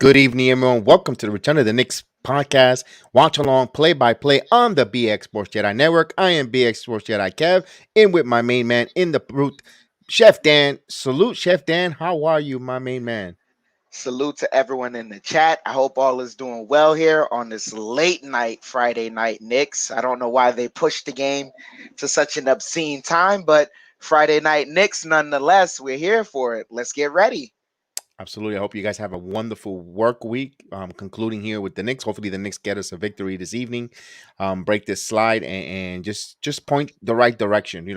Good evening, everyone. Welcome to the Return of the Knicks podcast. Watch along, play by play on the BX Sports Jedi Network. I am BX Sports Jedi Kev, in with my main man in the booth, Chef Dan. Salute, Chef Dan. How are you, my main man? Salute to everyone in the chat. I hope all is doing well here on this late night Friday night Knicks. I don't know why they pushed the game to such an obscene time, but Friday night Knicks nonetheless. We're here for it. Let's get ready. Absolutely. I hope you guys have a wonderful work week. Concluding here with the Knicks. Hopefully, the Knicks get us a victory this evening. Break this slide and just point the right direction.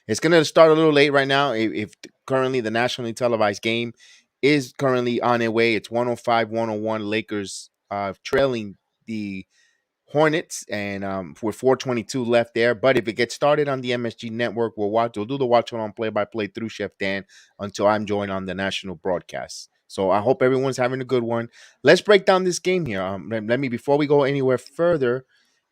It's going to start a little late right now. If currently the nationally televised game is currently on their way, it's 105-101. Lakers trailing the Hornets, and with 4:22 left there. But if it gets started on the MSG network, we'll do the watch on play by play through Chef Dan until I'm joined on the national broadcast. So I hope everyone's having a good one. Let's break down this game here. Let me before we go anywhere further.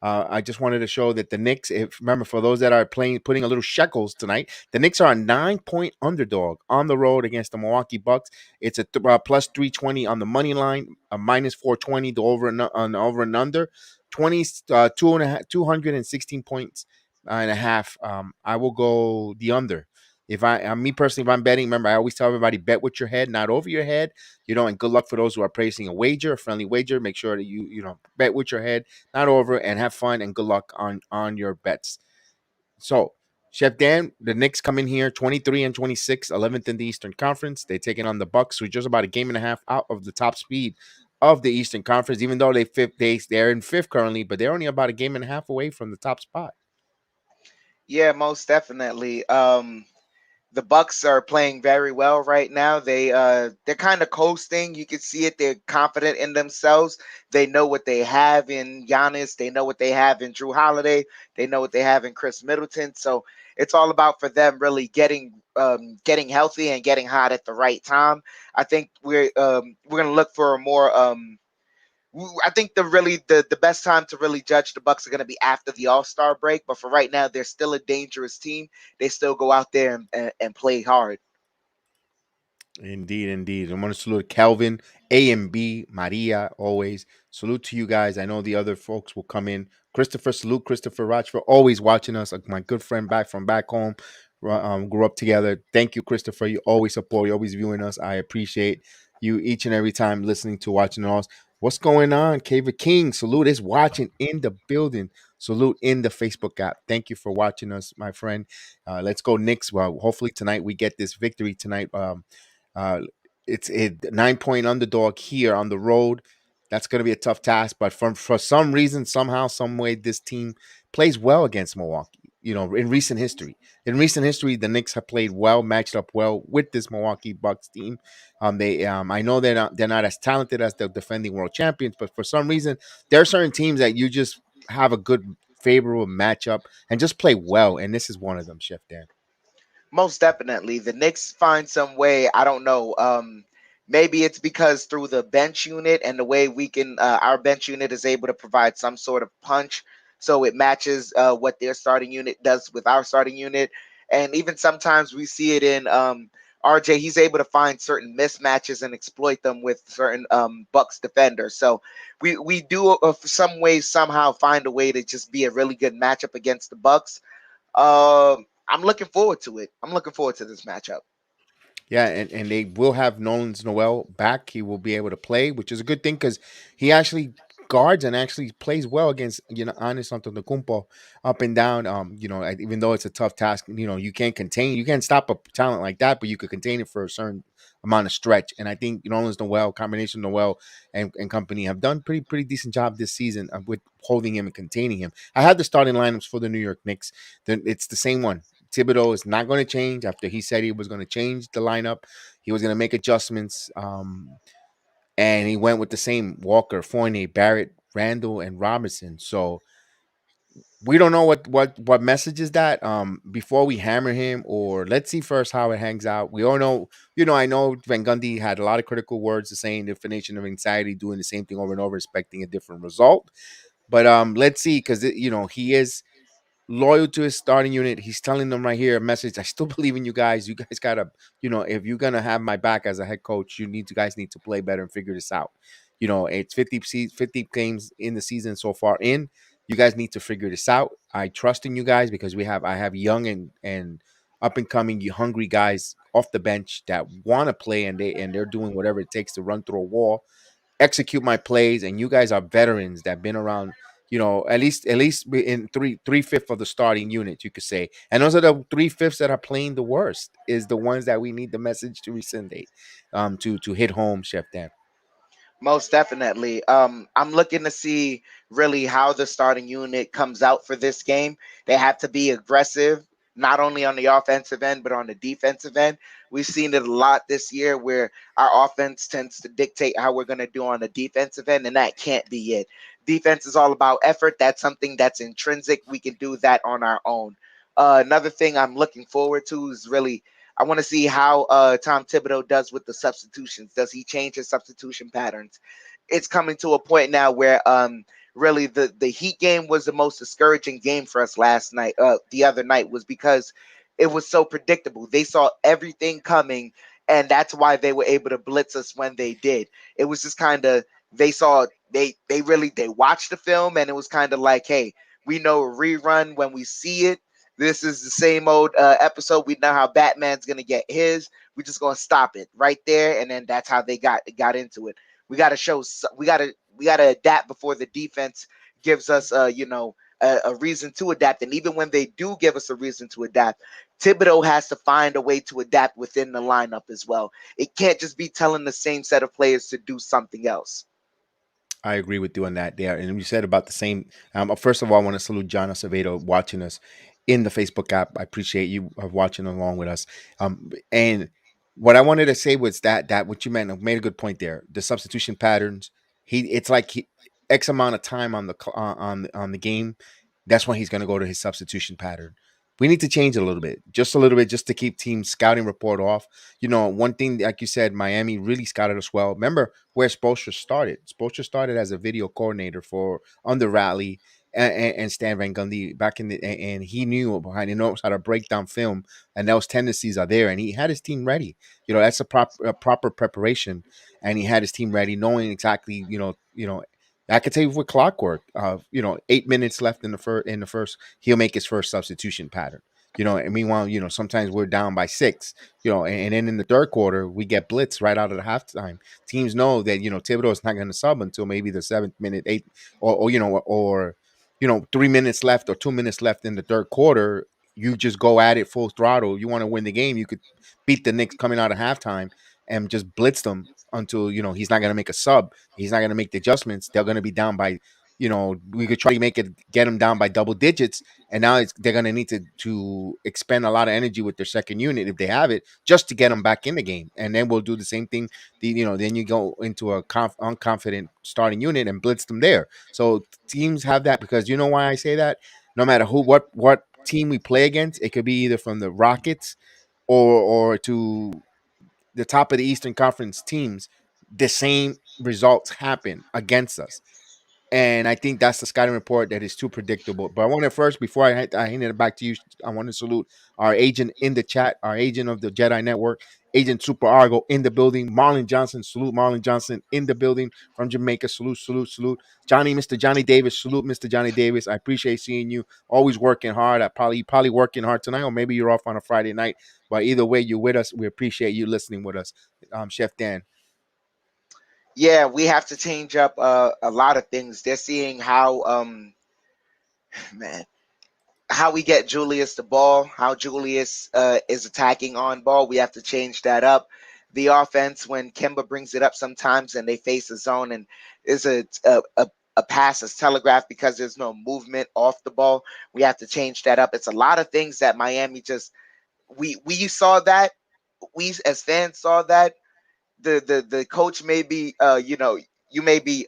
I just wanted to show that the Knicks, if remember, for those that are putting a little shekels tonight, the Knicks are a 9-point underdog on the road against the Milwaukee Bucks. It's a plus 320 on the money line, a minus 420 to over and under. 20 two and a half 216 points and a half. I will go the under. If me personally, if I'm betting, remember I always tell everybody bet with your head, not over your head. And good luck for those who are placing a friendly wager. Make sure that you bet with your head, not over, and have fun and good luck on your bets. So, Chef Dan, the Knicks come in here 23 and 26, 11th in the Eastern Conference. They're taking on the Bucks, who's just about a game and a half out of the top speed of the Eastern Conference, even though they're in fifth currently, but they're only about a game and a half away from the top spot. Yeah, most definitely. The Bucks are playing very well right now. They're kind of coasting. You can see it. They're confident in themselves. They know what they have in Giannis. They know what they have in Drew Holiday. They know what they have in Chris Middleton. So it's all about for them really getting healthy and getting hot at the right time. I think we're gonna look for a more I think the best time to really judge the Bucks are going to be after the All Star break. But for right now, they're still a dangerous team. They still go out there and play hard. Indeed, indeed. I want to salute Calvin, A and B, Maria, always. Salute to you guys. I know the other folks will come in. Christopher, salute Christopher Rochford, always watching us. My good friend back from back home. Grew up together. Thank you, Christopher. You always support, you always viewing us. I appreciate you each and every time listening to watching us. What's going on? Kaver King, salute is watching in the building. Salute in the Facebook app. Thank you for watching us, my friend. Let's go Knicks. Well, hopefully tonight we get this victory tonight. Uh, it's a 9-point underdog here on the road. That's going to be a tough task, but for some reason, somehow, some way, this team plays well against Milwaukee. In recent history, the Knicks have played well, matched up well with this Milwaukee Bucks team. I know they're not as talented as the defending world champions, but for some reason, there are certain teams that you just have a good, favorable matchup and just play well, and this is one of them, Chef Dan. Most definitely, the Knicks find some way. I don't know. Maybe it's because through the bench unit and the way our bench unit is able to provide some sort of punch, so it matches what their starting unit does with our starting unit. And even sometimes we see it in RJ. He's able to find certain mismatches and exploit them with certain Bucks defenders. So we do some ways somehow find a way to just be a really good matchup against the Bucks. I'm looking forward to it. I'm looking forward to this matchup. Yeah, and they will have Nolan's Noel back. He will be able to play, which is a good thing because he actually guards and actually plays well against Anis Antetokounmpo up and down. Even though it's a tough task, you can't stop a talent like that, but you could contain it for a certain amount of stretch. And I think Nolan's Noel, combination Noel and company have done pretty decent job this season with holding him and containing him. I had the starting lineups for the New York Knicks. Then it's the same one. Thibodeau is not going to change after he said he was going to change the lineup. He was going to make adjustments. And he went with the same Walker, Fournier, Barrett, Randall, and Robinson. So we don't know what message is that. Before we hammer him, or let's see first how it hangs out. We all know, I know Van Gundy had a lot of critical words to saying definition of anxiety, doing the same thing over and over, expecting a different result. But let's see, because he is loyal to his starting unit. He's telling them right here a message. I still believe in you guys. You guys gotta, if you're gonna have my back as a head coach, you guys need to play better and figure this out. It's 50 games in the season so far in. You guys need to figure this out. I trust in you guys because I have young and up and coming hungry guys off the bench that want to play, and they're doing whatever it takes to run through a wall, execute my plays. And you guys are veterans that been around, at least in three fifths of the starting unit, you could say. And those are the three-fifths that are playing the worst, is the ones that we need the message to resonate, to hit home, Chef Dan. Most definitely. I'm looking to see really how the starting unit comes out for this game. They have to be aggressive, not only on the offensive end, but on the defensive end. We've seen it a lot this year where our offense tends to dictate how we're going to do on the defensive end, and that can't be it. Defense is all about effort. That's something that's intrinsic. We can do that on our own. Another thing I'm looking forward to is really I want to see how Tom Thibodeau does with the substitutions. Does he change his substitution patterns? It's coming to a point now where really the Heat game was the most discouraging game for us last night. The other night was because it was so predictable. They saw everything coming, and that's why they were able to blitz us when they did. It was just kind of they saw they watched the film, and it was kind of like, hey, we know a rerun when we see it. This is the same old episode. We know how Batman's gonna get his. We're just gonna stop it right there, and then that's how they got into it. We got to show. We got to adapt before the defense gives us, a reason to adapt. And even when they do give us a reason to adapt, Thibodeau has to find a way to adapt within the lineup as well. It can't just be telling the same set of players to do something else. I agree with you on that there. And you said about the same. First of all, I want to salute John Acevedo watching us in the Facebook app. I appreciate you watching along with us. And what I wanted to say was that what you meant made a good point there. The substitution patterns. It's like X amount of time on the game. That's when he's going to go to his substitution pattern. We need to change it a little bit, just to keep teams scouting report off. One thing, like you said, Miami really scouted us well. Remember where Spoelstra started? Spoelstra started as a video coordinator for under Raleigh and Stan Van Gundy back in and he knew behind. He knows how to break down film, and those tendencies are there. And he had his team ready. That's a proper preparation, and he had his team ready, knowing exactly. I could tell you with clockwork. 8 minutes left in the first, he'll make his first substitution pattern. And meanwhile, sometimes we're down by six. And then in the third quarter, we get blitz right out of the halftime. Teams know that Thibodeau is not going to sub until maybe the seventh minute, eight, or 3 minutes left or 2 minutes left in the third quarter. You just go at it full throttle. You want to win the game. You could beat the Knicks coming out of halftime and just blitz them until he's not going to make a sub. He's not going to make the adjustments. They're going to be down by. We could try to get them down by double digits, and now they're going to need to expend a lot of energy with their second unit if they have it, just to get them back in the game. And then we'll do the same thing. Then you go into a unconfident starting unit and blitz them there. So teams have that, because you know why I say that. No matter what team we play against, it could be either from the Rockets or to the top of the Eastern Conference teams. The same results happen against us. And I think that's the scouting report that is too predictable. But I want to first, before I hand it back to you, I want to salute our agent in the chat, our agent of the Jedi Network, Agent Super Argo in the building. Marlon Johnson, salute Marlon Johnson in the building from Jamaica. Salute, salute, salute. Mr. Johnny Davis, salute Mr. Johnny Davis. I appreciate seeing you. Always working hard. Probably working hard tonight, or maybe you're off on a Friday night. But either way, you're with us. We appreciate you listening with us. Chef Dan. Yeah, we have to change up a lot of things. They're seeing how man how we get Julius the ball, how Julius is attacking on ball. We have to change that up. The offense, when Kemba brings it up sometimes and they face a zone and is a pass is telegraphed because there's no movement off the ball. We have to change that up. It's a lot of things that Miami just we saw that. We as fans saw that. The coach may be you may be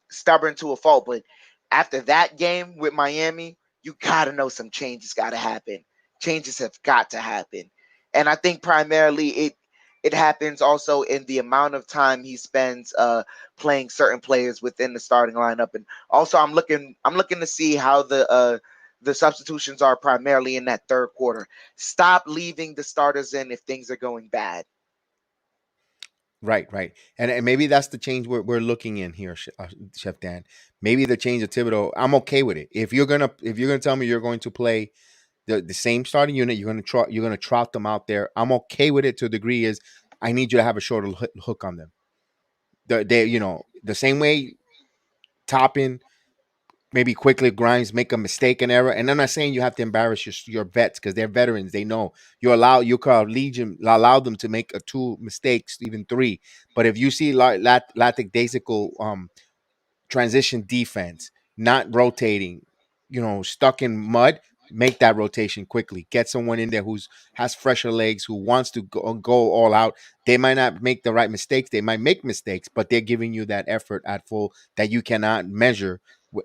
stubborn to a fault, but after that game with Miami, you gotta know some changes gotta happen. Changes have got to happen. And I think primarily it happens also in the amount of time he spends playing certain players within the starting lineup. And also I'm looking to see how the substitutions are primarily in that third quarter. Stop leaving the starters in if things are going bad. Right, right, and maybe that's the change we're looking in here, Chef Dan. Maybe the change of Thibodeau. I'm okay with it. If you're gonna tell me you're going to play the same starting unit, you're gonna trot them out there. I'm okay with it to a degree. Is I need you to have a shorter hook on them. The same way Toppin maybe quickly Grimes make a mistake and error. And I'm not saying you have to embarrass your vets because they're veterans. They know you can legion allow them to make a two mistakes, even three. But if you see Latic Daisical transition defense, not rotating, stuck in mud, make that rotation quickly. Get someone in there who's has fresher legs, who wants to go all out. They might not make the right mistakes. They might make mistakes, but they're giving you that effort at full that you cannot measure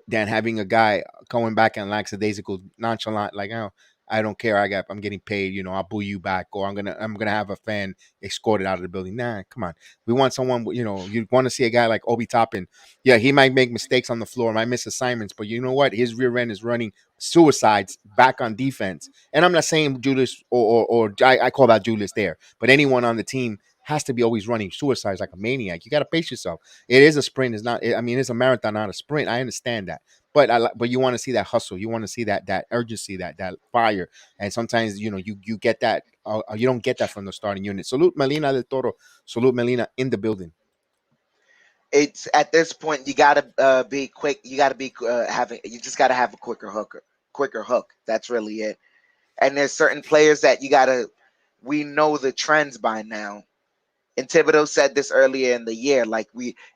than having a guy coming back and lackadaisical, nonchalant, like, oh, I don't care. I'm getting paid. I'll boo you back, or I'm gonna have a fan escorted out of the building. Nah, come on. We want someone. You want to see a guy like Obi Toppin. Yeah, he might make mistakes on the floor, might miss assignments, but you know what? His rear end is running suicides back on defense. And I'm not saying Julius or I call that Julius there, but anyone on the team has to be always running suicides like a maniac. You got to pace yourself. It is a sprint. It's not. I mean, it's a marathon, not a sprint. I understand that, but you want to see that hustle. You want to see that urgency, that fire. And sometimes you get that. You don't get that from the starting unit. Salute Melina del Toro. Salute Melina in the building. It's at this point you gotta be quick. You gotta be having. You just gotta have a quicker hook. That's really it. And there's certain players that you gotta. We know the trends by now. And Thibodeau said this earlier in the year. Like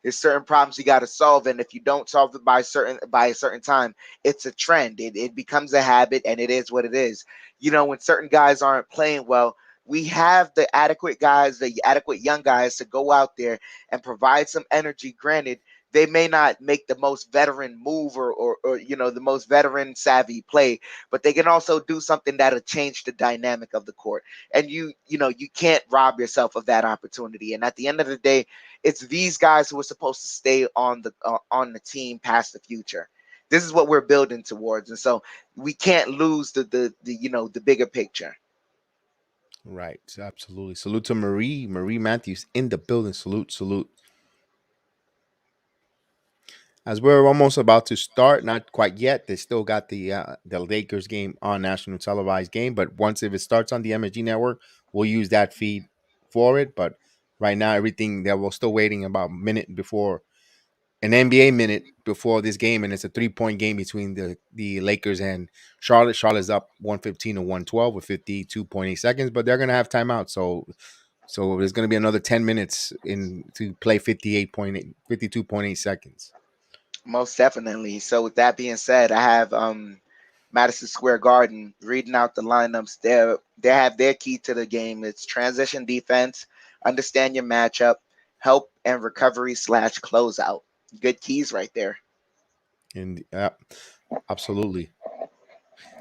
there's certain problems you got to solve, and if you don't solve it by a certain time, it's a trend. It becomes a habit, and it is what it is. When certain guys aren't playing well, we have the adequate guys, the adequate young guys to go out there and provide some energy. Granted, they may not make the most veteran move or the most veteran savvy play, but they can also do something that'll change the dynamic of the court. And you can't rob yourself of that opportunity. And at the end of the day, it's these guys who are supposed to stay on the team past the future. This is what we're building towards, and so we can't lose the bigger picture. Right. Absolutely. Salute to Marie Matthews in the building. Salute, salute. As we're almost about to start, not quite yet. They still got the Lakers game on national televised game, but once if it starts on the MSG network, we'll use that feed for it. But right now, everything that we're still waiting about a minute before an NBA minute before this game, and it's a 3-point game between the Lakers and Charlotte. Charlotte's up 115 to 112 with 52.8 seconds, but they're gonna have timeout. So there's gonna be another 10 minutes in to play 58.8, 52.8 seconds. Most definitely. So with that being said, I have Madison Square Garden reading out the lineups. They have their key to the game. It's transition defense, understand your matchup, help and recovery / closeout. Good keys right there. And absolutely.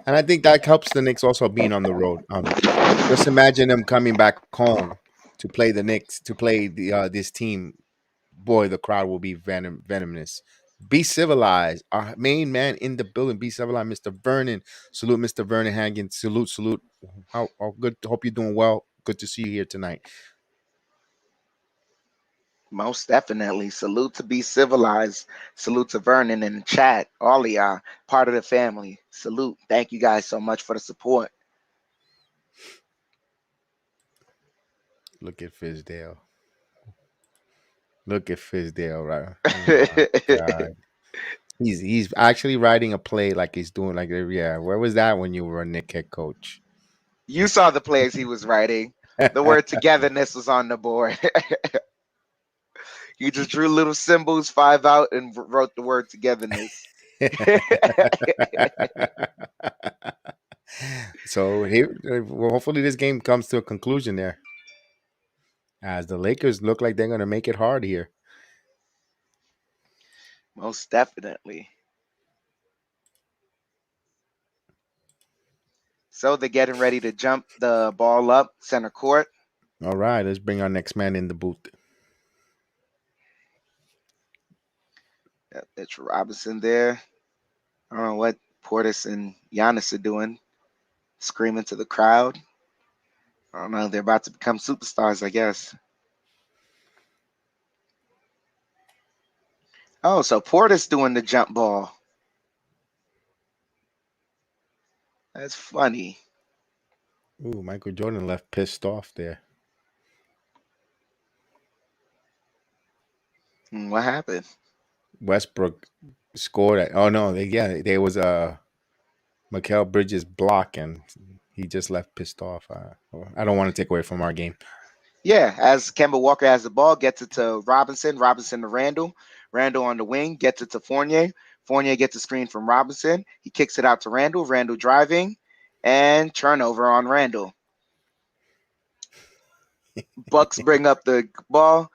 And I think that helps the Knicks also being on the road. Just imagine them coming back home to play the Knicks, to play this team. Boy, the crowd will be venomous. Be civilized. Our main man in the building. Be civilized, Mr. Vernon. Salute, Mr. Vernon Hagen. Salute, salute. How good. Hope you're doing well. Good to see you here tonight. Most definitely. Salute to Be Civilized. Salute to Vernon in the chat. All of y'all, part of the family. Salute. Thank you guys so much for the support. Look at Fizdale. Look at Fizdale, right? Oh my God. He's actually writing a play like he's doing like, yeah. Where was that when you were a Knick head coach? You saw the plays he was writing. The word togetherness was on the board. He just drew little symbols, five out, and wrote the word togetherness. So here, well, hopefully this game comes to a conclusion there, as the Lakers look like they're going to make it hard here. Most definitely. So they're getting ready to jump the ball up center court. All right, let's bring our next man in the booth. It's Robinson there. I don't know what Portis and Giannis are doing, screaming to the crowd. I don't know. They're about to become superstars, I guess. Oh, so Portis doing the jump ball. That's funny. Ooh, Michael Jordan left pissed off there. What happened? Westbrook scored at. Oh no, there was a Mikal Bridges block, and he just left pissed off. I don't want to take away from our game. Yeah, as Kemba Walker has the ball, gets it to Robinson. Robinson to Randall. Randall on the wing gets it to Fournier. Fournier gets a screen from Robinson. He kicks it out to Randall. Randall driving and turnover on Randall. Bucks bring up the ball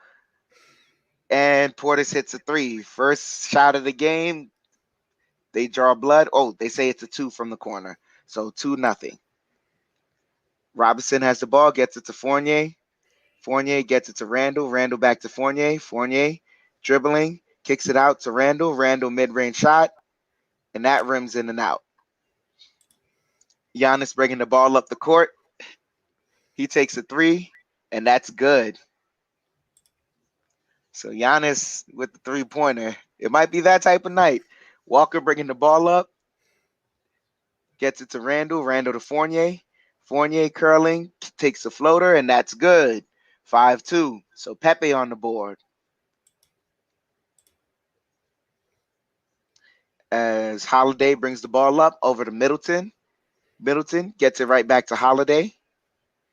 and Portis hits a three. First shot of the game. They draw blood. Oh, they say it's a two from the corner. So 2-0. Robinson has the ball, gets it to Fournier. Fournier gets it to Randall. Randall back to Fournier. Fournier dribbling, kicks it out to Randall. Randall mid-range shot, and that rims in and out. Giannis bringing the ball up the court. He takes a three, and that's good. So Giannis with the three-pointer. It might be that type of night. Walker bringing the ball up, gets it to Randall. Randall to Fournier. Fournier curling, takes a floater, and that's good. 5-2. So Pepe on the board. As Holiday brings the ball up over to Middleton. Middleton gets it right back to Holiday.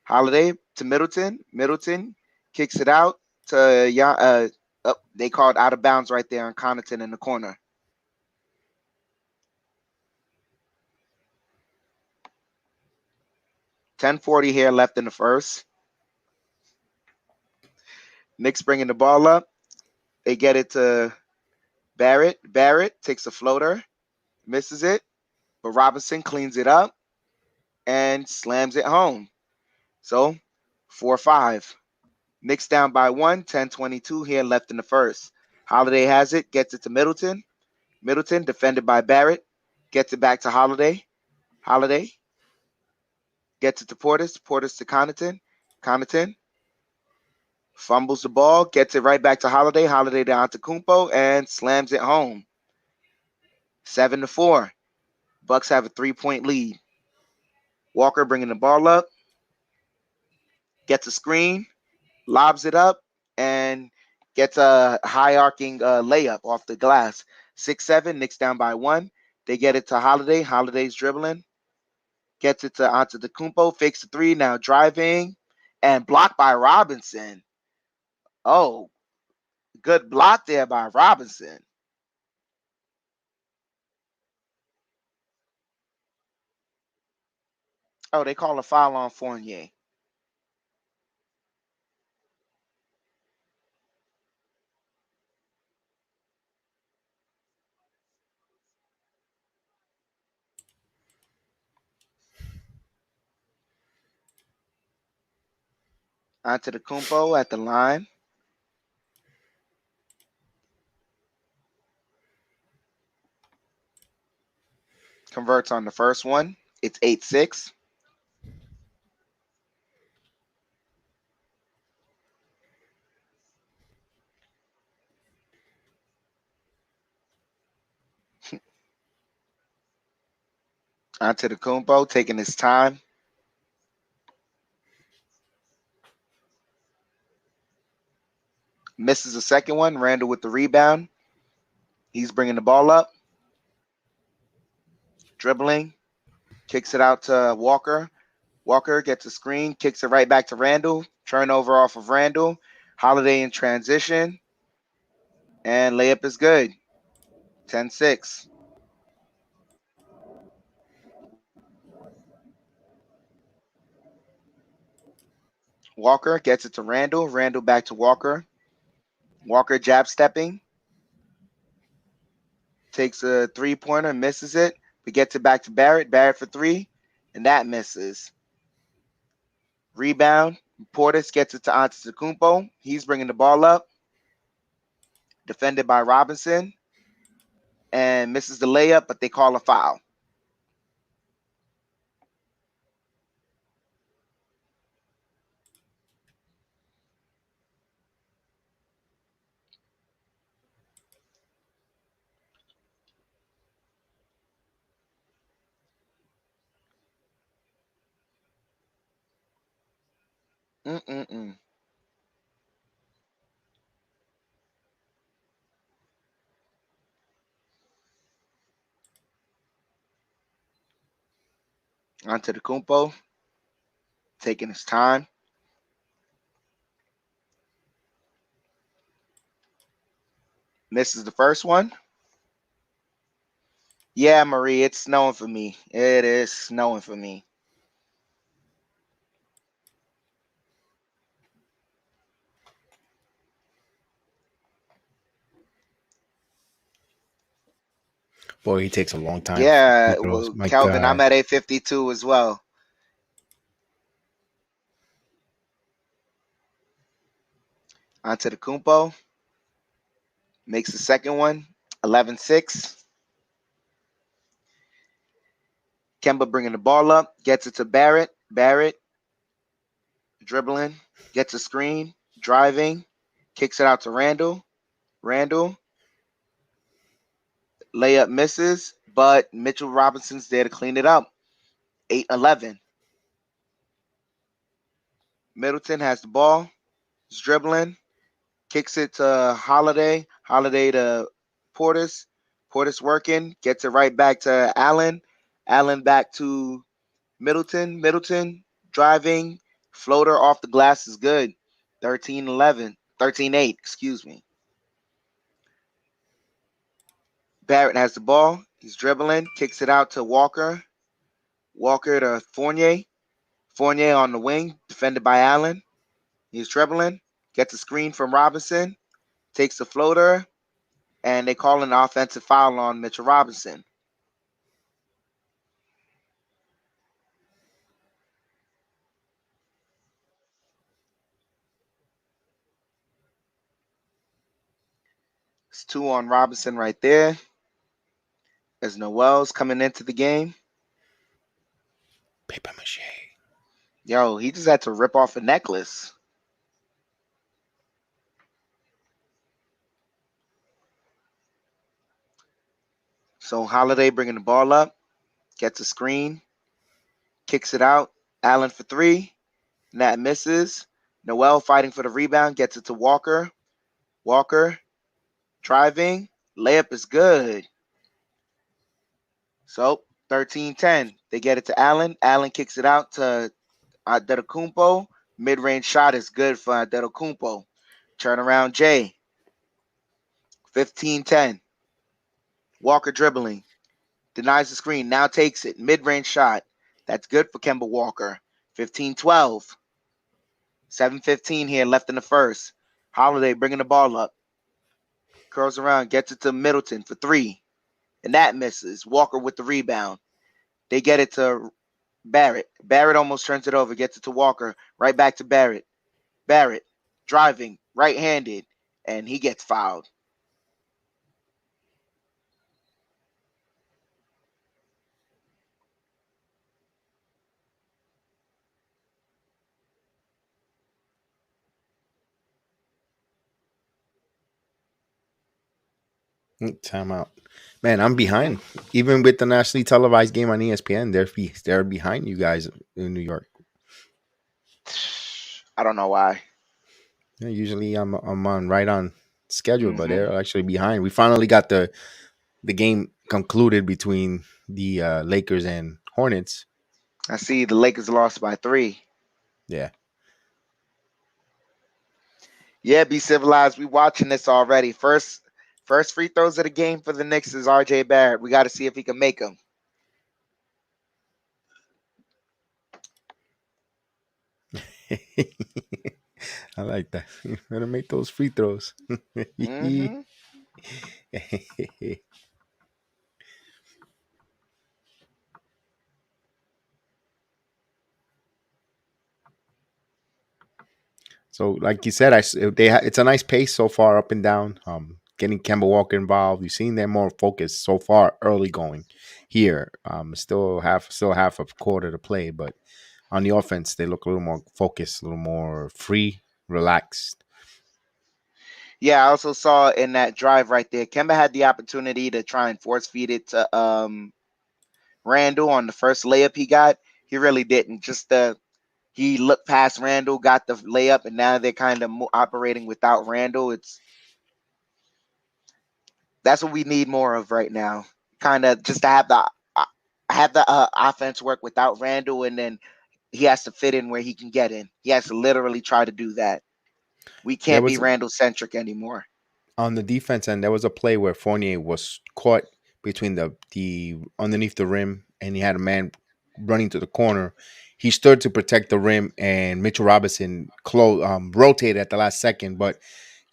Holiday to Middleton. Middleton kicks it out to they called out of bounds right there on Connaughton in the corner. $10:40 here left in the first. Knicks bringing the ball up. They get it to Barrett. Barrett takes a floater, misses it, but Robinson cleans it up and slams it home. So 4-5. Knicks down by 1, 10:22 here left in the first. Holiday has it, gets it to Middleton. Middleton defended by Barrett, gets it back to Holiday. Holiday gets it to Portis. Portis to Connaughton. Connaughton fumbles the ball, gets it right back to Holiday. Holiday to Antetokounmpo and slams it home. 7-4. Bucks have a 3-point lead. Walker bringing the ball up, gets a screen, lobs it up, and gets a high arcing layup off the glass. 6-7. Knicks down by 1. They get it to Holiday. Holiday's dribbling. Gets it to Antetokounmpo. Fakes the three. Now driving. And blocked by Robinson. Oh, good block there by Robinson. Oh, they call a foul on Fournier. Antetokounmpo at the line. Converts on the first one. It's 8-6. Antetokounmpo taking his time. Misses the second one. Randall with the rebound. He's bringing the ball up. Dribbling. Kicks it out to Walker. Walker gets a screen. Kicks it right back to Randall. Turnover off of Randall. Holiday in transition. And layup is good. 10-6. Walker gets it to Randall. Randall back to Walker. Walker jab stepping. Takes a three-pointer, misses it, but gets it back to Barrett. Barrett for three, and that misses. Rebound. Portis gets it to Antetokounmpo. He's bringing the ball up. Defended by Robinson. And misses the layup, but they call a foul. Mm-mm-mm. Onto the Kumpo, taking his time. Misses the first one. Yeah, Marie, it's snowing for me. It is snowing for me. Boy, he takes a long time for free Yeah, throws. well, My Kelvin, I'm God. at 8:52 as well. Onto the Kumpo, makes the second one. 11-6. Kemba bringing the ball up, gets it to Barrett. Barrett dribbling, gets a screen, driving, kicks it out to Randall. Randall, layup misses, but Mitchell Robinson's there to clean it up. 8-11. Middleton has the ball, he's dribbling, kicks it to Holiday. Holiday to Portis. Portis working, gets it right back to Allen. Allen back to Middleton. Middleton driving, floater off the glass is good. 13-11. 13-8, excuse me. Barrett has the ball. He's dribbling, kicks it out to Walker. Walker to Fournier. Fournier on the wing, defended by Allen. He's dribbling, gets a screen from Robinson, takes the floater, and they call an offensive foul on Mitchell Robinson. It's two on Robinson right there. As Noel's coming into the game. Paper mache. Yo, he just had to rip off a necklace. So Holiday bringing the ball up, gets a screen, kicks it out. Allen for three. Nat misses. Noel fighting for the rebound, gets it to Walker. Walker driving. Layup is good. So 13-10. They get it to Allen. Allen kicks it out to Adetokounmpo. Mid-range shot is good for Adetokounmpo. Turnaround J. 15-10. Walker dribbling. Denies the screen. Now takes it. Mid-range shot. That's good for Kemba Walker. 15-12. 7:15 here left in the first. Holiday bringing the ball up. Curls around. Gets it to Middleton for three. And that misses. Walker with the rebound. They get it to Barrett. Barrett almost turns it over. Gets it to Walker. Right back to Barrett. Barrett driving. Right-handed. And he gets fouled. Timeout. Man, I'm behind. Even with the nationally televised game on ESPN, they're behind you guys in New York. I don't know why. Yeah, usually I'm on right on schedule, but Mm-hmm. they're actually behind. We finally got the game concluded between the Lakers and Hornets. I see the Lakers lost by three. Yeah. Yeah, be civilized. We watching this already. First free throws of the game for the Knicks is RJ Barrett. We got to see if he can make them. I like that. You better make those free throws. Mm-hmm. So, like you said, it's a nice pace so far, up and down. Getting Kemba Walker involved. You've seen them more focused so far, early going here. Still half a quarter to play, but on the offense, they look a little more focused, a little more free, relaxed. Yeah, I also saw in that drive right there, Kemba had the opportunity to try and force feed it to Randall on the first layup he got. He really didn't. Just He looked past Randall, got the layup, and now they're kind of operating without Randall. That's what we need more of right now. Kind of just to have the offense work without Randall, and then he has to fit in where he can get in. He has to literally try to do that. We There can't be was Randall centric anymore. on the defense end, there was a play where Fournier was caught between the underneath the rim, and he had a man running to the corner. He stood to protect the rim, and Mitchell Robinson rotated at the last second, but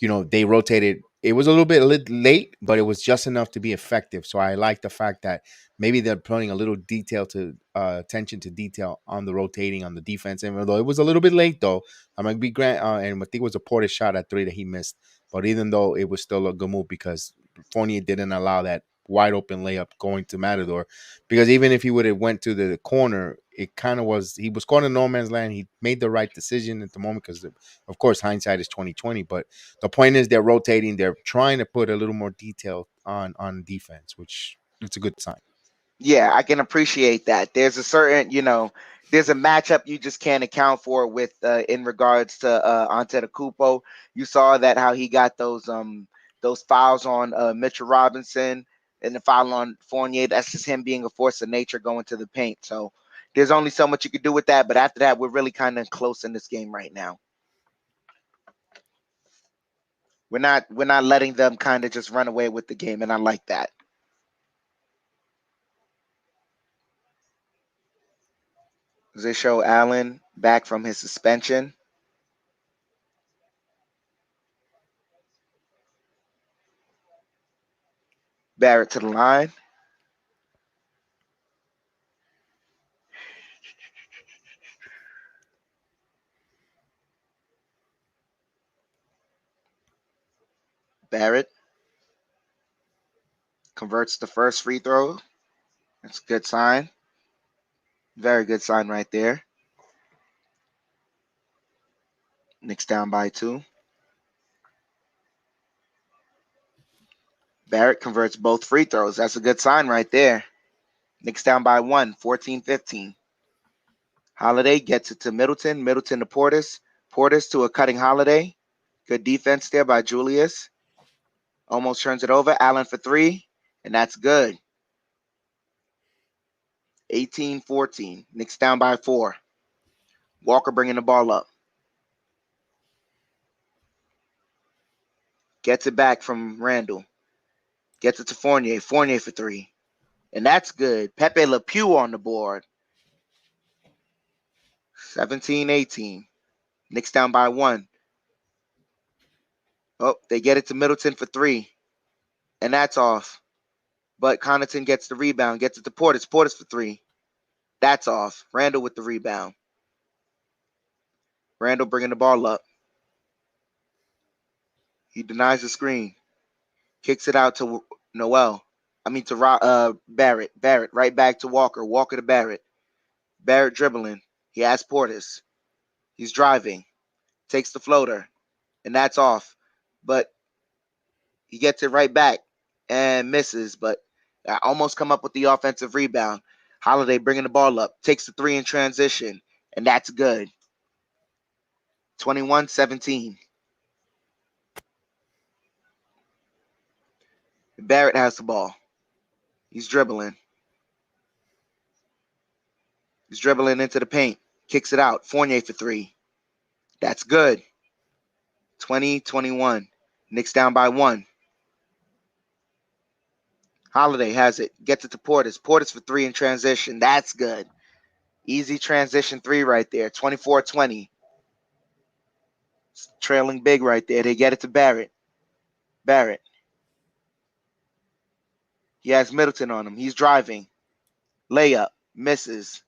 they rotated. It was a little bit late, but it was just enough to be effective. So I like the fact that maybe they're putting a little detail to attention to detail on the rotating on the defense. And although it was a little bit late, though, I'm gonna be grant, and I think it was a Portis shot at three that he missed. But even though it was still a good move because Fournier didn't allow that wide open layup going to Matador, because even if he would have went to the corner, it kind of was he was caught in no man's land. He made the right decision at the moment because, of course, hindsight is 2020. But the point is, they're rotating. They're trying to put a little more detail on defense, which it's a good sign. Yeah, I can appreciate that. There's a certain, there's a matchup you just can't account for with in regards to Antetokounmpo. You saw that how he got those fouls on Mitchell Robinson and the foul on Fournier. That's just him being a force of nature going to the paint. So there's only so much you could do with that. But after that, we're really kind of close in this game right now. We're not letting them kind of just run away with the game, and I like that. They show Allen back from his suspension. Barrett to the line. Barrett converts the first free throw. That's a good sign. Very good sign right there. Knicks down by 2. Barrett converts both free throws. That's a good sign right there. Knicks down by 1, 14-15. Holiday gets it to Middleton. Middleton to Portis. Portis to a cutting Holiday. Good defense there by Julius. Almost turns it over. Allen for 3, and that's good. 18-14. Knicks down by 4. Walker bringing the ball up. Gets it back from Randall. Gets it to Fournier. Fournier for 3. And that's good. Pepe Le Pew on the board. 17-18. Knicks down by 1. Oh, they get it to Middleton for 3. And that's off. But Connaughton gets the rebound. Gets it to Portis. Portis for 3. That's off. Randall with the rebound. Randall bringing the ball up. He denies the screen. Kicks it out to Noel. To Barrett. Barrett right back to Walker. Walker to Barrett. Barrett dribbling. He has Portis. He's driving. Takes the floater. And that's off. But he gets it right back and misses. But I almost come up with the offensive rebound. Holiday bringing the ball up. Takes the 3 in transition. And that's good. 21-17. Barrett has the ball. He's dribbling. He's dribbling into the paint. Kicks it out. Fournier for 3. That's good. 20-21. Knicks down by 1. Holiday has it. Gets it to Portis. Portis for 3 in transition. That's good. Easy transition 3 right there. 24-20. Trailing big right there. They get it to Barrett. Barrett. He has Middleton on him. He's driving. Layup. Misses.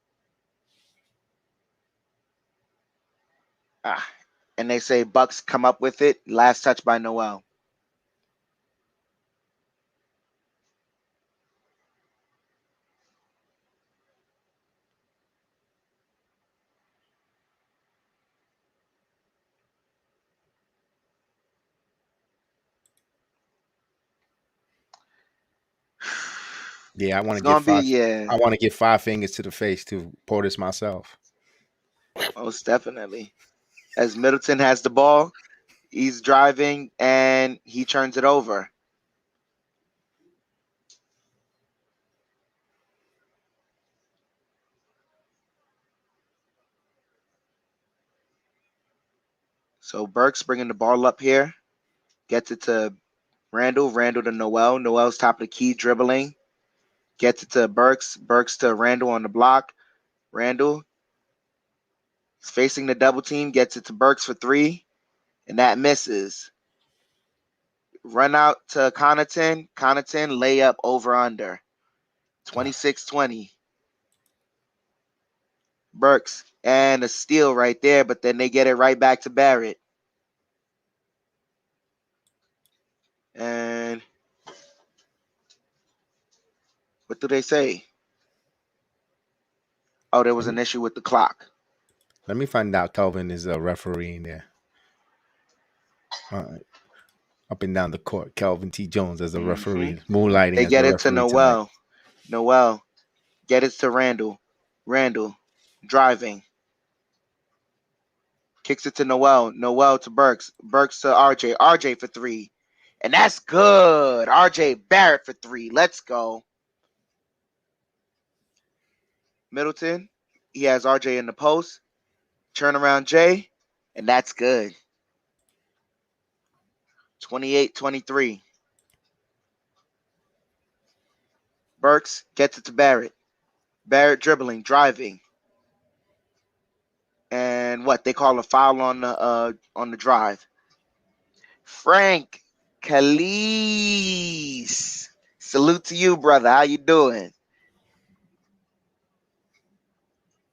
Ah. And they say Bucks come up with it. Last touch by Noel. Yeah, I want It's to give gonna be five. yeah. I want to give 5 fingers to the face to Portis myself. Most definitely. As Middleton has the ball, he's driving and he turns it over. So Burks bringing the ball up here, gets it to Randall, Randall to Noel. Noel's top of the key dribbling, gets it to Burks, Burks to Randall on the block. Randall is facing the double team, gets it to Burks for three, and that misses. Run out to Connaughton. Connaughton layup over under. 26-20. Burks and a steal right there, but then they get it right back to Barrett. And what do they say? Oh, there was Let me an issue with the clock. let me find out. Calvin is a referee in there. Uh, Up and down the court. Calvin T. Jones as a Hmm. referee, moonlighting They as a get it to referee tonight. Noel. Noel get it to Randall. Randall driving. Kicks it to Noel. Noel to Burks. Burks to RJ. RJ for three. And that's good. RJ Barrett for three. Let's go. Middleton. He has RJ in the post. Turn around Jay. And that's good. 28-23. Burks gets it to Barrett. Barrett dribbling, driving. And what? They call a foul on the drive. Frank Calise. Salute to you, brother. How you doing?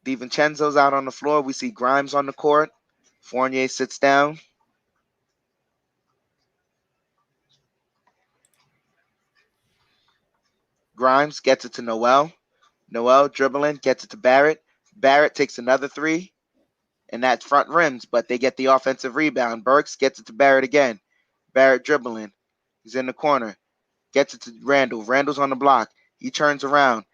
DiVincenzo's out on the floor. We see Grimes on the court. Fournier sits down. Grimes gets it to Noel. Noel dribbling, gets it to Barrett. Barrett takes another three, and that's front rims, but they get the offensive rebound. Burks gets it to Barrett again. Barrett dribbling. He's in the corner. Gets it to Randall. Randall's on the block. He turns around.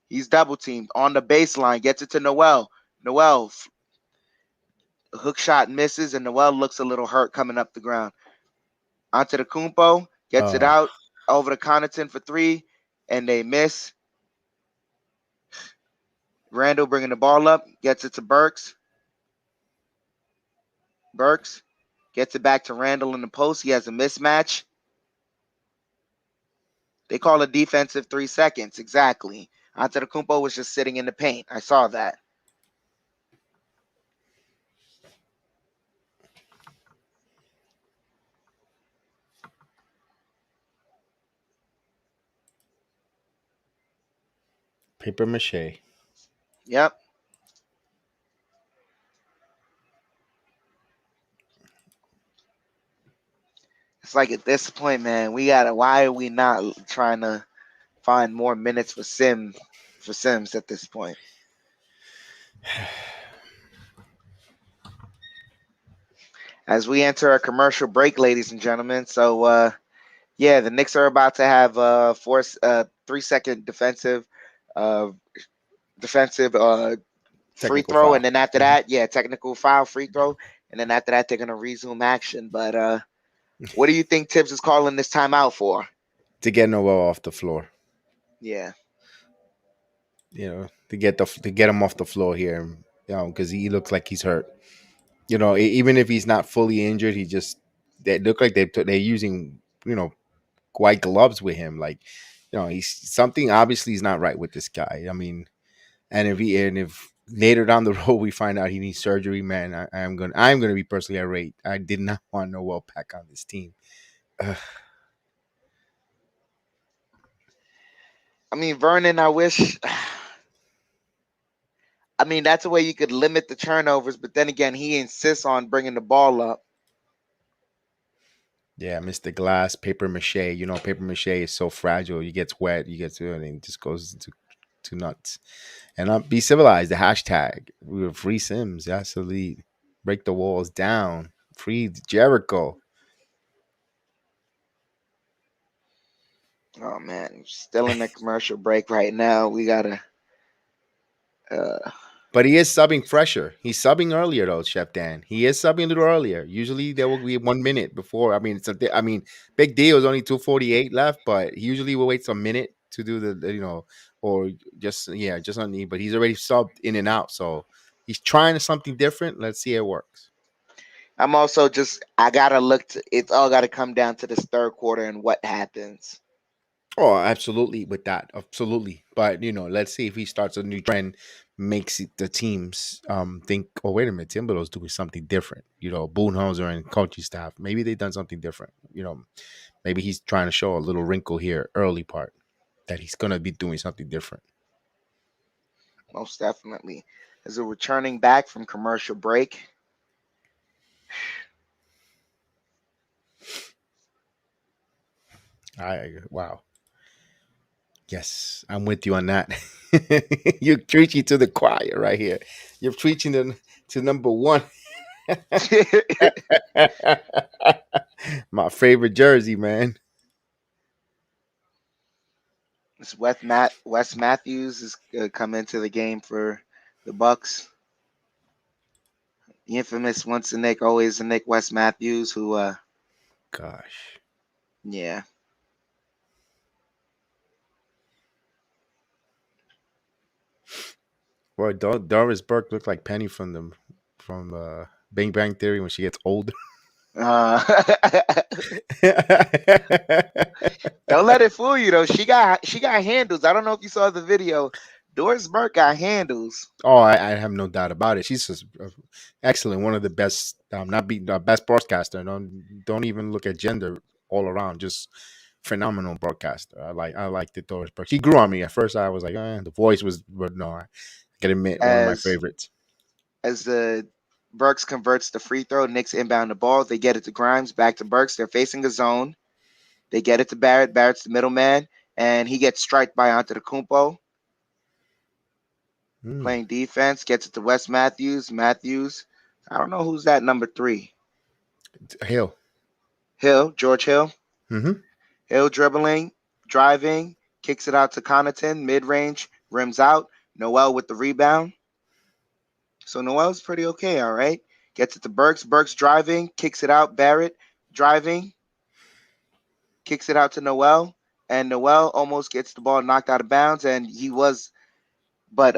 He's double teamed on the baseline. Gets it to Noel. Noel hook shot misses, and Noel looks a little hurt coming up the ground. Onto the Kumpo, gets it Uh, out over to Connaughton for three, and they miss. Randall bringing the ball up, gets it to Burks. Burks gets it back to Randall in the post. He has a mismatch. They call it defensive 3 seconds. Exactly. Antetokounmpo was just sitting in the paint. I saw that. Paper mache. Yep. It's like at this point, man, we gotta. Why are we not trying to find more minutes for Sims at this point? As we enter a commercial break, ladies and gentlemen. So yeah, the Knicks are about to have 3 second uh defensive free Technical throw, and foul. then after Mhm. that, yeah, technical foul free throw, and then after that they're gonna resume action. But what do you think Tibbs is calling this timeout for? To get Noel off the floor. Yeah. To get him off the floor here. Because he looks like he's hurt. Even if he's not fully injured, they look like they're using white gloves with him. Like, he's something obviously is not right with this guy. I mean, and if later down the road we find out he needs surgery, man, I'm gonna be personally irate. I did not want Noel back on this team. Ugh. I mean, Vernon, I wish. I mean, that's a way you could limit the turnovers, but then again, he insists on bringing the ball up. Yeah, Mr. Glass, paper mache. Paper mache is so fragile. You gets wet, you get to it, and it just goes to nuts. And be civilized. The hashtag. We were free Sims. That's the lead. Break the walls down. Free Jericho. Oh man, still in the commercial break right now. We gotta. Uh, But he is subbing fresher. He's subbing earlier though, Chef Dan. He is subbing a little earlier. Usually there will be 1 minute before. I mean, I mean, big deal is only 2:48 left, but he usually will wait a minute to do or just just on the. But he's already subbed in and out, so he's trying something different. Let's see if it works. I'm also just I gotta look to it's all gotta come down to this third quarter and what happens. Oh, absolutely with that. Absolutely. But let's see if he starts a new trend, makes the teams think, oh, wait a minute, Timberwolves doing something different. Budenholzer and coaching staff, maybe they done something different. Maybe he's trying to show a little wrinkle here, early part, that he's gonna be doing something different. Most definitely. As we're returning back from commercial break, Wow. Yes, I'm with you on that. You're preaching to the choir right here. You're preaching to number one. My favorite jersey, man. this Wes Matthews is come into the game for the Bucks. The infamous once a Nick, always a Nick, Wes Matthews, who Gosh. yeah. Boy, Doris Burke looked like Penny from Bang Bang Theory when she gets older. Uh, don't let it fool you though. She got handles. I don't know if you saw the video. Doris Burke got handles. Oh, I have no doubt about it. She's just excellent. One of the best, not be the best broadcaster. Don't even look at gender all around. Just phenomenal broadcaster. I like the Doris Burke. She grew on me at first. I was like, the voice was, but no, I can admit one of my As favorites. as the Burks converts the free throw, Knicks inbound the ball. They get it to Grimes, back to Burks. They're facing a zone. They get it to Barrett. Barrett's the middleman, and he gets striked by Antetokounmpo. Mm. Playing defense, gets it to Wes Matthews. Matthews, I don't know who's that number 3. Hill. Hill, George Hill. Mm-hmm. Hill dribbling, driving, kicks it out to Connaughton, mid-range, rims out. Noel with the rebound. So Noel's pretty okay, all right. Gets it to Burks. Burks driving, kicks it out. Barrett driving, kicks it out to Noel. And Noel almost gets the ball knocked out of bounds. And but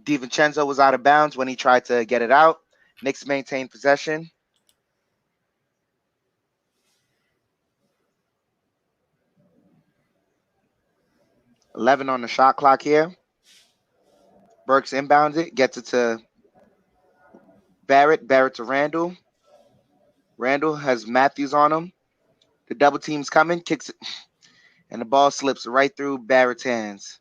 DiVincenzo was out of bounds when he tried to get it out. Knicks maintain possession. 11 on the shot clock here. Burks inbounds it, gets it to Barrett. Barrett to Randall. Randall has Matthews on him. The double team's coming, kicks it, and the ball slips right through Barrett's hands.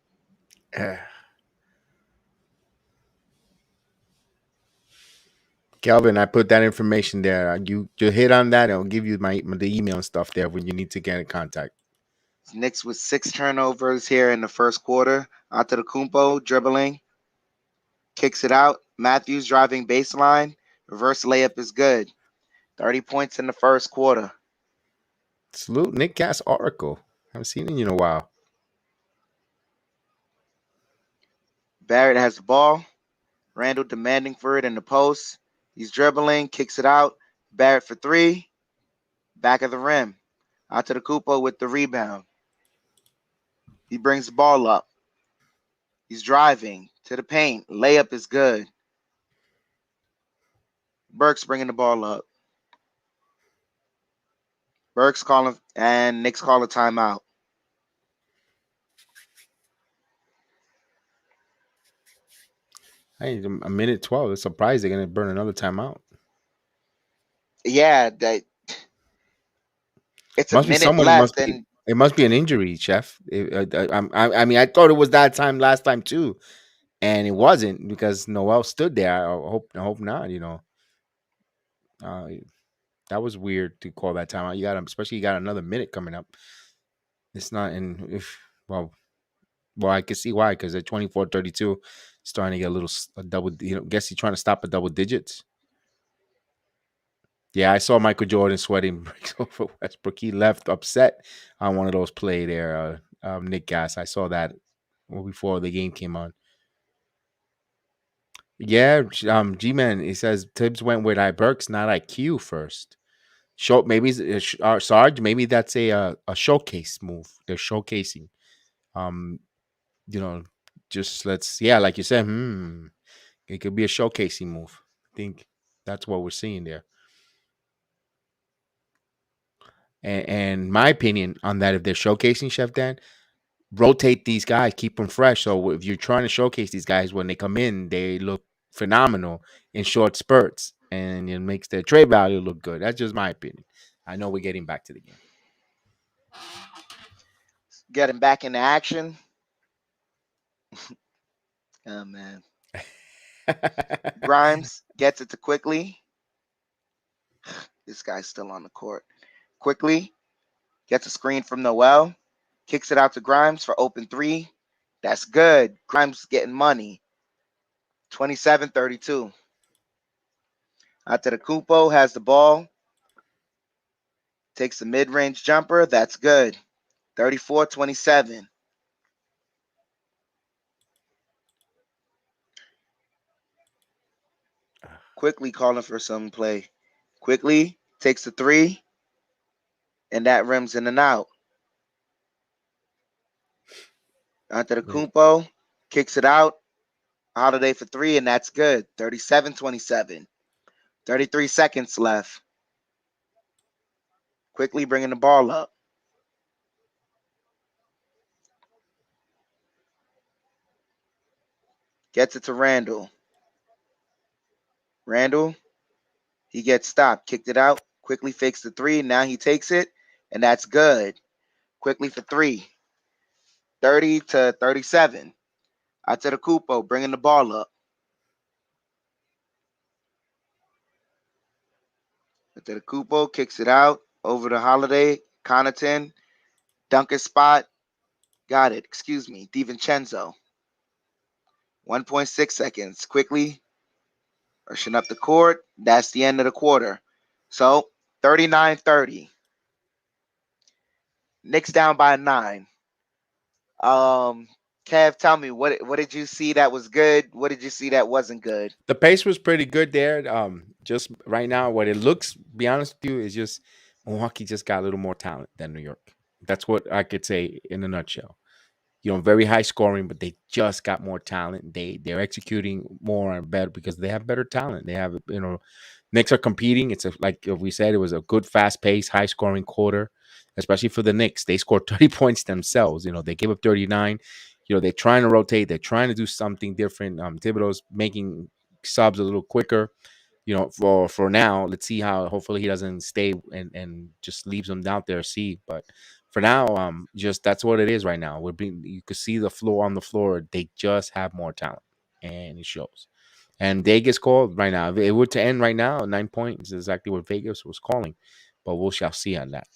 Kelvin, I put that information there. You hit on that. I'll give you the email and stuff there when you need to get in contact. Knicks with 6 turnovers here in the first quarter. Antetokounmpo dribbling, kicks it out. Matthews driving baseline. Reverse layup is good. 30 points in the first quarter. Salute Nick Cass Oracle. Haven't seen him in a while. Barrett has the ball. Randall demanding for it in the post. He's dribbling, kicks it out. Barrett for 3. Back of the rim. Antetokounmpo with the rebound. He brings the ball up. He's driving to the paint. Layup is good. Burks bringing the ball up. Burks calling, and Knicks call a timeout. Hey, a minute 12. It's surprised they're gonna burn another timeout. Yeah, it's a Must be minute someone. It left, must be. and It must be an injury, Chef. I mean, I thought it was that time last time too, and it wasn't because Noel stood there. I hope not. Uh, that was weird to call that timeout. Especially you got another minute coming up. It's not in. If well, I can see why because at 24:32, starting to get a double. Guess he's trying to stop at double digits. Yeah, I saw Michael Jordan sweating bricks over Westbrook. He left upset on one of those play there. Nick Gas. I saw that before the game came on. Yeah, G-Man, it says Tibbs went with Iberks, not IQ first. Show maybe Sarge, maybe that's a showcase move. They're showcasing. Um, you know, just let's yeah, like you said, it could be a showcasing move. I think that's what we're seeing there. And my opinion on that, if they're showcasing Chef Dan, rotate these guys, keep them fresh. So if you're trying to showcase these guys when they come in, they look phenomenal in short spurts, and it makes their trade value look good. That's just my opinion. I know we're getting back to the Getting back into action. Oh man. game. Grimes gets it to Quickly. This guy's still on the court. Quickly gets a screen from Noel. Kicks it out to Grimes for open three. That's good. Grimes getting money. 27-32. Antetokounmpo has the ball. Takes the mid-range jumper. That's good. 34-27. Quickly calling for some play. Quickly takes the three, and that rims in and out. Antetokounmpo kicks it out. Holiday for three, and that's good. 37-27. 33 seconds left. Quickly bringing the ball up. Gets it to Randall. Randall, he gets stopped. Kicked it out. Quickly fakes the three. Now he takes it, and that's good. Quickly for three. 30-37. Antetokounmpo bringing the ball up. Antetokounmpo kicks it out over to Holiday. Connaughton. Dunker spot. Got it. Excuse me. DiVincenzo. 1.6 seconds. Quickly rushing up the court. That's the end of the quarter. So 39-30. Knicks down by 9. Kev, tell me what did you see that was good? What did you see that wasn't good? The pace was pretty good there. Just right now, what it looks, be honest with you, is just Milwaukee just got a little more talent than New York. That's what I could say in a nutshell. Very high scoring, but they just got more talent. They're executing more and better because they have better talent. They have Knicks are competing. Like we said, it was a good, fast pace, high scoring quarter, especially for the Knicks. They scored 30 points themselves. They gave up 39. They're trying to rotate. They're trying to do something different. Thibodeau's making subs a little quicker. For now, let's see how. Hopefully, he doesn't stay and just leaves them out there. See, but for now, just that's what it is right now. You could see the floor on the floor. They just have more talent, and it shows. And Vegas called right now. If it were to end right now, 9 points is exactly what Vegas was calling. But we shall see on that.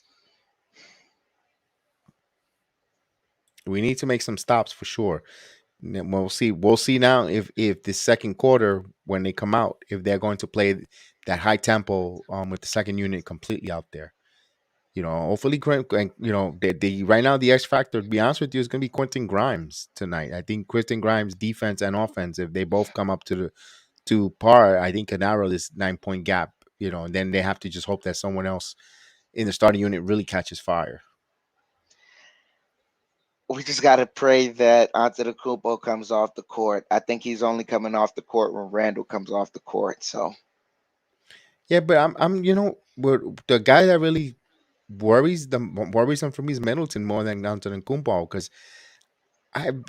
We need to make some stops for sure. We'll see. We'll see now if the second quarter when they come out, if they're going to play that high tempo with the second unit completely out there. Hopefully, the right now the X factor. To be honest with you, is going to be Quentin Grimes tonight. I think Quentin Grimes' defense and offense, if they both come up to par, I think can narrow this 9 point gap. And then they have to just hope that someone else in the starting unit really catches fire. We just gotta pray that Antetokounmpo comes off the court. I think he's only coming off the court when Randall comes off the court. So Yeah, but the guy that really worries them for me is Middleton more than Antetokounmpo because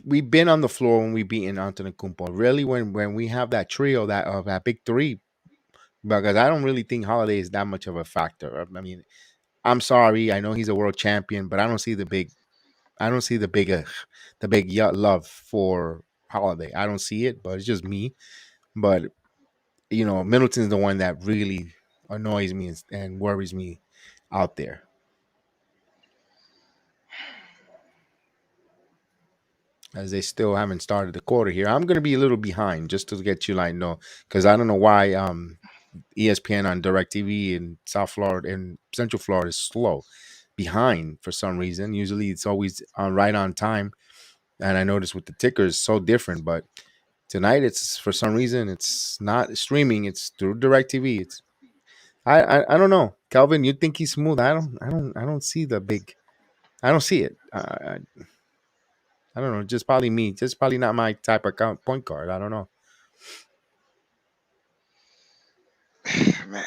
we've been on the floor when we beaten Antetokounmpo. Really, when we have that trio that big three, because I don't really think Holiday is that much of a factor. I mean, I'm sorry, I know he's a world champion, but I don't see the big love for Holiday. I don't see it, but it's just me. But Middleton's the one that really annoys me and worries me out there. As they still haven't started the quarter here. I'm gonna be a little behind just to get you like no, because I don't know why ESPN on DirecTV in South Florida in Central Florida is slow behind for some reason. Usually it's always on right on time. And I noticed with the tickers so different, but Tonight, it's for some reason it's not streaming. It's through DirecTV. It's I don't know, Calvin. You think he's smooth? I don't see the big. I don't see it. I don't know. Just probably me. Just probably not my type of point guard. I don't know. Man,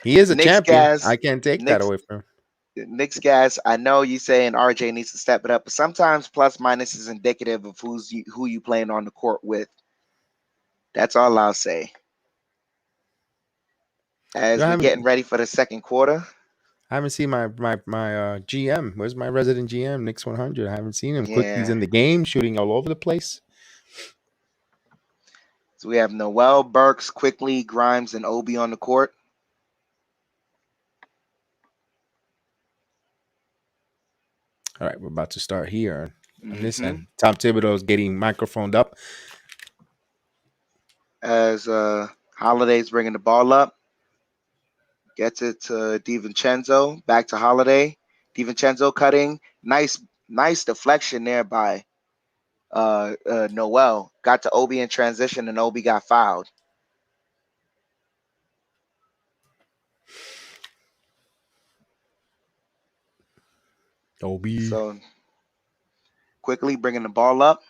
He is a Knicks champion. guys, I can't take that Knicks, away from him. Knicks guys. I know you saying RJ needs to step it up, but sometimes plus minus is indicative of who you playing on the court with. That's all I'll say. You As know, we getting ready for the second quarter, I haven't seen my GM. Where's my resident GM? Knicks 100. I haven't seen him. Quickly's yeah. in the game, shooting all over the place. So we have Noel, Burks, Quickly, Grimes, and Obi on the court. All right, we're about to start here on this Mm-hmm. end. Tom Thibodeau's getting microphoned up. As Holiday's bringing the ball up, gets it to DiVincenzo, back to Holiday. DiVincenzo cutting, nice deflection there by Noel. Got to Obi in transition, and Obi got fouled. Obi. So Quickly bringing the ball up,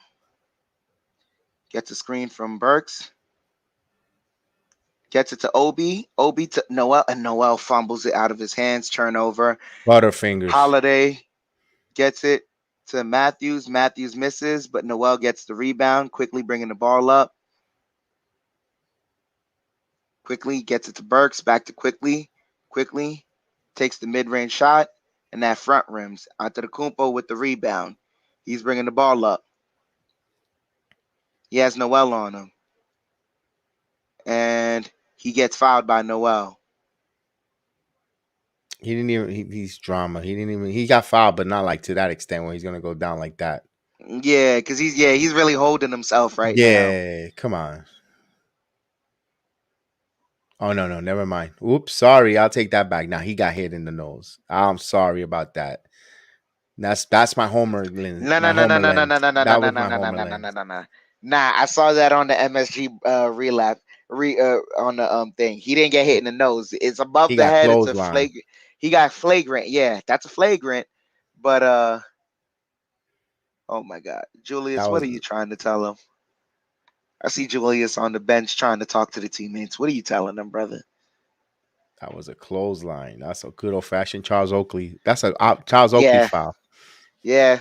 gets a screen from Burks. Gets it to Obi. Obi to Noel, and Noel fumbles it out of his hands. Turnover. Butterfingers. Holiday gets it to Matthews. Matthews misses, but Noel gets the rebound. Quickly bringing the ball up. Quickly gets it to Burks. Back to Quickly. Quickly takes the mid-range shot, and that front rims. Antetokounmpo with the rebound. He's bringing the ball up. He has Noel on him, and he gets fouled by Noel. He didn't even. He's drama. He didn't even. He got fouled, but not like to that extent where he's gonna go down like that. Yeah, because he's really holding himself right now. Yeah, come on. Oh no, never mind. Oops, sorry. I'll take that back. Now he got hit in the nose. I'm sorry about that. That's my homer lens. No, no, My no, no, homer no, no, no, lens. no, no, no, That no, was no, my no, no, homer no, no, no, lens. no, no. Nah, I saw that on the MSG relap on the thing. He didn't get hit in the nose. It's above He the got head. It's a clothesline. flagrant. He got flagrant. Yeah, that's a flagrant. But oh my God, That Julius, what was are you trying to tell him? I see Julius on the bench trying to talk to the teammates. What are you telling them, brother? that was a clothesline. That's a good old fashioned Charles Oakley. That's a Charles Oakley Yeah, foul. yeah.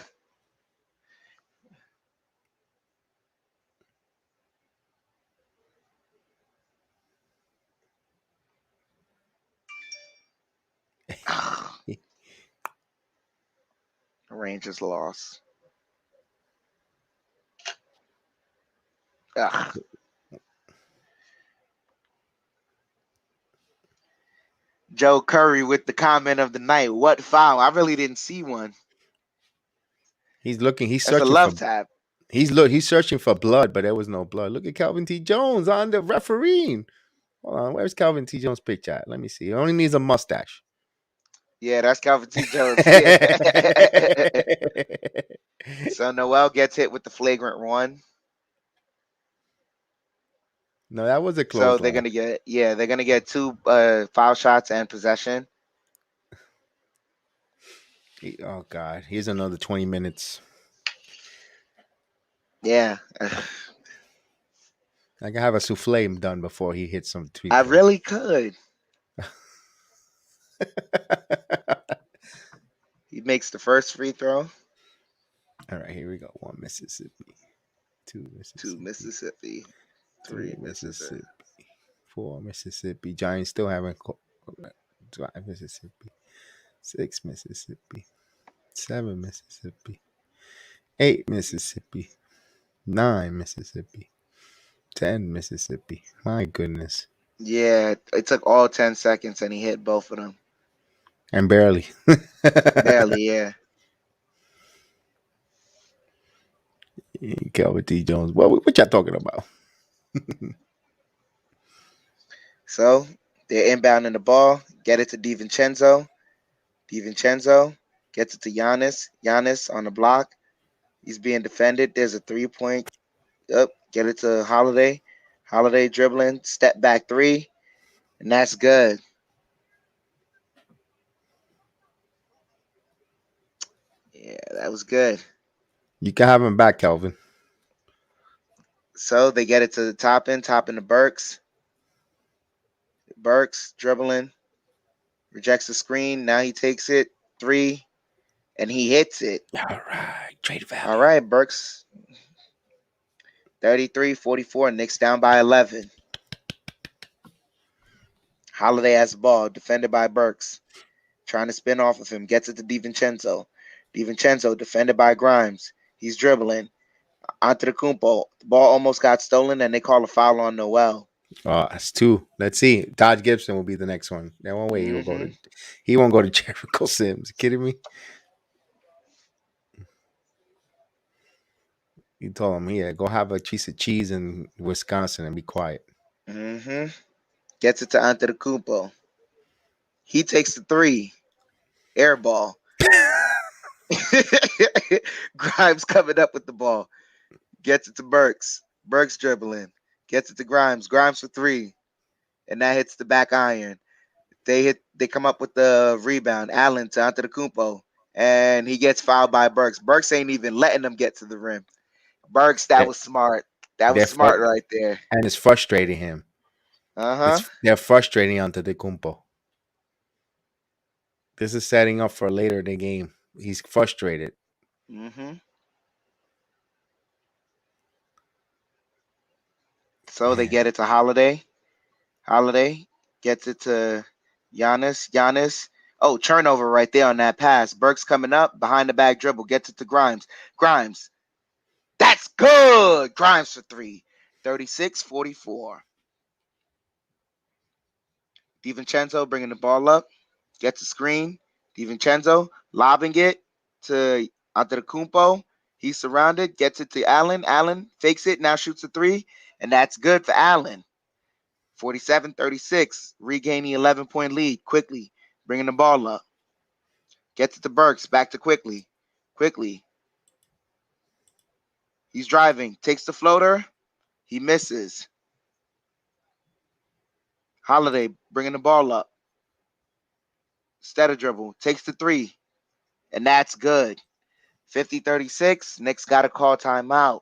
Rangers lost. Ugh. Joe Curry with the comment of the night. What foul? I really didn't see one. He's looking. He's That's a searching for. love tap. He's searching for blood, but there was no blood. Look at Calvin T. Jones on the refereeing. Hold on, where's Calvin T. Jones' picture at? Let me see. He only needs a mustache. Yeah, that's Calvin T. Jones. Yeah. So Noel gets hit with the flagrant one. No, that was a So clothesline. they're gonna get two foul shots and possession. Oh God, here's another 20 minutes. Yeah. I can have a souffle done before he hits some free I throws. really could. He makes the first free throw All right, here we go. 1 Mississippi, 2 to Mississippi, Mississippi, 3 three Mississippi. Mississippi, 4 Mississippi. Giants still haven't. 5 Mississippi, 6 Mississippi, 7 Mississippi, 8 Mississippi, 9 Mississippi, 10 Mississippi. My goodness. Yeah, it took all 10 seconds and he hit both of them. And barely. Barely, yeah. Calvin T. Jones. What y'all talking about? So they're inbounding the ball, get it to DiVincenzo. DiVincenzo gets it to Giannis. Giannis on the block. He's being defended. There's a 3-point. Up, Get it to Holiday. Holiday dribbling, step back three, and that's good. Yeah, that was good. You can have him back, Kelvin. So they get it to the top end to Burks. Burks dribbling, rejects the screen. Now he takes it three, and he hits it. All right, trade All value. right, Burks 33-44. Knicks down by 11. Holiday has the ball, defended by Burks. Trying to spin off of him, gets it to DiVincenzo. DiVincenzo defended by Grimes. He's dribbling. Antetokounmpo. The ball almost got stolen, and they call a foul on Noel. That's two. Let's see. Dodge Gibson will be the next one. There won't way he will go Mm-hmm. to. He won't go to Jericho Sims. You kidding me? You told him, yeah, go have a piece of cheese in Wisconsin and be quiet. Mm-hmm. Gets it to Antetokounmpo. He takes the three. Air ball. Grimes coming up with the ball. Gets it to Burks. Burks dribbling. Gets it to Grimes. Grimes for three. And that hits the back iron. They come up with the rebound. Allen to Antetokounmpo. And he gets fouled by Burks. Burks ain't even letting them get to the rim. Burks, that They- was smart. That was They're smart right there. and it's frustrating him. Uh-huh. They're frustrating onto the Kumpo. This is setting up for later in the game. He's frustrated. Mm-hmm. So they Man, get it to Holiday. Holiday gets it to Giannis. Giannis. Oh, turnover right there on that pass. Burks coming up behind the back dribble. Gets it to Grimes. Grimes. That's good. Grimes for three. 36-44. DiVincenzo bringing the ball up. Gets the screen. DiVincenzo lobbing it to Antetokounmpo. He's surrounded. Gets it to Allen. Allen fakes it. Now shoots a three. And that's good for Allen. 47-36. Regaining 11-point lead. Quickly bringing the ball up. Gets it to Burks. Back to Quickly. Quickly. He's driving. Takes the floater. He misses. Holiday bringing the ball up. Steady dribble. Takes the three. And that's good. 50-36. Knicks got to call timeout.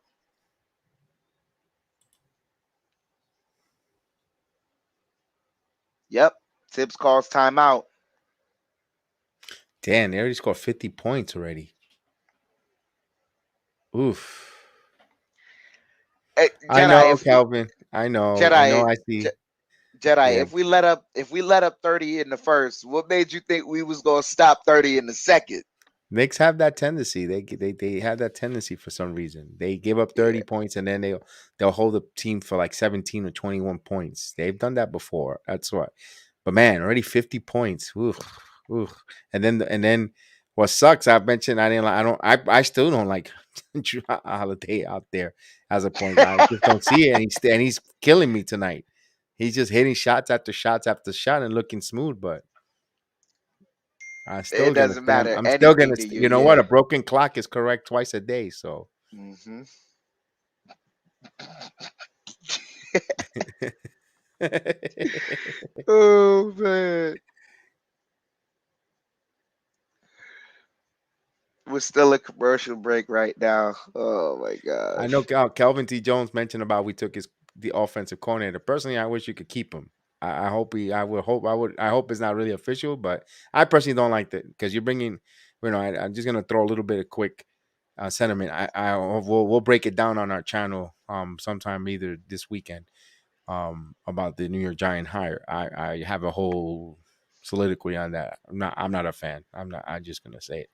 Yep. Tibbs calls timeout. damn, they already scored 50 points already. Oof. Hey, I Jedi, know, if we Calvin. I know. I know. Jedi I Je- see. Jedi, Yeah, if we let up 30 in the first, what made you think we was gonna stop 30 in the second? Knicks have that tendency. They have that tendency for some reason. They give up Yeah. 30 points and then they'll hold the team for like 17 or 21 points. They've done that before. That's what. But man, already 50 points. Oof, oof. And then what sucks, I've mentioned I still don't like Drew Holiday out there as a point guard. I just don't see it. And he's killing me tonight. He's just hitting shots after shots after shot and looking smooth, but I'm It still gonna doesn't stand. matter I'm still anything gonna. to you, You know what? yeah. A broken clock is correct twice a day. So. Hmm. Oh man. We're still a commercial break right now. Oh my I know gosh. Kelvin T. Jones mentioned about we took the offensive coordinator. Personally, I wish you could keep him. I hope he. I hope it's not really official, but I personally don't like that because you're bringing. I'm just gonna throw a little bit of quick sentiment. We'll break it down on our channel sometime either this weekend about the New York Giant hire. I have a whole soliloquy on that. I'm not a fan. I'm just gonna say it.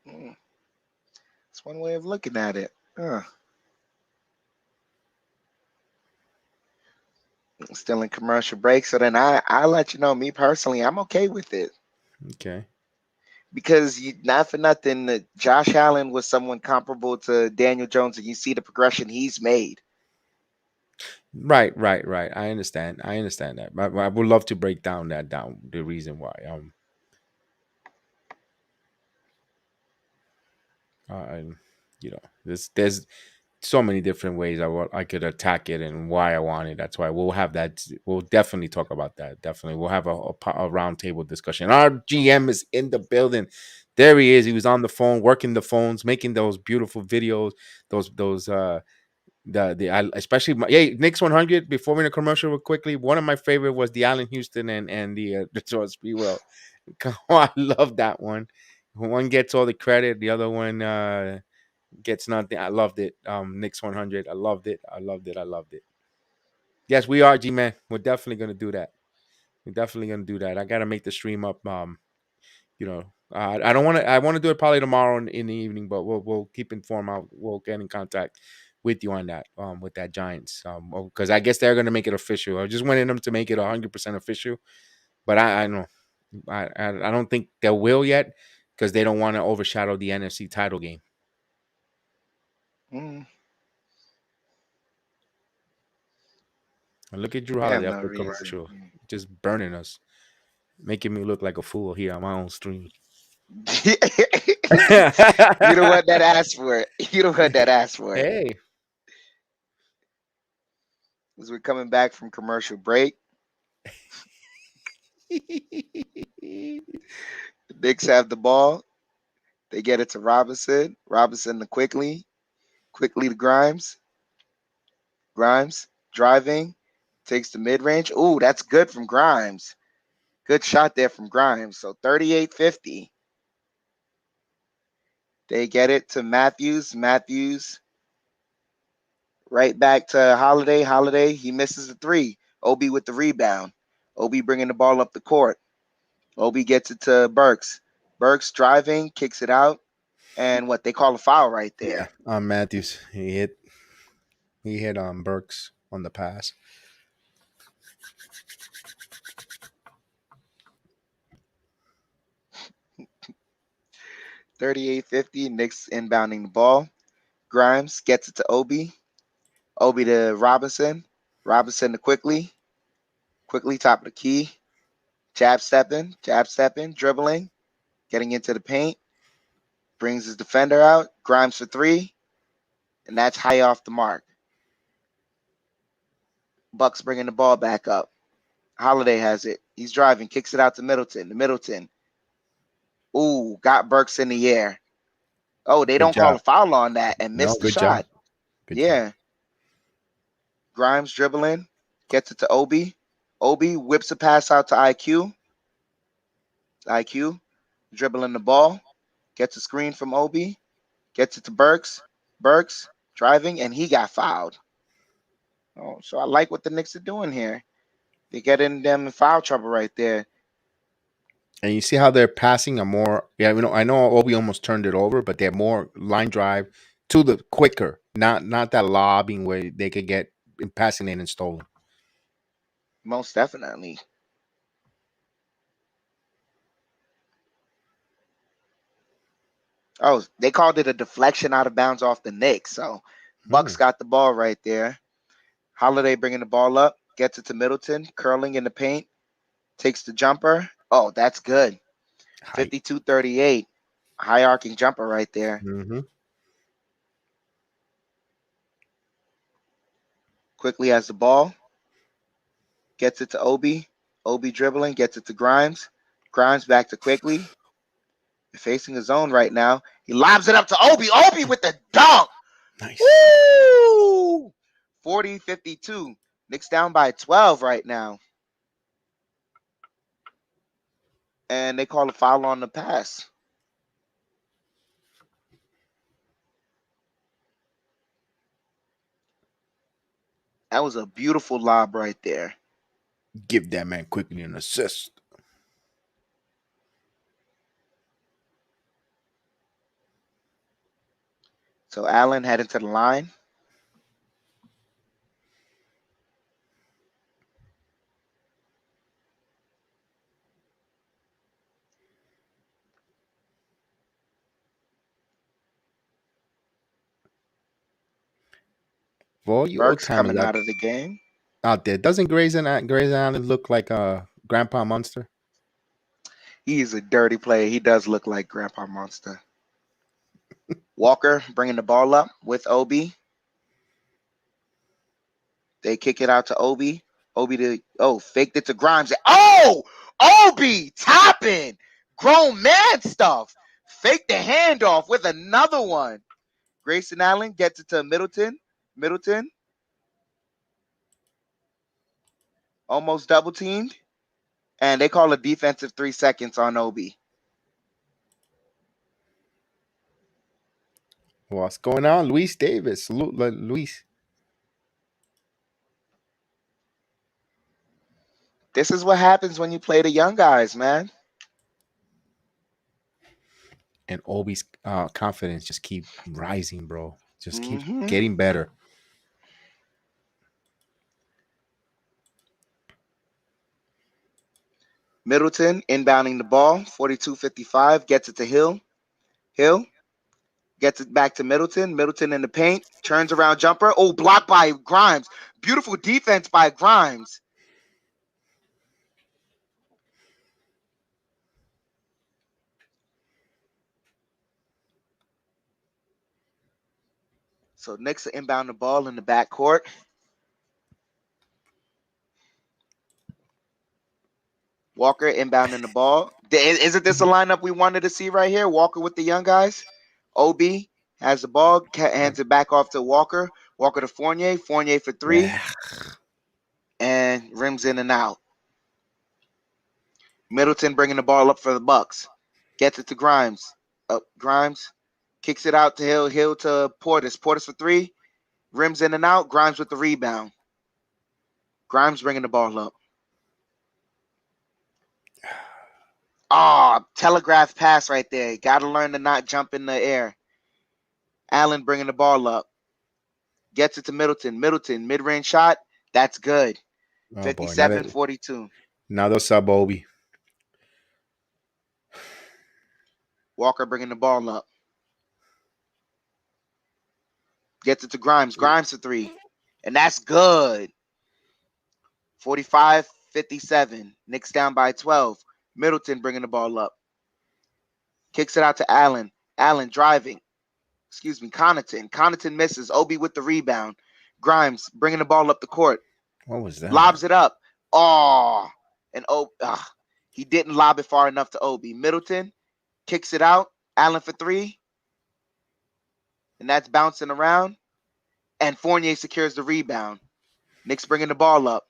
Mm, It's one way of looking at it. Still in commercial break. So then I let you know, me personally, I'm okay with it. Okay. Because not for nothing, Josh Allen was someone comparable to Daniel Jones, and you see the progression he's made. Right, right, right. I understand. I understand that. But I would love to break down the reason why. Uh, you know, there's so many different ways I could attack it and why I want it. That's why we'll have that. We'll definitely talk about that. Definitely, we'll have a round table discussion. Our GM is in the building. There he is. He was on the phone, working the phones, making those beautiful videos. Those especially yeah, Knicks 100. Before we in a commercial, real quickly, one of my favorite was the Allen Houston and the George Speedwell. Come on, I love that one. One gets all the credit, the other one gets nothing. I loved it. Knicks 100. I loved it. I loved it. I loved it. Yes, we are G man. We're definitely gonna do that. We're definitely gonna do that. I gotta make the stream up. You know, I don't want to. I want to do it probably tomorrow in the evening, but we'll keep informed. We'll get in contact with you on that. With that Giants. Because I guess they're gonna make it official. I just wanted them to make it 100% official, but I know I don't think they will yet because they don't want to overshadow the NFC title game. Mm, And look at Drew they have Holiday no after a reason. commercial, just burning us, making me look like a fool here on my own stream. You the one that asked for it. You the one that asked for it. Hey, As we're coming back from commercial break, the Knicks have the ball. They get it to Robinson. Robinson to Quickly. Quickly to Grimes. Grimes driving. Takes the mid range. Ooh, that's good from Grimes. Good shot there from Grimes. So 38-50. They get it to Matthews. Matthews right back to Holiday. Holiday, he misses the three. Obi with the rebound. Obi bringing the ball up the court. Obi gets it to Burks. Burks driving, kicks it out, and what they call a foul right yeah, there. Matthews, he hit Burks on the pass. 38-50. Knicks inbounding the ball. Grimes gets it to Obi. Obi to Robinson. Robinson to Quickly. Quickly top of the key. Jab stepping, dribbling, getting into the paint. Brings his defender out. Grimes for three, and that's high off the mark. Bucks bringing the ball back up. Holiday has it. He's driving, kicks it out to Middleton. To Middleton. Ooh, got Burks in the air. Oh, they Good don't call job. a foul on that and No, missed the good job. shot. Good job. Yeah. Grimes dribbling, gets it to Obi. Obi whips a pass out to IQ. IQ dribbling the ball, gets a screen from Obi, gets it to Burks. Burks driving, and he got fouled. Oh, so I like what the Knicks are doing here. They get in them in foul trouble right there. And you see how they're passing a more, yeah, I know Obi almost turned it over, but they're more line drive to the quicker, not that lobbing where they could get passing in and stolen. Most definitely. Oh, they called it a deflection out of bounds off the Knicks. So Hmm. Bucks got the ball right there. Holiday bringing the ball up, gets it to Middleton, curling in the paint, takes the jumper. Oh, that's good. Height. 52-38. High arcing jumper right there. Mm-hmm. Quickly has the ball, gets it to Obi. Obi dribbling, gets it to Grimes. Grimes back to Quickly. Facing his zone right now. He lobs it up to Obi. Obi with the dunk. Nice. Woo! 40-52. Knicks down by 12 right now. And they call a foul on the pass. That was a beautiful lob right there. Give that man quickly an assist. So Allen heading to the line. For you old Burks timers coming out of the game. out there, doesn't Grayson Allen look like a grandpa monster? He's a dirty player. He does look like Grandpa Monster. Walker bringing the ball up with Obi. They kick it out to Obi. Obi to faked it to Grimes. Oh, Obi tapping grown man stuff. Fake the handoff with another one. Grayson Allen gets it to Middleton. Middleton almost double teamed, and they call a defensive 3 seconds on Obi. What's going on, Luis Davis? Luis. This is what happens when you play the young guys, man. And Obi's confidence just keep rising, bro. Just keeps Mm-hmm. getting better. Middleton inbounding the ball, 42-55, gets it to Hill. Hill gets it back to Middleton. Middleton in the paint, turns around jumper. Oh, blocked by Grimes. Beautiful defense by Grimes. So Knicks inbound the ball in the backcourt. Walker inbounding the ball. Isn't this a lineup we wanted to see right here? Walker with the young guys. OB has the ball, hands it back off to Walker. Walker to Fournier. Fournier for three, and rims in and out. Middleton bringing the ball up for the Bucks. Gets it to Grimes. Grimes kicks it out to Hill. Hill to Portis. Portis for three. Rims in and out. Grimes with the rebound. Grimes bringing the ball up. Telegraph pass right there. Got to learn to not jump in the air. Allen bringing the ball up. Gets it to Middleton. Middleton, mid-range shot. That's good. Oh boy, 57-42. now they'll sub Obi. Walker bringing the ball up. Gets it to Grimes. Grimes for three. And that's good. 45-57. Knicks down by 12. Middleton bringing the ball up. Kicks it out to Allen. Allen driving. Connaughton. Connaughton misses. Obi with the rebound. Grimes bringing the ball up the court. What was that? Lobs it up. And he didn't lob it far enough to Obi. Middleton kicks it out. Allen for three. And that's bouncing around. And Fournier secures the rebound. Knicks bringing the ball up.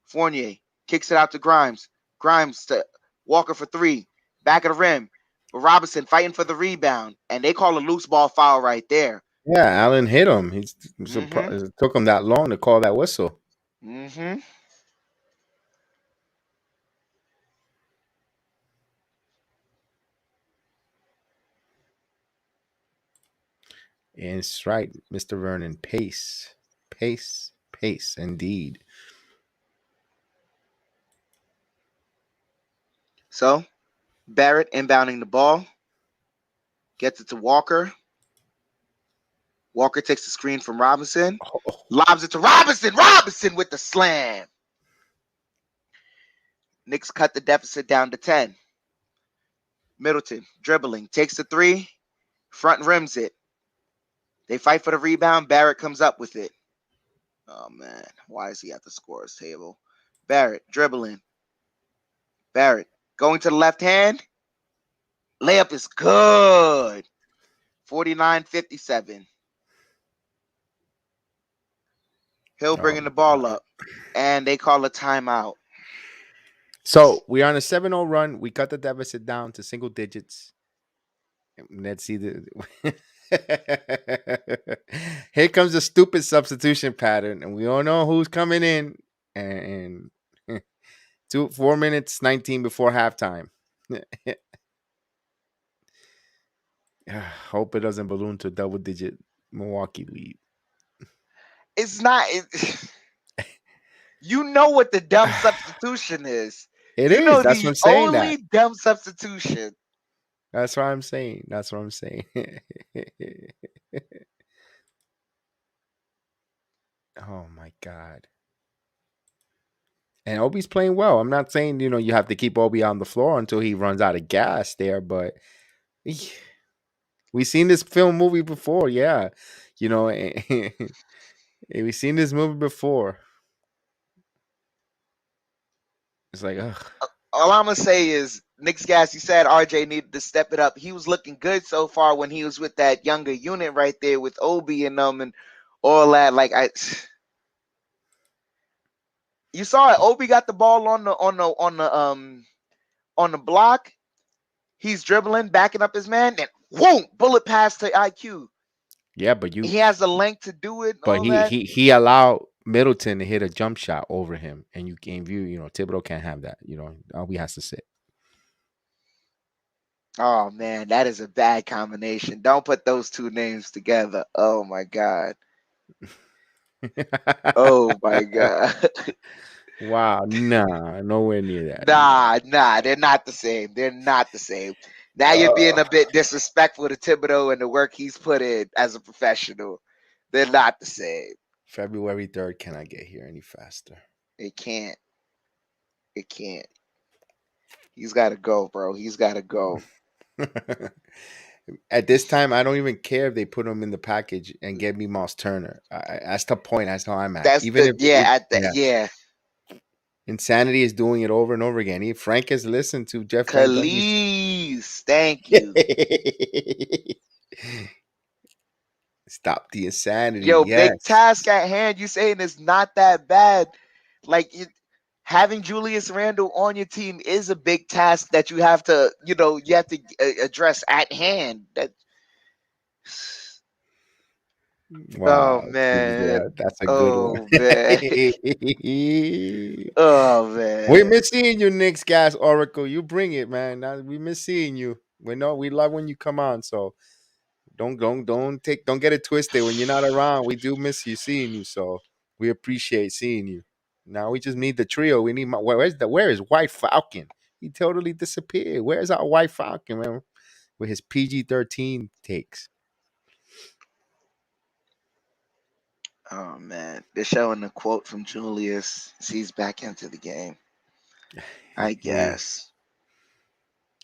Fournier kicks it out to Grimes. Grimes to Walker for three. Back of the rim. But Robinson fighting for the rebound. And they call a loose ball foul right there. Yeah, Allen hit him. It took him that long to call that whistle. Mm-hmm. And it's right, Mr. Vernon. Pace. Pace. Pace, indeed. So, Barrett inbounding the ball. Gets it to Walker. Walker takes the screen from Robinson. Lobs it to Robinson. Robinson with the slam. Knicks cut the deficit down to 10. Middleton dribbling. Takes the three. Front rims it. They fight for the rebound. Barrett comes up with it. Oh, man. Why is he at the scorer's table? Barrett dribbling. Barrett going to the left hand. Layup is good. 49-57. Hill bringing the ball up. And they call a timeout. So we're on a 7-0 run. We cut the deficit down to single digits. Let's see here comes the stupid substitution pattern, and we all know who's coming in. And 4 minutes 19 before halftime. Hope it doesn't balloon to a double-digit Milwaukee lead. It's not. You know what the dumb substitution is. It is. Know that's the what I'm saying. Only dumb substitution. That's what I'm saying. That's what I'm saying. Oh my God. And Obi's playing well. I'm not saying, you have to keep Obi on the floor until he runs out of gas there, but we've seen this film movie before. Yeah. Hey, we've seen this movie before. It's like, ugh. All I'm gonna say is Knicks gas. You said RJ needed to step it up. He was looking good so far when he was with that younger unit right there with Obi and them and all that. You saw it. Obi got the ball on the block. He's dribbling, backing up his man, and whoom, bullet pass to IQ. Yeah, He has the length to do it and but all that. he allowed Middleton to hit a jump shot over him, and you can't view. Thibodeau can't have that. He has to sit. Oh man, that is a bad combination. Don't put those two names together. Oh my god. Oh my god. Wow, nah, nowhere near that. Nah. Nah, they're not the same. They're not the same. Now you're being Uh, a bit disrespectful to Thibodeau and the work he's put in as a professional. They're not the same. February 3rd cannot get here any faster. It can't. It can't. He's got to go, bro. He's got to go. At this time, I don't even care if they put him in the package and get me Moss Turner. That's the point. That's how I'm at. That's Even the if yeah. it, At the yeah, yeah. insanity is doing it over and over again. Frank has listened to Jeff Van Gundy. Khalees, thank you. Stop the insanity. Yo, big Yes. task at hand. You saying it's not that bad? Having Julius Randle on your team is a big task that you have to address at hand. That oh Wow. Yeah, man, that's a good one. oh man, oh We man. miss seeing you, Knicks Gas Oracle. You bring it, man. We miss seeing you. We love when you come on. So don't get it twisted. When you're not around, we do miss you seeing you. So we appreciate seeing you. Now we just need the trio. We need where is White Falcon? He totally disappeared. Where's our White Falcon, man? With his PG-13 takes. Oh man, they're showing a quote from Julius. He's back into the game. I We guess.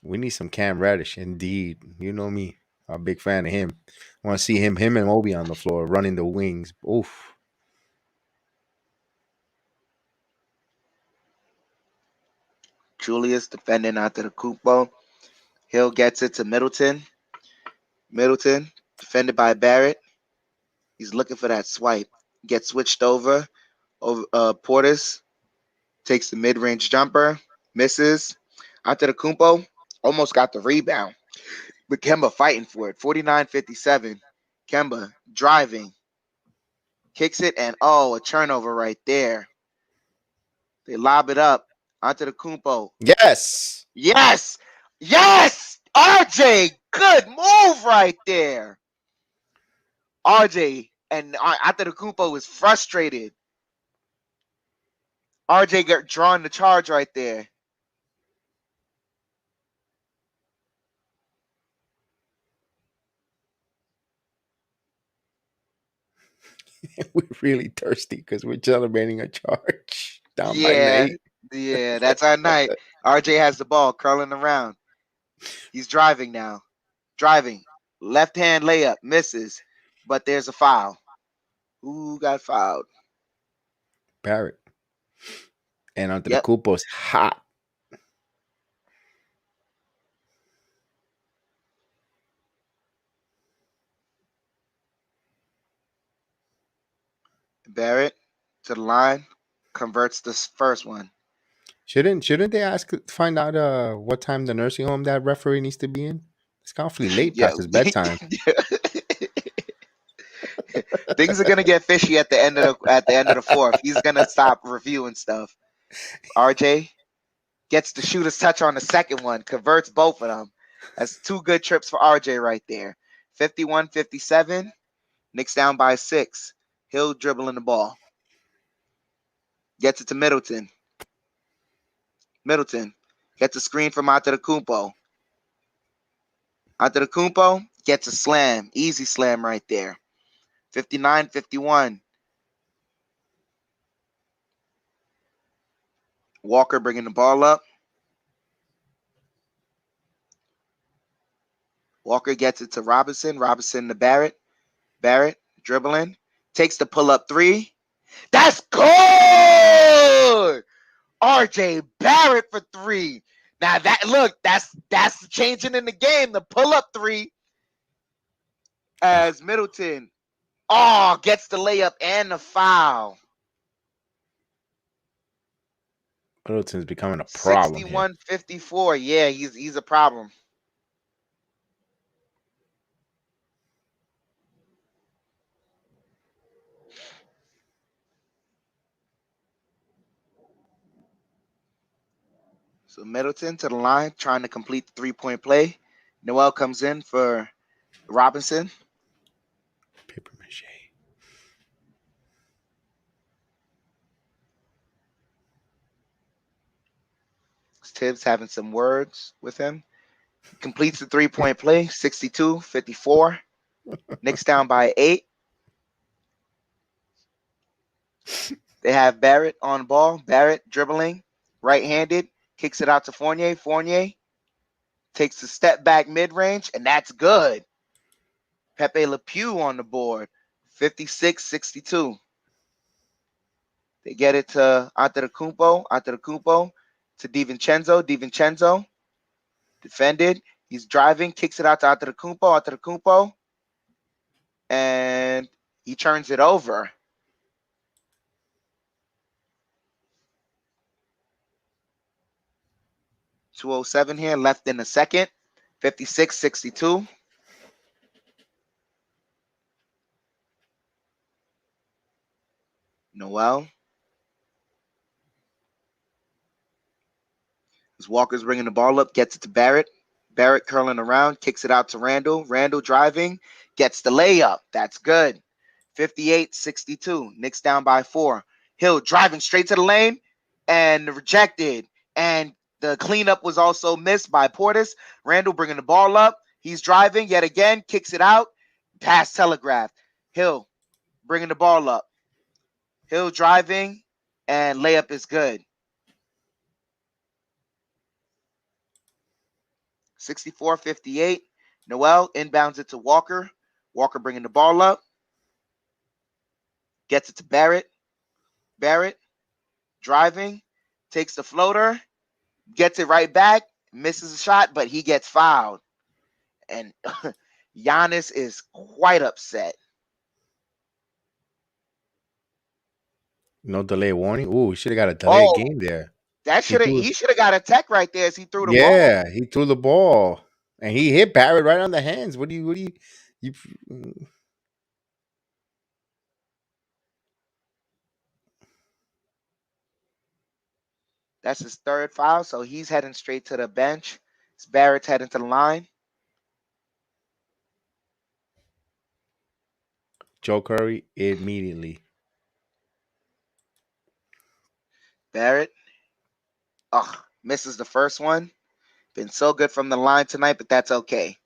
we need some Cam Reddish, indeed. You know me. I'm a big fan of him. I want to see him and Obi on the floor running the wings. Oof. Julius defending after the Kupo. Hill gets it to Middleton. Middleton defended by Barrett. He's looking for that swipe. Gets switched over. Portis takes the mid-range jumper. Misses. After the Kumpo, almost got the rebound. But Kemba fighting for it. 49-57. Kemba driving. Kicks it and a turnover right there. They lob it up. Onto the Kumpo. Yes. Yes! Yes! RJ! Good move right there. RJ and after the Kumpo was frustrated. RJ got drawn the charge right there. We're really thirsty because we're celebrating a charge down by Yeah, 8. yeah, that's our night. RJ has the ball curling around. He's driving now. Driving. Left hand layup. Misses. But there's a foul. Who got fouled? Barrett. And onto the Yep. Kupo's hot. Barrett to the line. Converts this first one. Shouldn't they find out what time the nursing home that referee needs to be in? It's awfully late Yeah. past his bedtime. Things are gonna get fishy at the end of the fourth. He's gonna stop reviewing stuff. RJ gets the shooter's touch on the second one, converts both of them. That's two good trips for RJ right there. 51-57. Knicks down by 6. Hill dribbling the ball. Gets it to Middleton. Middleton gets a screen from Antetokounmpo. Antetokounmpo gets a slam. Easy slam right there. 59-51. Walker bringing the ball up. Walker gets it to Robinson. Robinson to Barrett. Barrett dribbling. Takes the pull-up three. That's good! RJ Barrett for three. Now that's changing in the game. The pull-up three as Middleton. Oh, gets the layup and the foul. Middleton's becoming a problem here. 61-54. Yeah, he's a problem. So Middleton to the line, trying to complete the three-point play. Noel comes in for Robinson. Paper mache. Tibbs having some words with him. Completes the three-point play, 62-54. Knicks down by 8. They have Barrett on ball. Barrett dribbling, right-handed, kicks it out to Fournier. Fournier takes a step back mid-range, and that's good. Pepe Le Pew on the board, 56-62. They get it to Antetokounmpo to DiVincenzo. DiVincenzo defended. He's driving, kicks it out to Antetokounmpo, and he turns it over. .207 here, left in the second. 56-62. Noel. As Walker's bringing the ball up, gets it to Barrett. Barrett curling around, kicks it out to Randall. Randall driving, gets the layup. That's good. 58-62. Knicks down by 4. Hill driving straight to the lane and rejected. And the cleanup was also missed by Portis. Randall bringing the ball up. He's driving yet again, kicks it out. Pass telegraphed. Hill bringing the ball up. Hill driving, and layup is good. 64-58. Noel inbounds it to Walker. Walker bringing the ball up. Gets it to Barrett. Barrett driving. Takes the floater. Gets it right back. Misses a shot, but he gets fouled. And Giannis is quite upset. No delay warning. Ooh, should have got a delayed Oh, game there. that He threw. he should have got a tech right there as he threw the ball. Yeah, he threw the ball, and he hit Barrett right on the hands. You That's his third foul, so he's heading straight to the bench. It's Barrett's heading to the line. Joe Curry immediately. Barrett, misses the first one. Been so good from the line tonight, but that's okay.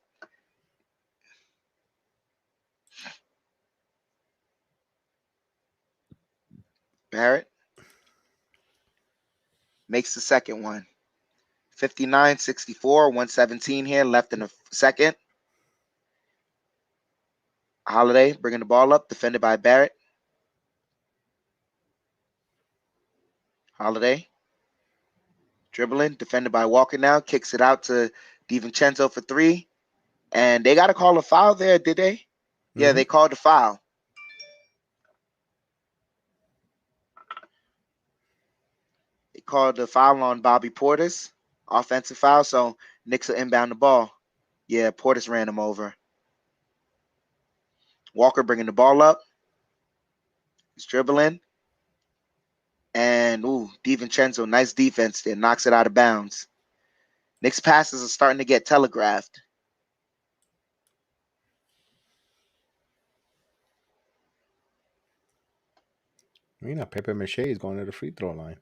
Barrett makes the second one. 59-64, 117 here, left in the second. Holiday bringing the ball up, defended by Barrett. Holiday dribbling, defended by Walker now, kicks it out to DiVincenzo for 3. And they got to call a foul there, did they? Yeah, they called the foul. They called the foul on Bobby Portis, offensive foul, so Knicks will inbound the ball. Yeah, Portis ran him over. Walker bringing the ball up. He's dribbling. And, DiVincenzo, nice defense there, knocks it out of bounds. Knicks passes are starting to get telegraphed. Pepe Mache is going to the free throw line.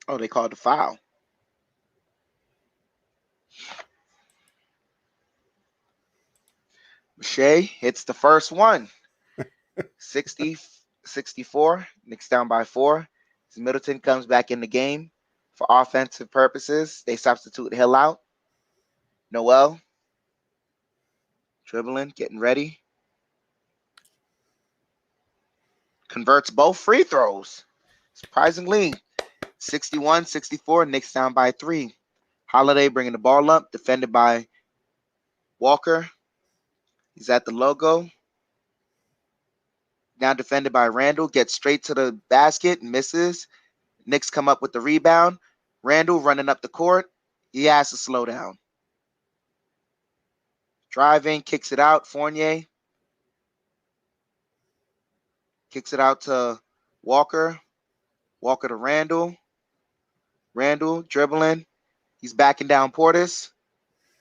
Oh, they called the foul. Mache hits the first one. 60-64. Knicks down by 4. As Middleton comes back in the game for offensive purposes. They substitute Hill out. Noel dribbling, getting ready. Converts both free throws. Surprisingly, 61-64. Knicks down by 3. Holiday bringing the ball up, defended by Walker. He's at the logo. Now defended by Randall. Gets straight to the basket, misses. Knicks come up with the rebound. Randall running up the court. He has to slow down. Driving, kicks it out. Fournier kicks it out to Walker. Walker to Randall. Randall dribbling. He's backing down Portis.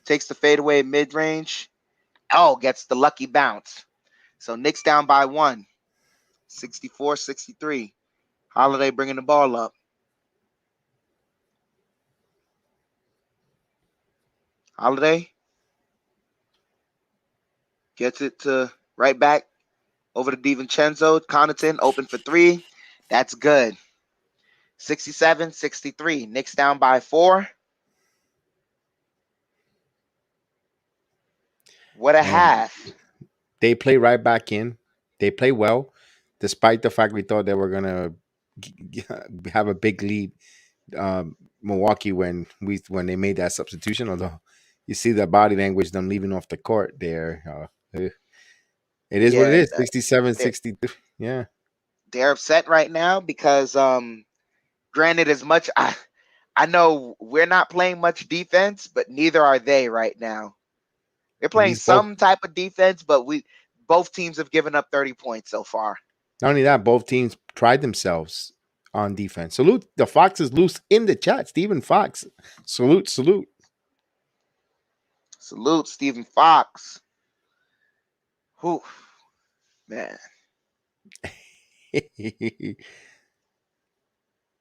Takes the fadeaway mid range. Oh, gets the lucky bounce. So Knicks down by 1. 64-63. Holiday bringing the ball up. Holiday gets it to right back over to DiVincenzo. Connaughton open for 3. That's good. 67-63. Knicks down by 4. What a And half. they play right back in. They play well, despite the fact we thought they were gonna have a big lead. Milwaukee when they made that substitution, although you see the body language them leaving off the court there. It is what it Yeah, is. 67, they're, 63. Yeah. they're upset right now because granted as much I know we're not playing much defense, but neither are they right now. They're And playing these both some type of defense, but both teams have given up 30 points so far. not only that, both teams pride themselves on defense. Salute the Fox is loose in the chat. Stephen Fox. Salute, salute. Salute Stephen Fox. Whew, man.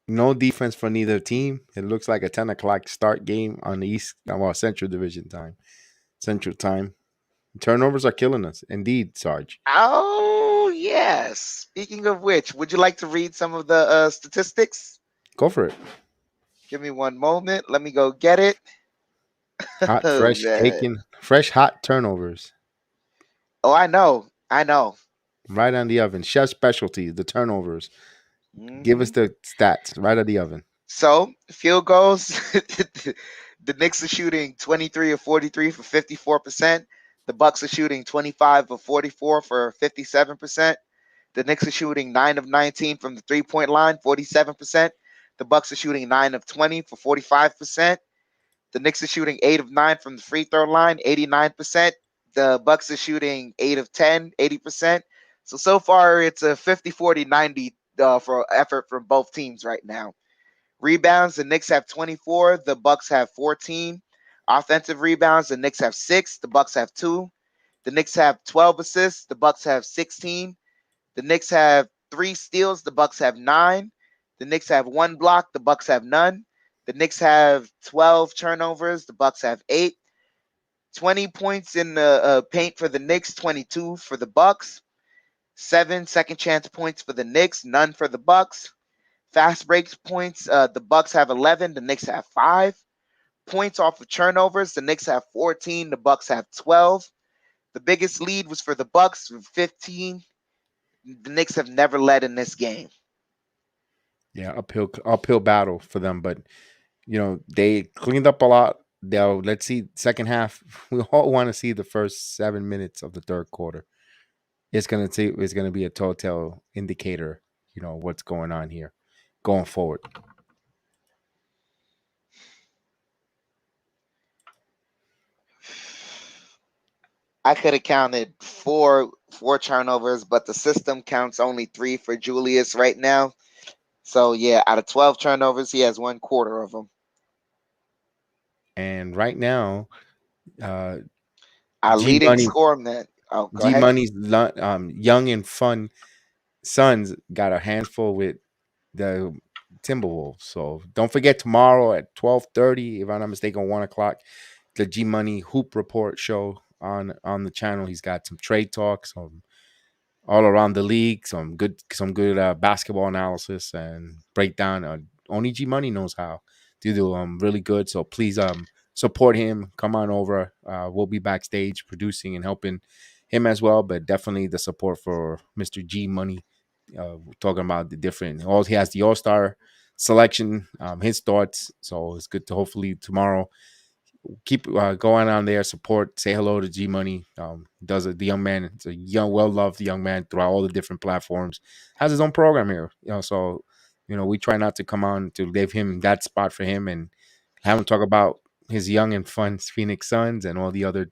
No defense for neither team. It looks like a 10 o'clock start game on the East, well, Central Division time. Central time. Turnovers are killing us. Indeed, Sarge. Oh yes. Speaking of which, would you like to read some of the statistics? Go for it. Give me one moment. Let me go get it. Hot, Oh fresh, man. taken, fresh, hot turnovers. Oh, I know. I know. Right on the oven. Chef specialty, the turnovers. Give us Hmm. the stats right on the oven. So field goals. The Knicks are shooting 23 of 43 for 54%. The Bucks are shooting 25 of 44 for 57%. The Knicks are shooting 9 of 19 from the 3-point line, 47%. The Bucks are shooting 9 of 20 for 45%. The Knicks are shooting 8 of 9 from the free throw line, 89%. The Bucks are shooting 8 of 10, 80%. So far it's a 50-40-90 for effort from both teams right now. Rebounds, the Knicks have 24, the Bucks have 14. Offensive rebounds, the Knicks have 6, the Bucks have 2. The Knicks have 12 assists, the Bucks have 16. The Knicks have 3 steals, the Bucks have 9. The Knicks have 1 block, the Bucks have none. The Knicks have 12 turnovers, the Bucks have 8. 20 points in the paint for the Knicks, 22 for the Bucks. 7 second chance points for the Knicks, none for the Bucks. Fast breaks points, the Bucks have 11, the Knicks have 5. Points off of turnovers, the Knicks have 14, the Bucks have 12. The biggest lead was for the Bucks with 15. The Knicks have never led in this game. Yeah, uphill battle for them, but they cleaned up a lot. They'll let's see second half. We all want to see the first 7 minutes of the third quarter. It's gonna be a telltale indicator, what's going on here, going forward. I could have counted four turnovers, but the system counts only 3 for Julius right now. So yeah, out of 12 turnovers, he has 1/4 of them. And right now, uh, Our G leading Money, scorer, man. Oh, go G ahead. Money's young and fun Suns got a handful with the Timberwolves. So don't forget tomorrow at 12:30, if I'm not mistaken, 1 o'clock, the G Money Hoop Report show on the channel. He's got some trade talks, all around the league, some good basketball analysis and breakdown. Only G Money knows how to do really good. So please support him. Come on over. We'll be backstage producing and helping him as well. But definitely the support for Mr. G Money talking about the different. All he has the All Star selection, his thoughts. So it's good to hopefully tomorrow keep going on there, support, say hello to G Money. Does it? The young man, it's a young, well loved young man throughout all the different platforms. Has his own program here, So we try not to come on to leave him that spot for him and have him talk about his young and fun Phoenix Suns and all the other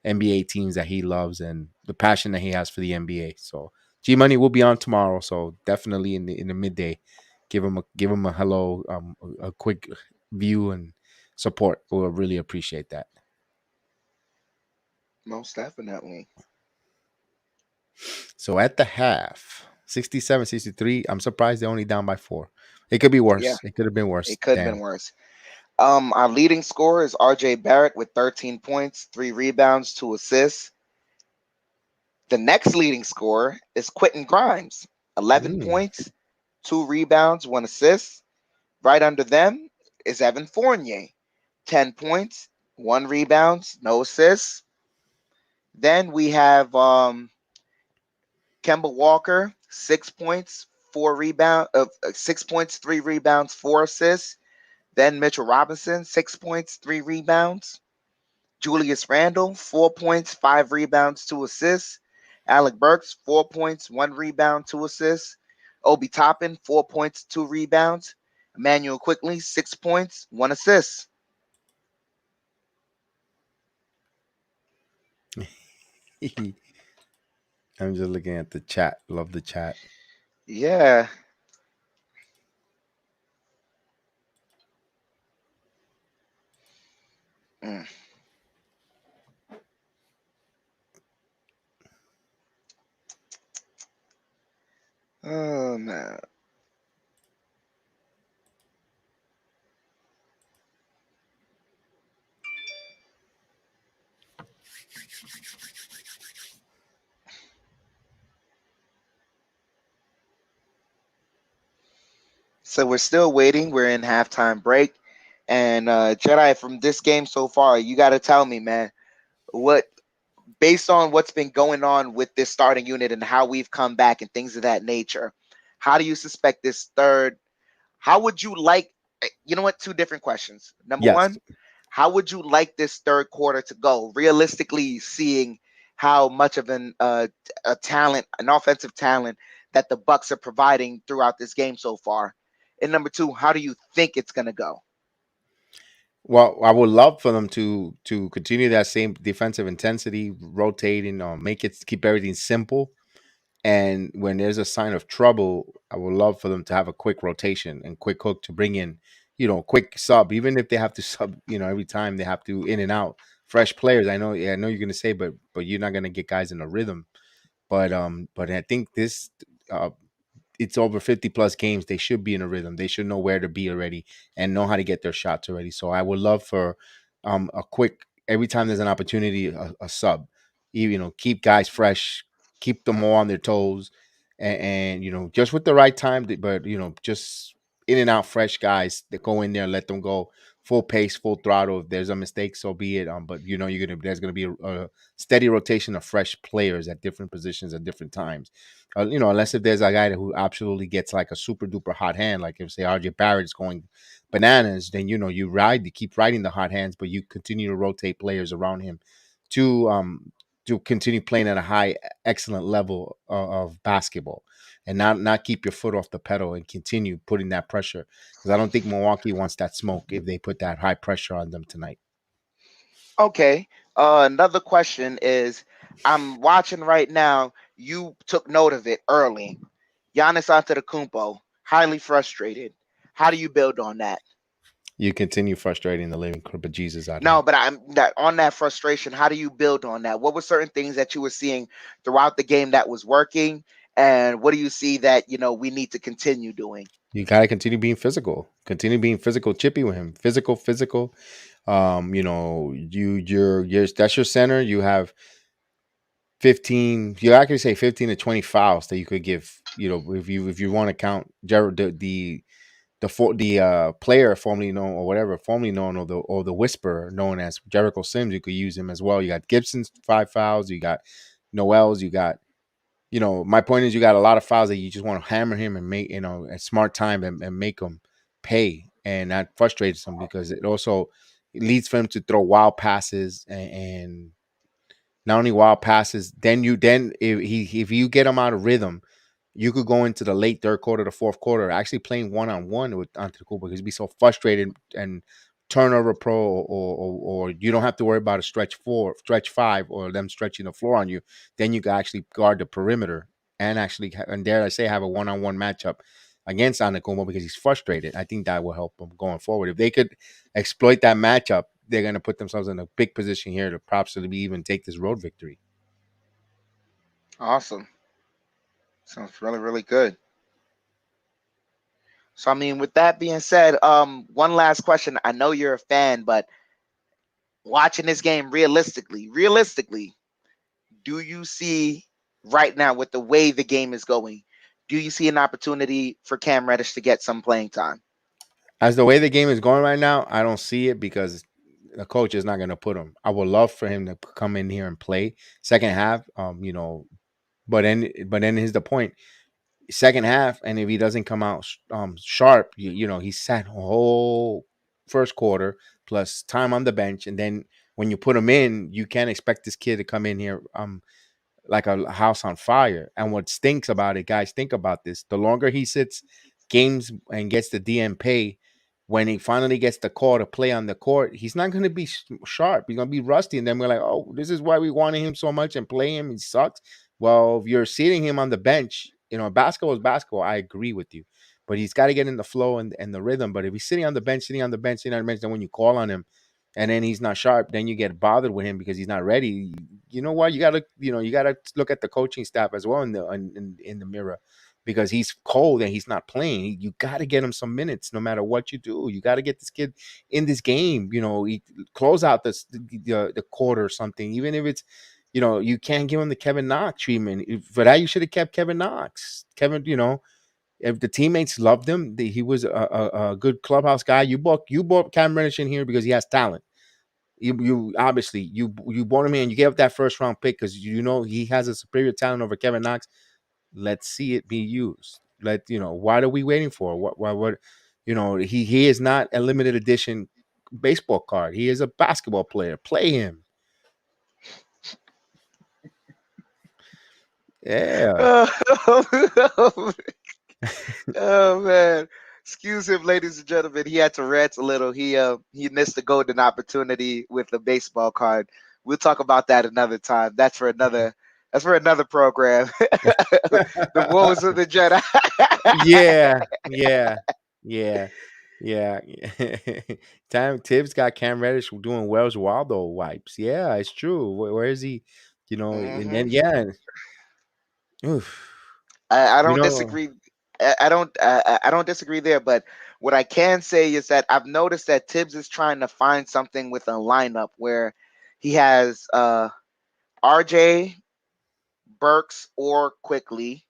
NBA teams that he loves and the passion that he has for the NBA. So G Money will be on tomorrow. So definitely in the midday, give him a hello, a quick view and support. We'll really appreciate that. Most definitely. So at the half, 67-63. I'm surprised they're only down by 4. It could be Yeah, worse. It could have been worse. it could have been Damn. worse. Our leading scorer is RJ Barrett with 13 points, 3 rebounds, 2 assists. The next leading scorer is Quentin Grimes, 11 Mm. points, 2 rebounds, 1 assist. Right under them is Evan Fournier, 10 points, 1 rebound, no assists. Then we have Kemba Walker, 6 points, 6 points, 3 rebounds, 4 assists. Then Mitchell Robinson, 6 points, 3 rebounds. Julius Randle, 4 points, 5 rebounds, 2 assists. Alec Burks, 4 points, 1 rebound, 2 assists. Obi Toppin, 4 points, 2 rebounds. Emmanuel Quickly, 6 points, 1 assist. I'm just looking at the chat. Love the chat. Yeah. Mm. Oh man. So we're still waiting. We're in halftime break. And Jedi, from this game so far, you got to tell me, man, what based on what's been going on with this starting unit and how we've come back and things of that nature, how do you suspect this third? How would you like? You know what? Two different questions. Number Yes. one, how would you like this third quarter to go? Realistically, seeing how much of a talent, an offensive talent that the Bucks are providing throughout this game so far. And number two, how do you think it's gonna go? Well, I would love for them to continue that same defensive intensity, rotating, make it keep everything simple. And when there's a sign of trouble, I would love for them to have a quick rotation and quick hook to bring in, quick sub. Even if they have to sub, every time they have to in and out fresh players. I know, yeah, I know you're gonna say, but you're not gonna get guys in a rhythm. But I think this uh, it's over 50 plus games. They should be in a rhythm. They should know where to be already and know how to get their shots already. So I would love for a quick every time there's an opportunity, a sub. Keep guys fresh, keep them all on their toes, and just with the right time. But just in and out fresh guys that go in there and let them go full pace, full throttle. If there's a mistake, so be it. But there's gonna be a steady rotation of fresh players at different positions at different times. Unless if there's a guy who absolutely gets like a super duper hot hand, like if say RJ Barrett is going bananas, then you keep riding the hot hands, but you continue to rotate players around him to continue playing at a high, excellent level of basketball, and not keep your foot off the pedal and continue putting that pressure. Because I don't think Milwaukee wants that smoke if they put that high pressure on them tonight. Okay. Another question is, I'm watching right now. You took note of it early. Giannis Antetokounmpo, highly frustrated. How do you build on that? You continue frustrating the living crap of Jesus out of No, him. but I'm that on that frustration. How do you build on that? What were certain things that you were seeing throughout the game that was working, and what do you see that we need to continue doing? You gotta continue being physical. Continue being physical, chippy with him. Physical, physical. You're that's your center. You have 15. You actually say 15 to 20 fouls that you could give. If you want to count Jared the player formerly known or whatever formerly known or the whisperer known as Jericho Sims, you could use him as well. You got Gibson's 5 fouls. You got Noel's. You got my point is you got a lot of fouls that you just want to hammer him and make, at smart time, and make him pay. And that frustrates him because it also leads for him to throw wild passes, and not only wild passes, then if you get him out of rhythm, you could go into the late third quarter, the fourth quarter, actually playing one on one with Antetokounmpo because he'd be so frustrated and turnover pro, or you don't have to worry about a stretch four, stretch five, or them stretching the floor on you. Then you can actually guard the perimeter and actually, and dare I say, have a one on one matchup against Antetokounmpo because he's frustrated. I think that will help them going forward. If they could exploit that matchup, they're going to put themselves in a big position here to possibly even take this road victory. Awesome. Sounds really, really good. So I mean, with that being said, one last question. I know you're a fan, but watching this game realistically, do you see right now with the way the game is going, do you see an opportunity for Cam Reddish to get some playing time? As the way the game is going right now, I don't see it because the coach is not going to put him. I would love for him to come in here and play second half. But then here's the point: second half, and if he doesn't come out sharp, he sat a whole first quarter plus time on the bench, and then when you put him in, you can't expect this kid to come in here like a house on fire. And what stinks about it, guys, think about this: the longer he sits games and gets the DM pay, when he finally gets the call to play on the court, he's not going to be sharp. He's going to be rusty. And then we're like, oh, this is why we wanted him so much and play him. He sucks. Well, if you're seating him on the bench, basketball is basketball. I agree with you. But he's got to get in the flow and the rhythm. But if he's sitting on the bench, then when you call on him and then he's not sharp, then you get bothered with him because he's not ready. You know what? You gotta look at the coaching staff as well in the mirror, because he's cold and he's not playing. You got to get him some minutes, no matter what you do. You got to get this kid in this game. Close out the quarter or something, even if it's. You can't give him the Kevin Knox treatment. For that, you should have kept Kevin Knox. If the teammates loved him, he was a good clubhouse guy. You bought Cam Reddish in here because he has talent. You obviously you bought him in. You gave up that first round pick because he has a superior talent over Kevin Knox. Let's see it be used. What are we waiting for? What he is not a limited edition baseball card. He is a basketball player. Play him. Yeah. Oh man. Excuse him, ladies and gentlemen. He had to rant a little. He missed the golden opportunity with the baseball card. We'll talk about that another time. That's for another program. The woes of the Jedi. Yeah. Yeah. Yeah. Yeah. Time Tibbs got Cam Reddish doing Wells Waldo wipes. Yeah, it's true. Where is he? And Hmm. then yeah. Oof. I You don't know, disagree. I don't disagree there, but what I can say is that I've noticed that Tibbs is trying to find something with a lineup where he has RJ, Burks, or Quickly,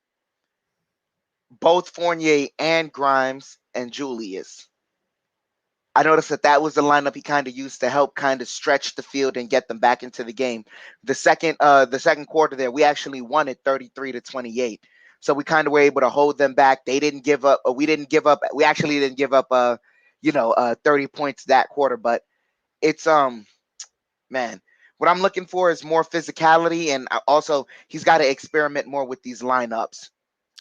both Fournier and Grimes and Julius. I noticed that was the lineup he kind of used to help kind of stretch the field and get them back into the game. The second quarter there, we actually won it 33-28. So we kind of were able to hold them back. They didn't give up. We didn't give up. We actually didn't give up 30 points that quarter, but it's man, what I'm looking for is more physicality, and also he's got to experiment more with these lineups.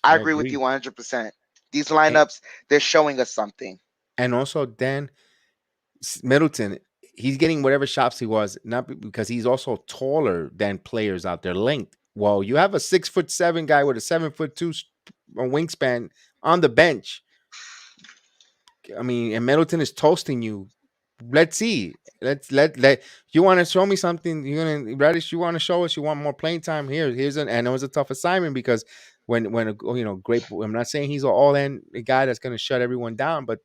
I I agree with agree. you 100%. These And, lineups, they're showing us something. and also Dan Middleton, he's getting whatever shots he was, not because he's also taller than players out there, length. Well, you have a 6'7" guy with a 7'2" wingspan on the bench. I mean, and Middleton is toasting you. Let's see. Let you want to show me something. You're gonna Radish. You want to show us. You want more playing time. And it was a tough assignment because great. I'm not saying he's an all in guy that's gonna shut everyone down, but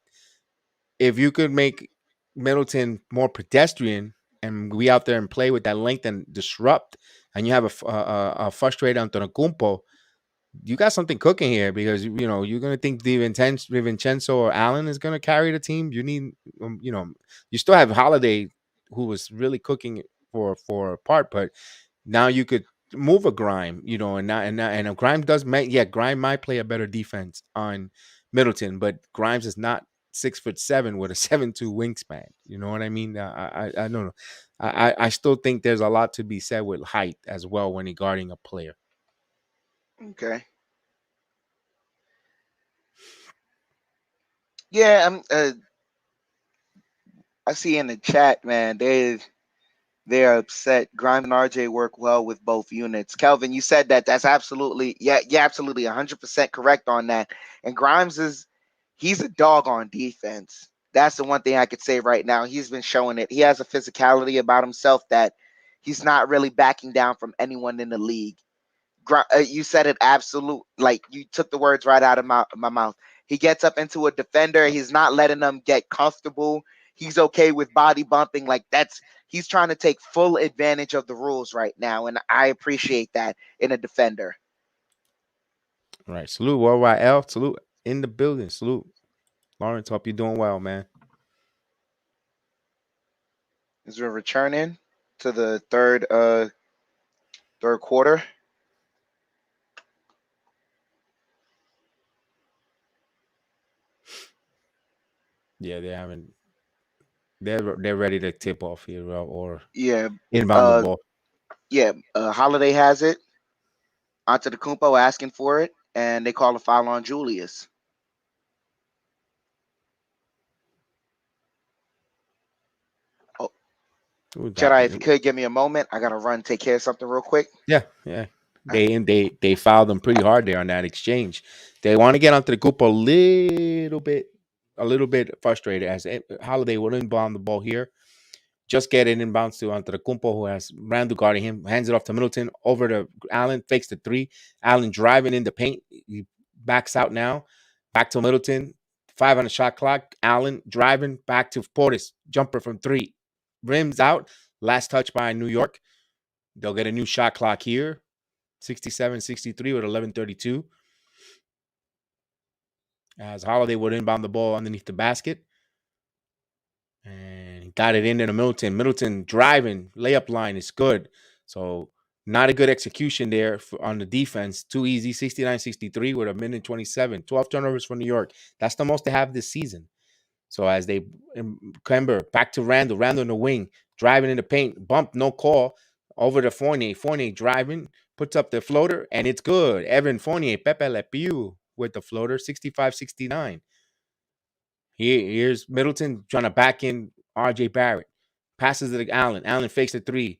if you could make Middleton more pedestrian and we out there and play with that length and disrupt, and you have a frustrated Antetokounmpo, you got something cooking here because you're gonna think DiVincenzo or Allen is gonna carry the team. You need you still have Holiday, who was really cooking for a part, but now you could move a Grime, and a Grime Grime might play a better defense on Middleton, but Grimes is not 6'7" with a 7'2" wingspan. You know what I mean? I don't know. I still think there's a lot to be said with height as well when he guarding a player. Okay. Yeah, I see in the chat, man, they're upset. Grimes and RJ work well with both units. Kelvin, you said that. That's absolutely, yeah, absolutely 100% correct on that. And he's a dog on defense. That's the one thing I could say right now. He's been showing it. He has a physicality about himself that he's not really backing down from anyone in the league. You said it absolute, like you took the words right out of my mouth. He gets up into a defender. He's not letting them get comfortable. He's okay with body bumping. He's trying to take full advantage of the rules right now, and I appreciate that in a defender. All right, salute Worldwide L, salute in the building, salute Lawrence. Hope you're doing well, man. As we're returning to the third quarter. Yeah, they haven't. They're ready to tip off here or Yeah, inbound the uh, ball. Holiday has it onto the Kumpo asking for it, and they call a foul on Julius. Oh, Ooh, Jedi, if you could give me a moment, I gotta run take care of something real quick. yeah. They fouled them pretty hard there on that exchange. They want to get onto the Coop a little bit frustrated as Holiday will inbound the ball here. Just get it inbounds to onto the Kumpo, who has Randall guarding him, hands it off to Middleton, over to Allen, fakes the three. Allen driving in the paint. He backs out now. Back to Middleton. 5 on the shot clock. Allen driving back to Portis. Jumper from 3. Rims out. Last touch by New York. They'll get a new shot clock here. 67-63 with 11:32. As Holiday would inbound the ball underneath the basket. And he got it into Middleton. Middleton driving, layup line is good. So not a good execution there on the defense. Too easy, 69-63 with a minute 27. 12 turnovers for New York. That's the most they have this season. So as they Kemba back to Randall in the wing, driving in the paint, bump, no call, over to Fournier. Fournier driving, puts up the floater, and it's good. Evan Fournier, Pepe Le Pew with the floater, 65-69. Here's Middleton trying to back in RJ Barrett. Passes it to Allen. Allen fakes a 3.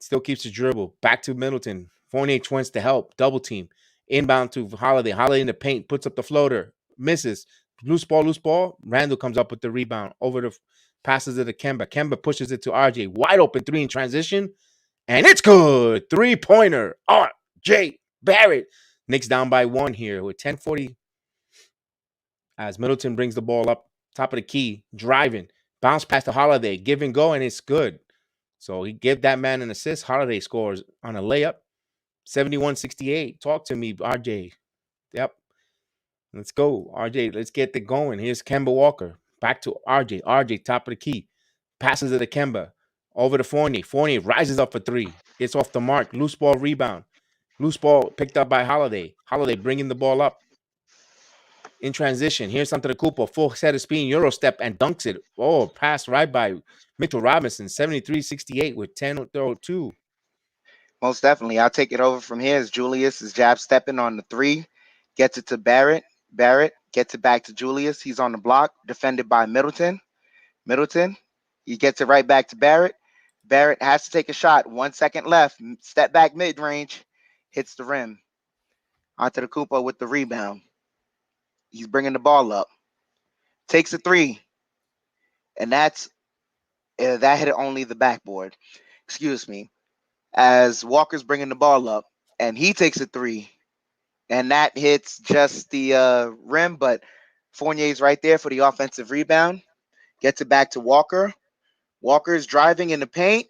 Still keeps the dribble. Back to Middleton. Fournier twins to help. Double team. Inbound to Holiday. Holiday in the paint. Puts up the floater. Misses. Loose ball. Randall comes up with the rebound. Passes it to Kemba. Kemba pushes it to RJ. Wide open 3 in transition. And it's good. 3-pointer. RJ Barrett. Knicks down by 1 here with 10:40 as Middleton brings the ball up top of the key, driving, bounce past the Holiday, give and go, and it's good. So he gave that man an assist. Holiday scores on a layup, 71-68. Talk to me, RJ. Yep. Let's go, RJ. Let's get it going. Here's Kemba Walker. Back to RJ. RJ, top of the key. Passes it to Kemba. Over to Fournier. Fournier rises up for 3. It's off the mark. Loose ball rebound. Loose ball picked up by Holiday. Holiday bringing the ball up. In transition, here's something to Cooper. Full set of speed, Euro step, and dunks it. Oh, pass right by Mitchell Robinson, 73-68 with 10:02. Most definitely. I'll take it over from here as Julius is jab stepping on the 3, gets it to Barrett. Barrett gets it back to Julius. He's on the block, defended by Middleton. Middleton, he gets it right back to Barrett. Barrett has to take a shot. 1 second left. Step back mid range, hits the rim. Onto the Koopa with the rebound. He's bringing the ball up. Takes a 3, and that hit only the backboard. Excuse me. As Walker's bringing the ball up, and he takes a 3, and that hits just the rim, but Fournier's right there for the offensive rebound. Gets it back to Walker. Walker's driving in the paint.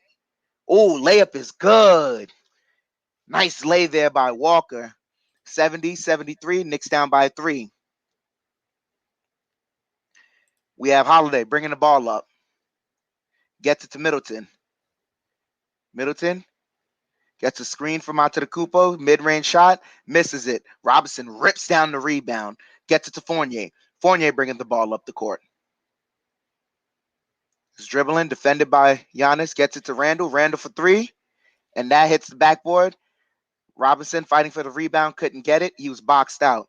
Oh, layup is good. Nice lay there by Walker. 70-73, Knicks down by 3. We have Holiday bringing the ball up. Gets it to Middleton. Middleton Gets a screen from Antetokounmpo, mid-range shot, misses it. Robinson rips down the rebound, gets it to Fournier. Fournier bringing the ball up the court. He's dribbling, defended by Giannis, gets it to Randall. Randall for three, and that hits the backboard. Robinson fighting for the rebound, couldn't get it. He was boxed out.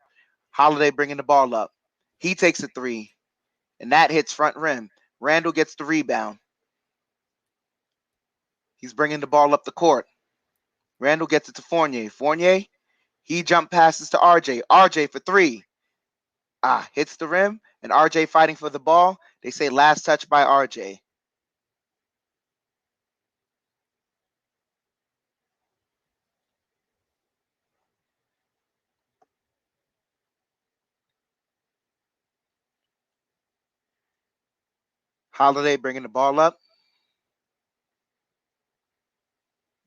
Holiday bringing the ball up. He takes a three, and that hits front rim. Randall gets the rebound. He's bringing the ball up the court. Randall gets it to Fournier. Fournier, he jump passes to RJ. RJ for three. Hits the rim, and RJ fighting for the ball. They say last touch by RJ. Holiday bringing the ball up.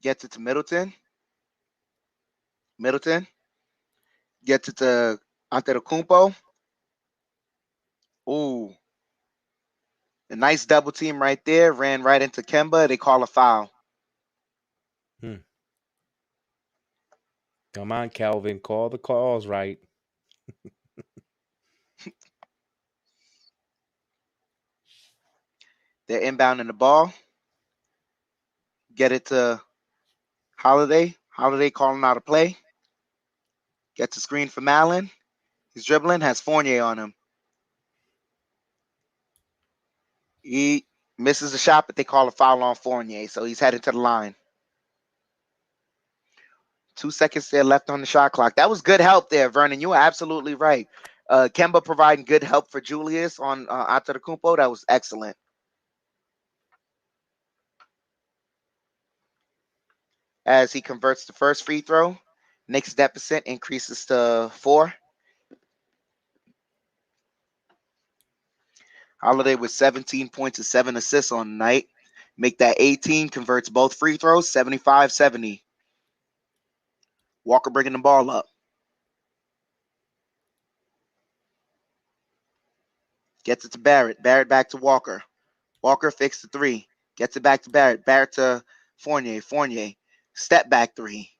Gets it to Middleton. Middleton gets it to Antetokounmpo. Ooh. A nice double team right there. Ran right into Kemba. They call a foul. Come on, Calvin. Call the calls right. They're inbounding the ball. Get it to Holiday. Holiday calling out a play. Gets a screen from Allen. He's dribbling, has Fournier on him. He misses the shot, but they call a foul on Fournier, so he's headed to the line. 2 seconds there left on the shot clock. That was good help there, Vernon. You were absolutely right. Kemba providing good help for Julius on Antetokounmpo. That was excellent. As he converts the first free throw, Knicks deficit increases to 4. Holiday with 17 points and 7 assists on the night. Make that 18, converts both free throws, 75-70. Walker bringing the ball up. Gets it to Barrett. Barrett back to Walker. Walker fixed the three. Gets it back to Barrett. Barrett to Fournier. Fournier. Step back three.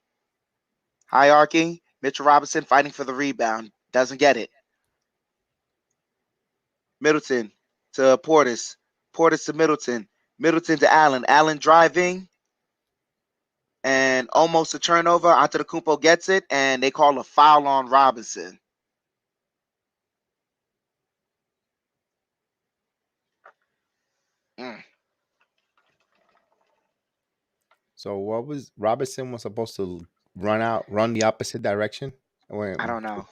Hierarchy. Mitchell Robinson fighting for the rebound. Doesn't get it. Middleton to Portis. Portis to Middleton. Middleton to Allen. Allen driving. And almost a turnover. Antetokounmpo gets it. And they call a foul on Robinson. So what was Robinson was supposed to run the opposite direction? I don't know.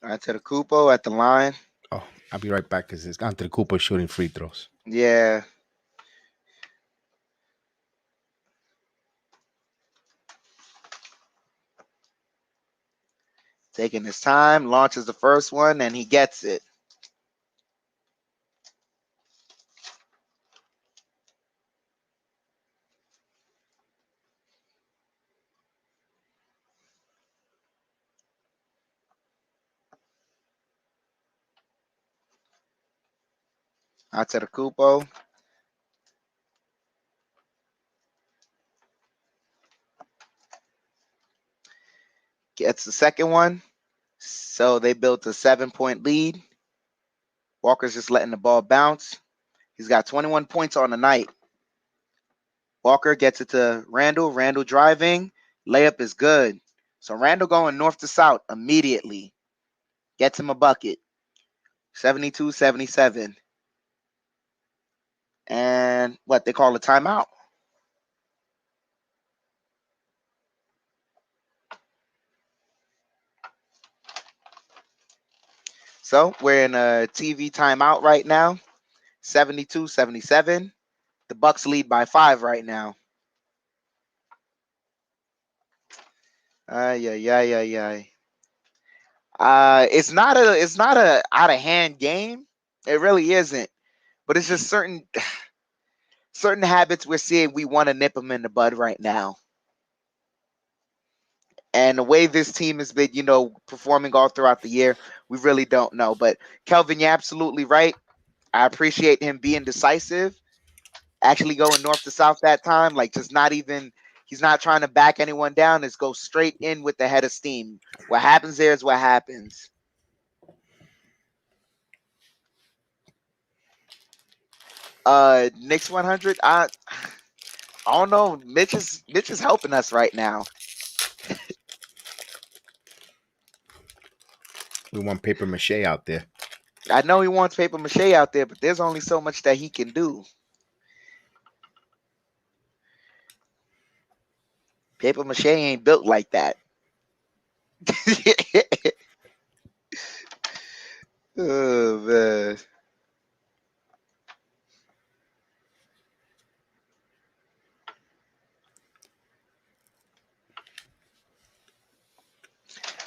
Antetokounmpo at the line. Oh, I'll be right back because it's Antetokounmpo shooting free throws. Yeah. Taking his time, launches the first one, and he gets it. Antetokounmpo. Gets the second one. So they built a 7-point lead. Walker's just letting the ball bounce. He's got 21 points on the night. Walker gets it to Randall. Randall driving. Layup is good. So Randall going north to south immediately. Gets him a bucket. 72-77. And what they call a timeout. So we're in a TV timeout right now. 72-77. The Bucks lead by 5 right now. Ay. It's not a out of hand game. It really isn't. But it's just certain habits we're seeing we want to nip them in the bud right now. And the way this team has been, performing all throughout the year, we really don't know. But Kelvin, you're absolutely right. I appreciate him being decisive, actually going north to south that time, like just not even he's not trying to back anyone down, just go straight in with the head of steam. What happens there is what happens. Knicks 100. I don't know. Mitch is helping us right now. We want paper mache out there. I know he wants paper mache out there, but there's only so much that he can do. Paper mache ain't built like that. Oh man.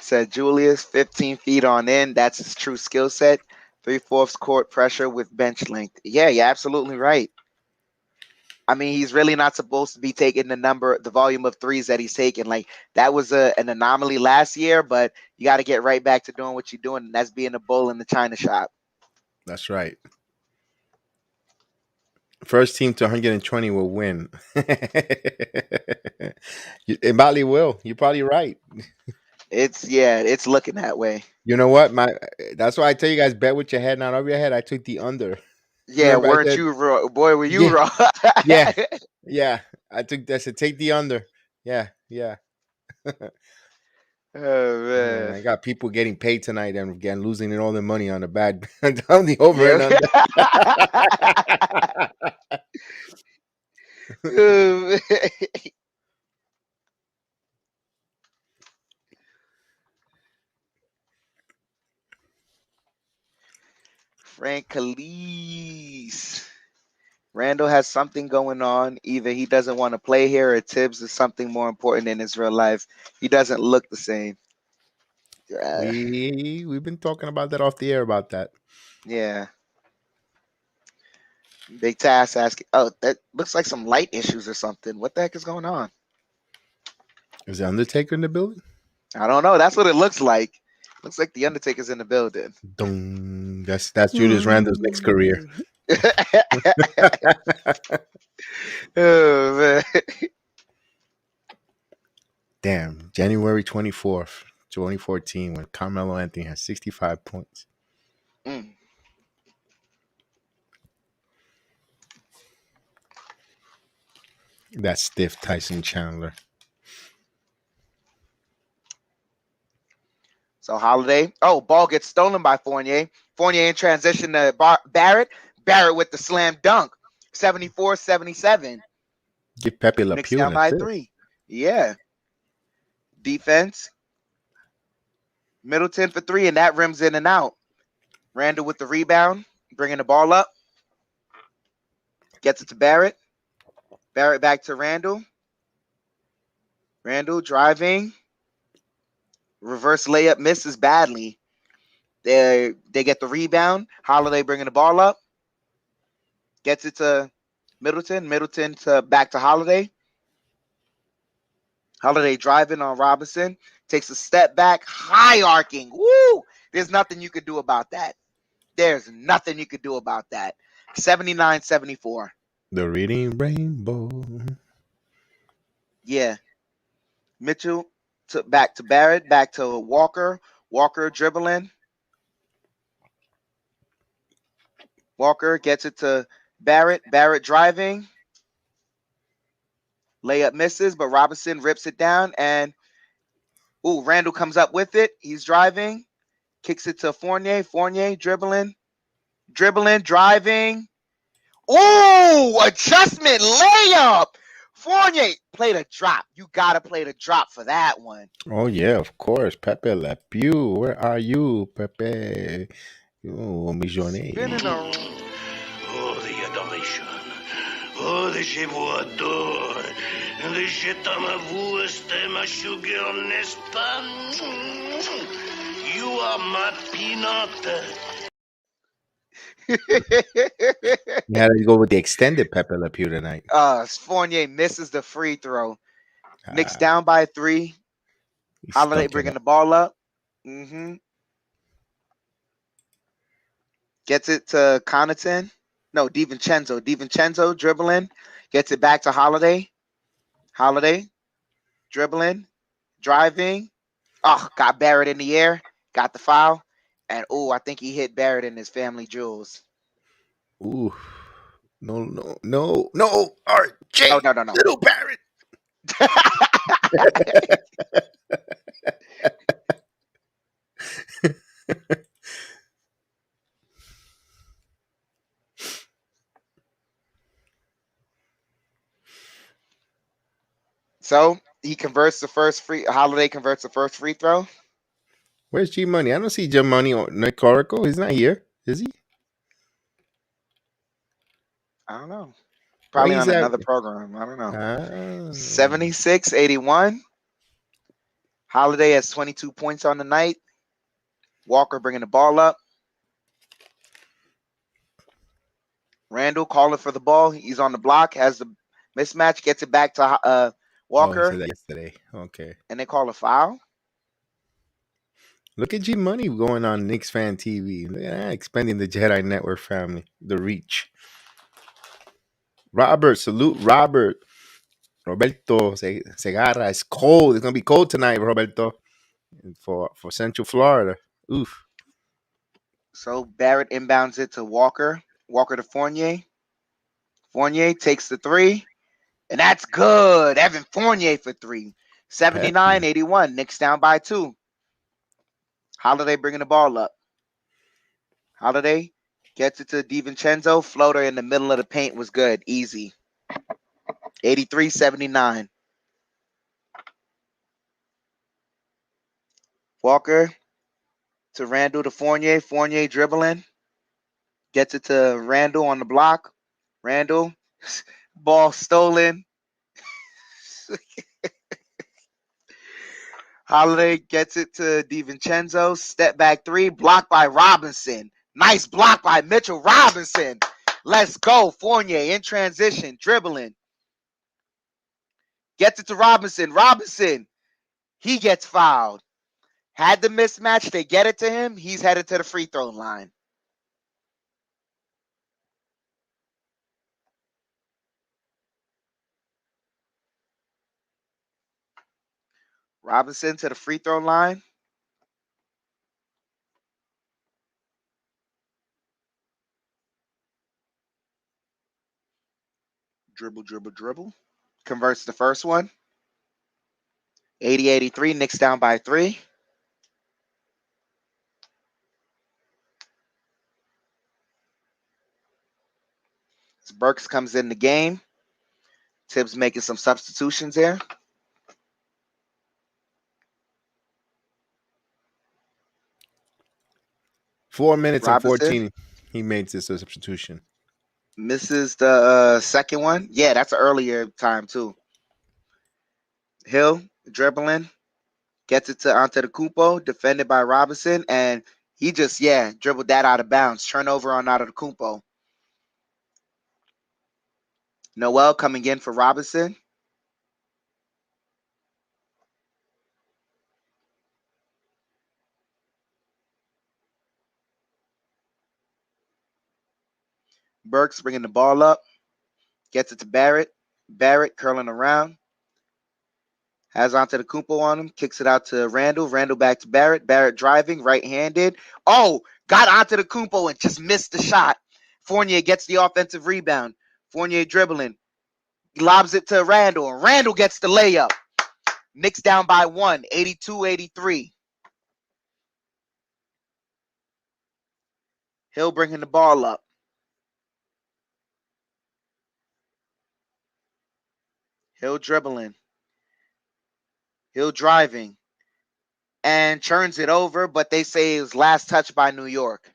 Said Julius, 15 feet on in. That's his true skill set. 3/4 court pressure with bench length. Yeah, you're absolutely right. I mean, he's really not supposed to be taking the volume of threes that he's taking. Like that was an anomaly last year, but you got to get right back to doing what you're doing, and that's being a bull in the china shop. That's right. First team to 120 will win. It probably will. You're probably right. It's looking that way. You know what? That's why I tell you guys bet with your head, not over your head. I took the under. Yeah, Remember, I weren't said, you raw? Boy, were you yeah, raw? yeah, yeah. I took that. Said take the under. Yeah, yeah. Oh Man, man. I got people getting paid tonight and again losing all their money on the bad on the over Yeah. and under. Oh, man. Frank Calise. Randall has something going on. Either he doesn't want to play here or Tibbs is something more important in his real life. He doesn't look the same. We've been talking about that off the air about that. Yeah. Big Task asking. Oh, that looks like some light issues or something. What the heck is going on? Is the Undertaker in the building? I don't know. That's what it looks like. Looks like the Undertaker's in the building. Dun. That's Julius Randle's next career. Oh man. Damn, January 24th, 2014, when Carmelo Anthony has 65 points. Mm. That stiff Tyson Chandler. So Holiday. Oh, ball gets stolen by Fournier. Fournier in transition to Barrett. Barrett with the slam dunk. 74-77. Give Pepe Le Knicks Pew down an by assist. 3. Yeah. Defense. Middleton for 3, and that rims in and out. Randall with the rebound, bringing the ball up. Gets it to Barrett. Barrett back to Randall. Randall driving. Reverse layup misses badly. They get the rebound. Holiday bringing the ball up. Gets it to Middleton. Middleton back to Holiday. Holiday driving on Robinson. Takes a step back. High arcing. Woo! There's nothing you could do about that. There's nothing you could do about that. 79-74. The Reading Rainbow. Yeah. Mitchell back to Barrett. Back to Walker. Walker dribbling. Walker gets it to Barrett. Barrett driving. Layup misses, but Robinson rips it down. And, Randall comes up with it. He's driving. Kicks it to Fournier. Fournier dribbling. Driving. Adjustment layup. Fournier, play the drop. You got to play the drop for that one. Oh, yeah, of course. Pepe Le Pew. Where are you, Pepe? Oh, mi journée. Spinning around. Oh, the adoration. Oh, laissez-vous adore. Laissez-moi vous rester ma sugar, n'est-ce pas? You are my peanut. You had to go with the extended Pepe Le Pew tonight. Fournier misses the free throw. Knicks down by 3. He's Holiday stuck in bringing it. the ball up. Gets it to Connaughton. No, DiVincenzo. DiVincenzo dribbling. Gets it back to Holiday. Holiday dribbling, driving. Oh, got Barrett in the air. Got the foul. And I think he hit Barrett in his family jewels. Ooh. No. No, RJ, no, no, no. little Barrett. So he converts the first free. Holiday converts the first free throw. Where's G Money? I don't see G Money or Nick Oracle. He's not here, is he? I don't know. Where Probably he's on at? another program. I don't know. Ah, 76-81. Holiday has 22 points on the night. Walker bringing the ball up. Randall calling for the ball. He's on the block. Has the mismatch. Gets it back to oh, he said Walker. that yesterday. Okay. And they call a foul. Look at G Money going on Knicks Fan TV. Look at that, expanding the Jedi Network family, the reach. Robert, salute Robert. Roberto Segarra. It's cold. It's gonna be cold tonight, Roberto, for Central Florida. Oof. So Barrett inbounds it to Walker. Walker to Fournier. Fournier takes the three. And that's good. Evan Fournier for three. Peppy. 79-81. Knicks down by 2. Holiday bringing the ball up. Holiday gets it to DiVincenzo. Floater in the middle of the paint was good. Easy. 83-79. Walker to Randall to Fournier. Fournier dribbling. Gets it to Randall on the block. Randall. Ball stolen. Holiday gets it to DiVincenzo. Step back three. Blocked by Robinson. Nice block by Mitchell Robinson. Let's go. Fournier in transition. Dribbling. Gets it to Robinson. Robinson. He gets fouled. Had the mismatch. They get it to him. He's headed to the free throw line. Robinson to the free throw line. Dribble. Converts the first one. 80-83. Knicks down by 3. As Burks comes in the game. Tibbs making some substitutions here. 4 minutes and Robinson 14. He made this substitution. misses the second one. Yeah, that's an earlier time too. Hill dribbling. Gets it to Antetokounmpo, defended by Robinson, and he just, dribbled that out of bounds. Turnover on Antetokounmpo. Noel coming in for Robinson. Burks bringing the ball up. Gets it to Barrett. Barrett curling around. Has Antetokounmpo on him. Kicks it out to Randall. Randall back to Barrett. Barrett driving, right-handed. Oh, got Antetokounmpo and just missed the shot. Fournier gets the offensive rebound. Fournier dribbling. He lobs it to Randall, and Randall gets the layup. Knicks down by 1, 82-83. Hill bringing the ball up. Hill dribbling. Hill driving. And churns it over, but they say it was last touch by New York.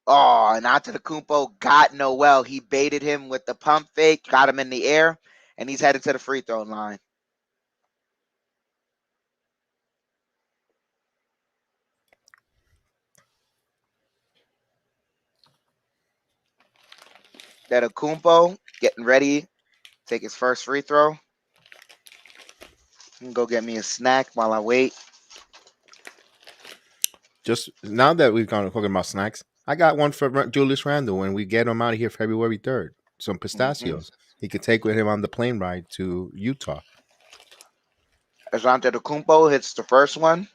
Oh, and Antetokounmpo got Noel. He baited him with the pump fake, got him in the air, and he's headed to the free throw line. Kumpo getting ready. Take his first free throw. I'm gonna go get me a snack while I wait. Just now that we've gone talking about snacks, I got one for Julius Randle when we get him out of here February 3rd. Some Mm-hmm. pistachios he could take with him on the plane ride to Utah. As Kumpo hits the first one.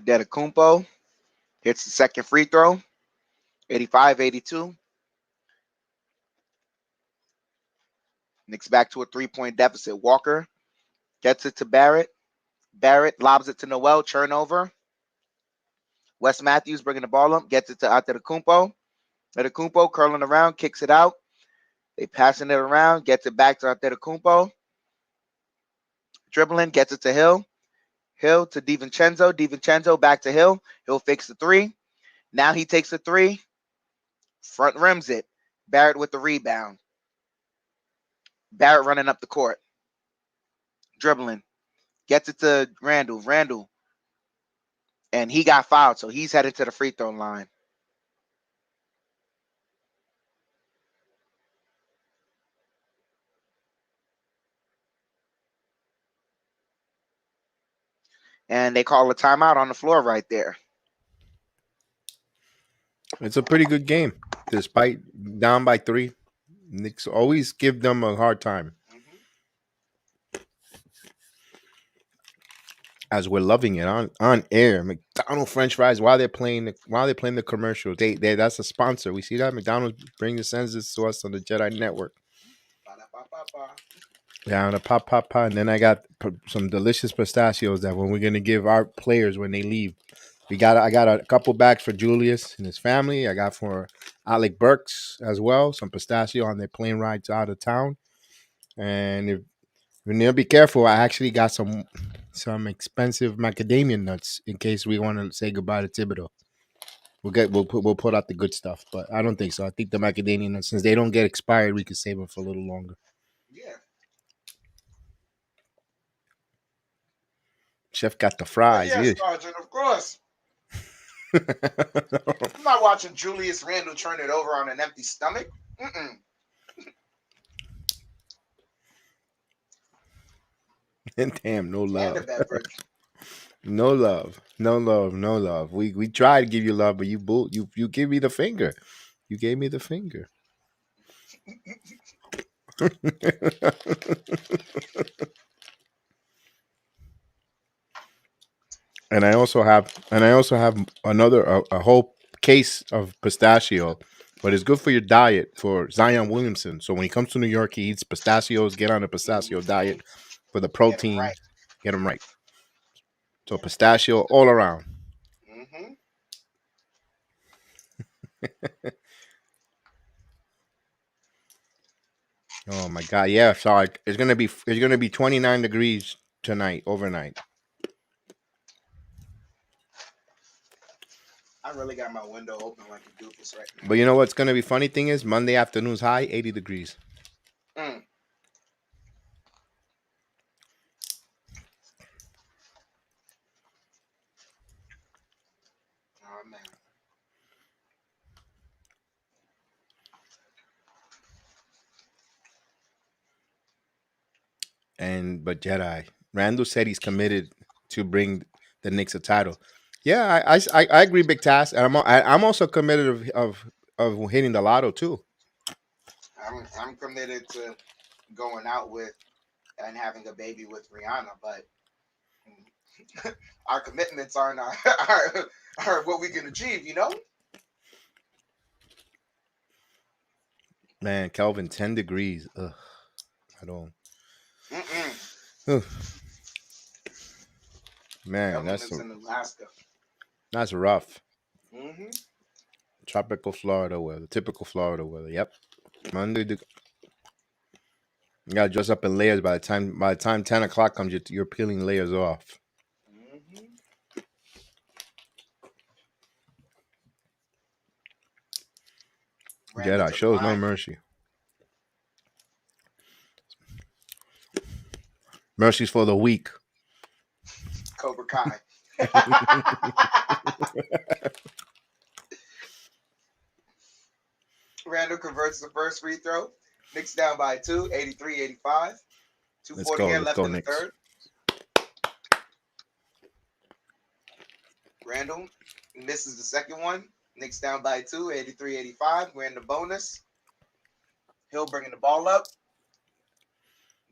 Kumpo hits the second free throw. 85-82. Knicks back to a 3-point deficit. Walker gets it to Barrett. Barrett lobs it to Noel. Turnover. Wes Matthews bringing the ball up. Gets it to Antetokounmpo. Antetokounmpo curling around. Kicks it out. They passing it around. Gets it back to Antetokounmpo. Dribbling. Gets it to Hill. Hill to DiVincenzo. DiVincenzo back to Hill. Hill fakes the three. Now he takes the three. Front rims it. Barrett with the rebound. Barrett running up the court. Dribbling. Gets it to Randall. Randall. And he got fouled, so he's headed to the free throw line. And they call a timeout on the floor right there. It's a pretty good game, despite down by 3. Knicks always give them a hard time. As we're loving it on air, McDonald's French fries while they're playing the commercial. They that's a sponsor. We see that McDonald's sends this to us on the Jedi Network. Yeah, the pop, and then I got some delicious pistachios that when we're gonna give our players when they leave. I got a couple bags for Julius and his family. I got for Alec Burks as well some pistachio on their plane rides out of town. And if you need to be careful, I actually got some expensive macadamia nuts in case we want to say goodbye to Thibodeau. We'll put out the good stuff, but I don't think so. I think the macadamia nuts, since they don't get expired, we can save them for a little longer. Yeah. Chef got the fries. Yes, Sergeant, of course. I'm not watching Julius Randle turn it over on an empty stomach. Damn, no love. And a beverage. No love. No love. No love. We try to give you love, but you give me the finger. You gave me the finger. And I also have another a whole case of pistachio, but it's good for your diet for Zion Williamson. So when he comes to New York, he eats pistachios. Get on a pistachio diet for the protein. Get him right. So pistachio all around. Mm-hmm. Oh my god, yeah. So it's gonna be 29 degrees tonight overnight. I really got my window open like a doofus right now. But you know what's gonna be funny thing is Monday afternoon's high 80 degrees. Mm. Oh man. But Jedi Randall said he's committed to bring the Knicks a title. Yeah, I agree, Big Task, and I'm also committed of hitting the lotto too. I'm committed to going out with and having a baby with Rihanna, but our commitments aren't are what we can achieve, you know? Man, Kelvin, 10 degrees. Ugh, I don't. Ugh. Man, Kelvin lives in Alaska. That's rough. Mm-hmm. Tropical Florida weather, typical Florida weather. Yep. Monday. You gotta dress up in layers by the time 10 o'clock comes. You're peeling layers off. Mm-hmm. Randall Jedi to the shows no line. mercy. Mercy's for the weak. Cobra Kai. Randall converts the first free throw. Knicks down by 2, 83-85. Let's 2:40 go. here Let's left go, in the Knicks. third. Randall misses the second one. Knicks down by 2, 83-85. We're in the bonus. Hill bringing the ball up.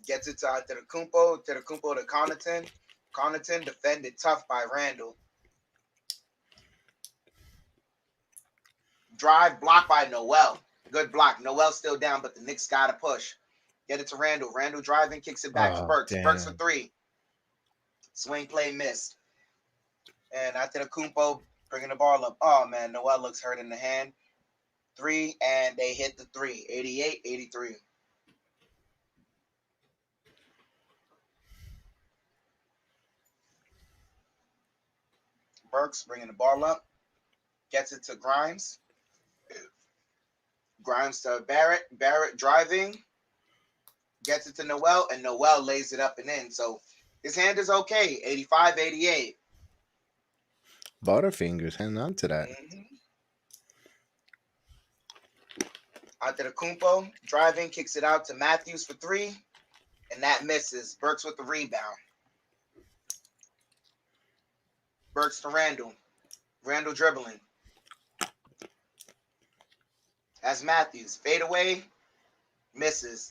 Gets it to Antetokounmpo. Antetokounmpo to Connaughton. Connaughton defended tough by Randall. Drive blocked by Noel. Good block. Noel still down, but the Knicks got to push. Get it to Randall. Randall driving, kicks it back to Oh, Burks. Burks for damn. 3. Swing play missed. And Antetokounmpo bringing the ball up. Oh, man, Noel looks hurt in the hand. 3, and they hit the 3. 88-83. Burks bringing the ball up. Gets it to Grimes. Grimes to Barrett. Barrett driving. Gets it to Noel, and Noel lays it up and in. So his hand is okay. 85-88. Butterfingers, hang on to that. Antetokounmpo driving, kicks it out to Matthews for 3, and that misses. Burks with the rebound. Burks to Randall. Randall dribbling. As Matthews. Fade away. Misses.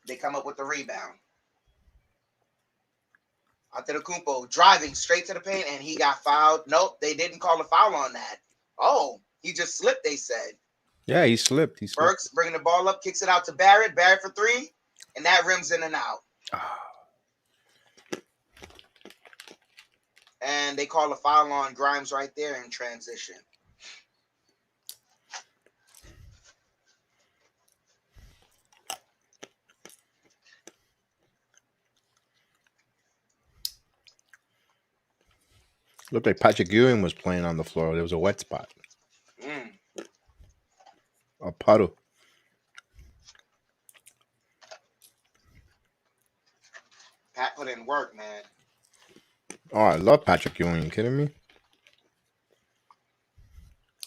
They come up with the rebound. Antetokounmpo driving straight to the paint, and he got fouled. Nope, they didn't call a foul on that. Oh, he just slipped, they said. Yeah, he slipped. He slipped. Burks bringing the ball up, kicks it out to Barrett. Barrett for 3, and that rims in and out. And they call a foul on Grimes right there in transition. Looked like Patrick Ewing was playing on the floor. There was a wet spot. A puddle. Pat put in work, man. Oh, I love Patrick Ewing. You kidding me?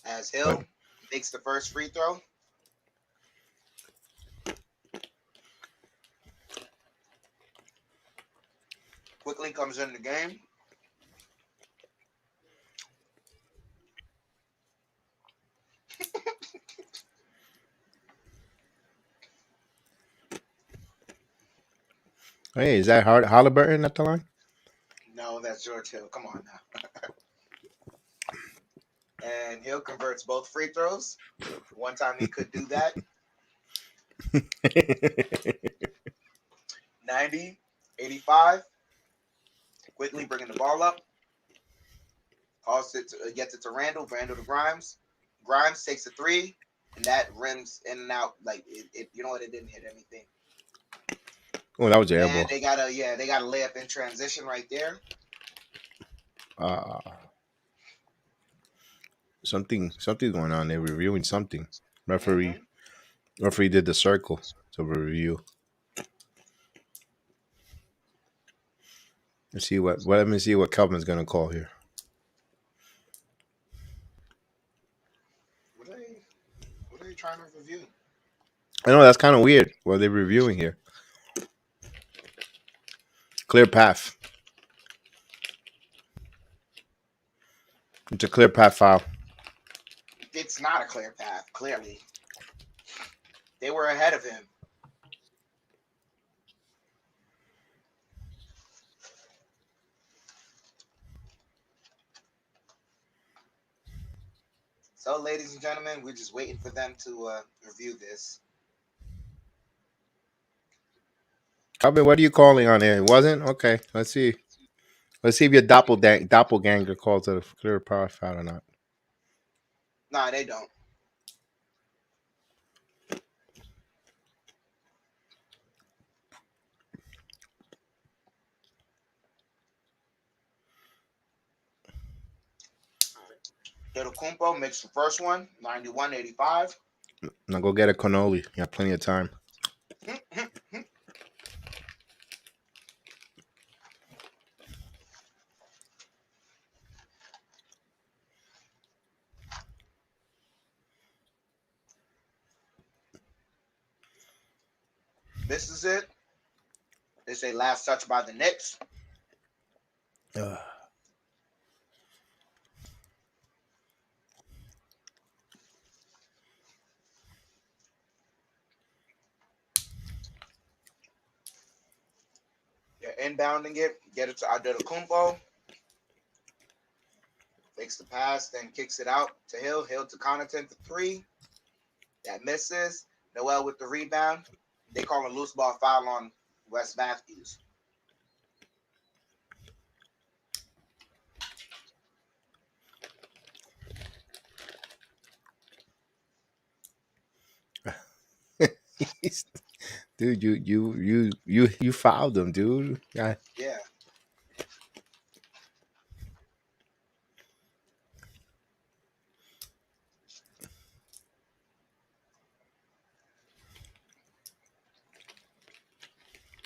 As Hill makes the first free throw. Quickly comes in the game. Hey, is that Halliburton at the line? No, that's George Hill. Come on now. And Hill converts both free throws. One time he could do that. 90-85. Quickly bringing the ball up. Gets it to Randall. Randall to Grimes. Grimes takes a 3, and that rims in and out. Like it you know what? It didn't hit anything. Oh, that was air And ball. they got a layup in transition right there. Something's going on. They're reviewing something. Referee did the circle to review. Let's see let me see what Kelvin's gonna call here. What are they trying to review? I know that's kind of weird. What are they reviewing here? Clear path. It's a clear path foul. It's not a clear path, clearly. They were ahead of him. So, ladies and gentlemen, we're just waiting for them to review this. Kelvin, what are you calling on there? It wasn't? Okay, let's see. Let's see if your doppelganger calls it a clear path foul or not. Nah, they don't. Antetokounmpo makes the first one, 91-85. Now go get a cannoli. You have plenty of time. This is it. This is a last touch by the Knicks. Ugh. They're inbounding it. Get it to Adetokounmpo. Fakes the pass, then kicks it out to Hill. Hill to Connaughton for three. That misses. Noel with the rebound. They call a loose ball foul on Wes Matthews. Dude, you fouled him, dude. Yeah.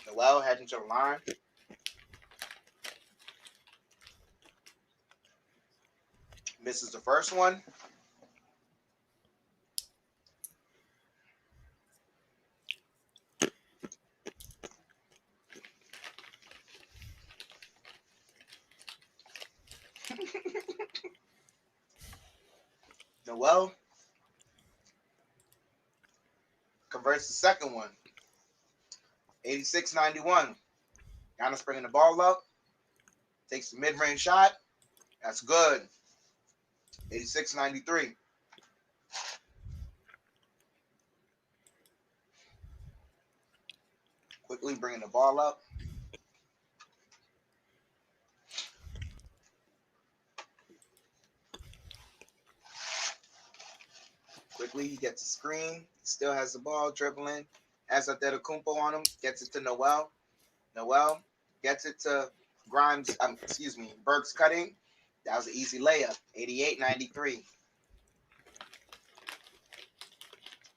Noel heading to the line. Misses the first one. Noel converts the second one. 86-91. Giannis bringing the ball up. Takes the mid-range shot. That's good. 86-93. Quickly bringing the ball up. Quickly, he gets a screen. Still has the ball, dribbling. Has Adetokounmpo on him. Gets it to Noel. Noel gets it to Grimes. Burks cutting. That was an easy layup. 88-93.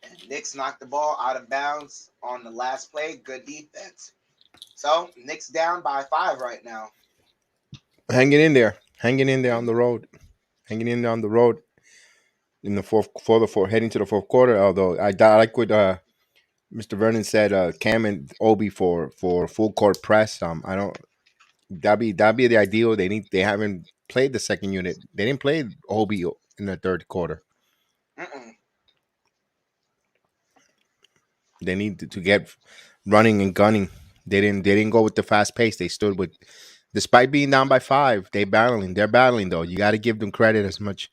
And Knicks knocked the ball out of bounds on the last play. Good defense. So Knicks down by 5 right now. Hanging in there on the road, in the fourth heading to the fourth quarter. Although I like what Mr. Vernon said, Cam and Obi for full court press. I don't. That'd be the ideal. They haven't played the second unit. They didn't play Obi in the third quarter. Mm-mm. They need to get running and gunning. They didn't go with the fast pace. They stood with, despite being down by 5. They're battling though. You got to give them credit as much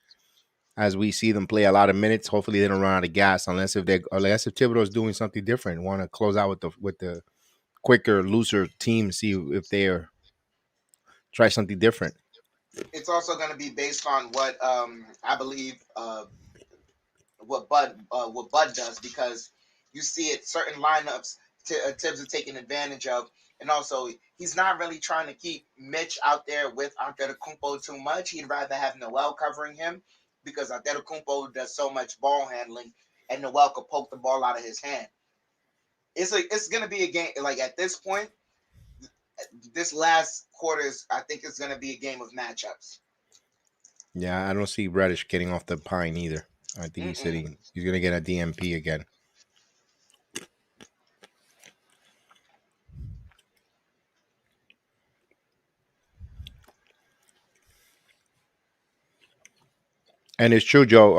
as we see them play a lot of minutes. Hopefully they don't run out of gas unless if Thibodeau's doing something different. Want to close out with the quicker, looser team. See if they're try something different. It's also going to be based on what I believe what Bud does, because you see it certain lineups Tibbs are taking advantage of, and also he's not really trying to keep Mitch out there with Antetokounmpo too much. He'd rather have Noel covering him because Antetokounmpo does so much ball handling, and Noel could poke the ball out of his hand. It's going to be a game like at this point. This last quarters, I think it's going to be a game of matchups. Yeah, I don't see Reddish getting off the pine either. I think he's going to get a DMP again. And it's true, Joe.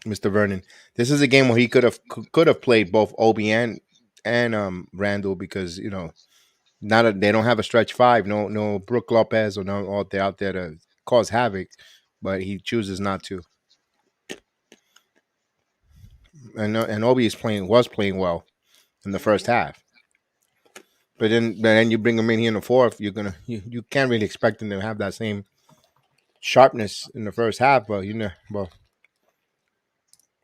Mr. Vernon, this is a game where he could have played both Obi and Randall, because they don't have a stretch 5, no Brook Lopez or no out there to cause havoc, but he chooses not to. And Obi was playing well in the first half, but then you bring him in here in the fourth. You can't really expect him to have that same sharpness in the first half, but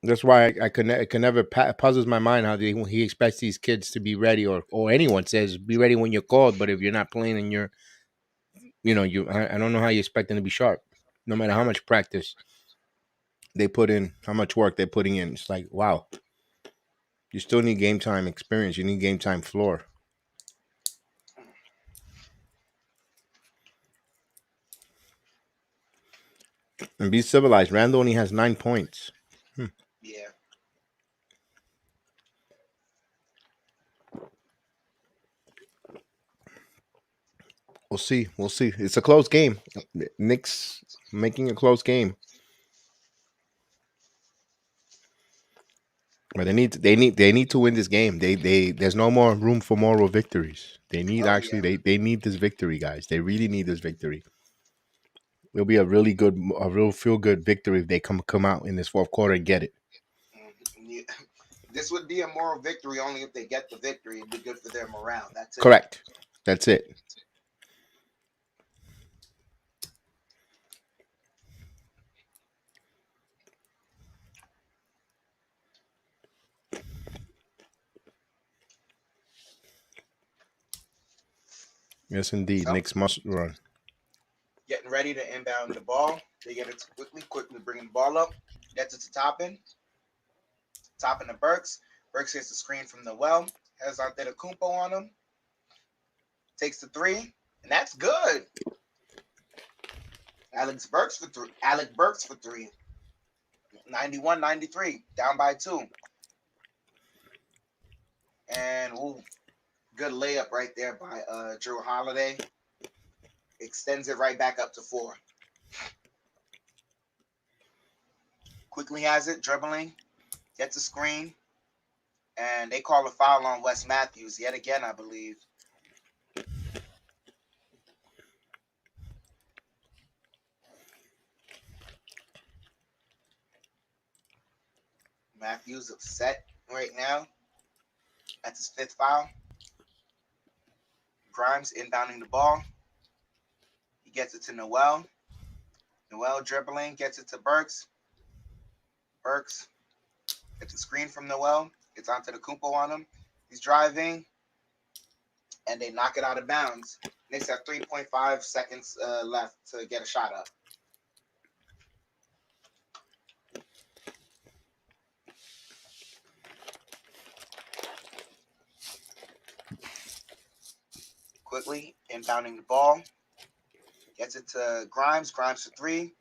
that's why it can never puzzles my mind how he expects these kids to be ready, or anyone says be ready when you're called, but if you're not playing and I don't know how you expect them to be sharp, no matter how much practice they put in, how much work they're putting in. It's like, wow. You still need game time experience. You need game time floor. And be civilized. Randall only has 9 points. Yeah. We'll see. We'll see. It's a close game. Knicks making a close game. But they need to win this game. They there's no more room for moral victories. They need Oh actually yeah. they need this victory, guys. They really need this victory. It'll be a really good, a real feel good victory if they come out in this fourth quarter and get it. Yeah. This would be a moral victory only if they get the victory. It'd be good for their morale. That's it. Correct. That's it. Yes, indeed. So Knicks must run. getting ready to inbound the ball. They get it quickly bringing the ball up. Gets it to topping the Burks. Burks gets the screen from the well. Has Antetokounmpo on him. Takes the three, and that's good. Alec Burks for three. 91-93, down by 2. And good layup right there by Drew Holiday. Extends it right back up to 4. Quickly has it, dribbling, gets a screen, and they call a foul on Wes Matthews yet again, I believe. Matthews upset right now. That's his 5th foul. Grimes inbounding the ball. He gets it to Noel. Noel dribbling, gets it to Burks. Burks gets a screen from Noel. Gets Antetokounmpo on him. He's driving, and they knock it out of bounds. Knicks have 3.5 seconds left to get a shot up. Quickly inbounding the ball. Gets it to Grimes. Grimes for 3,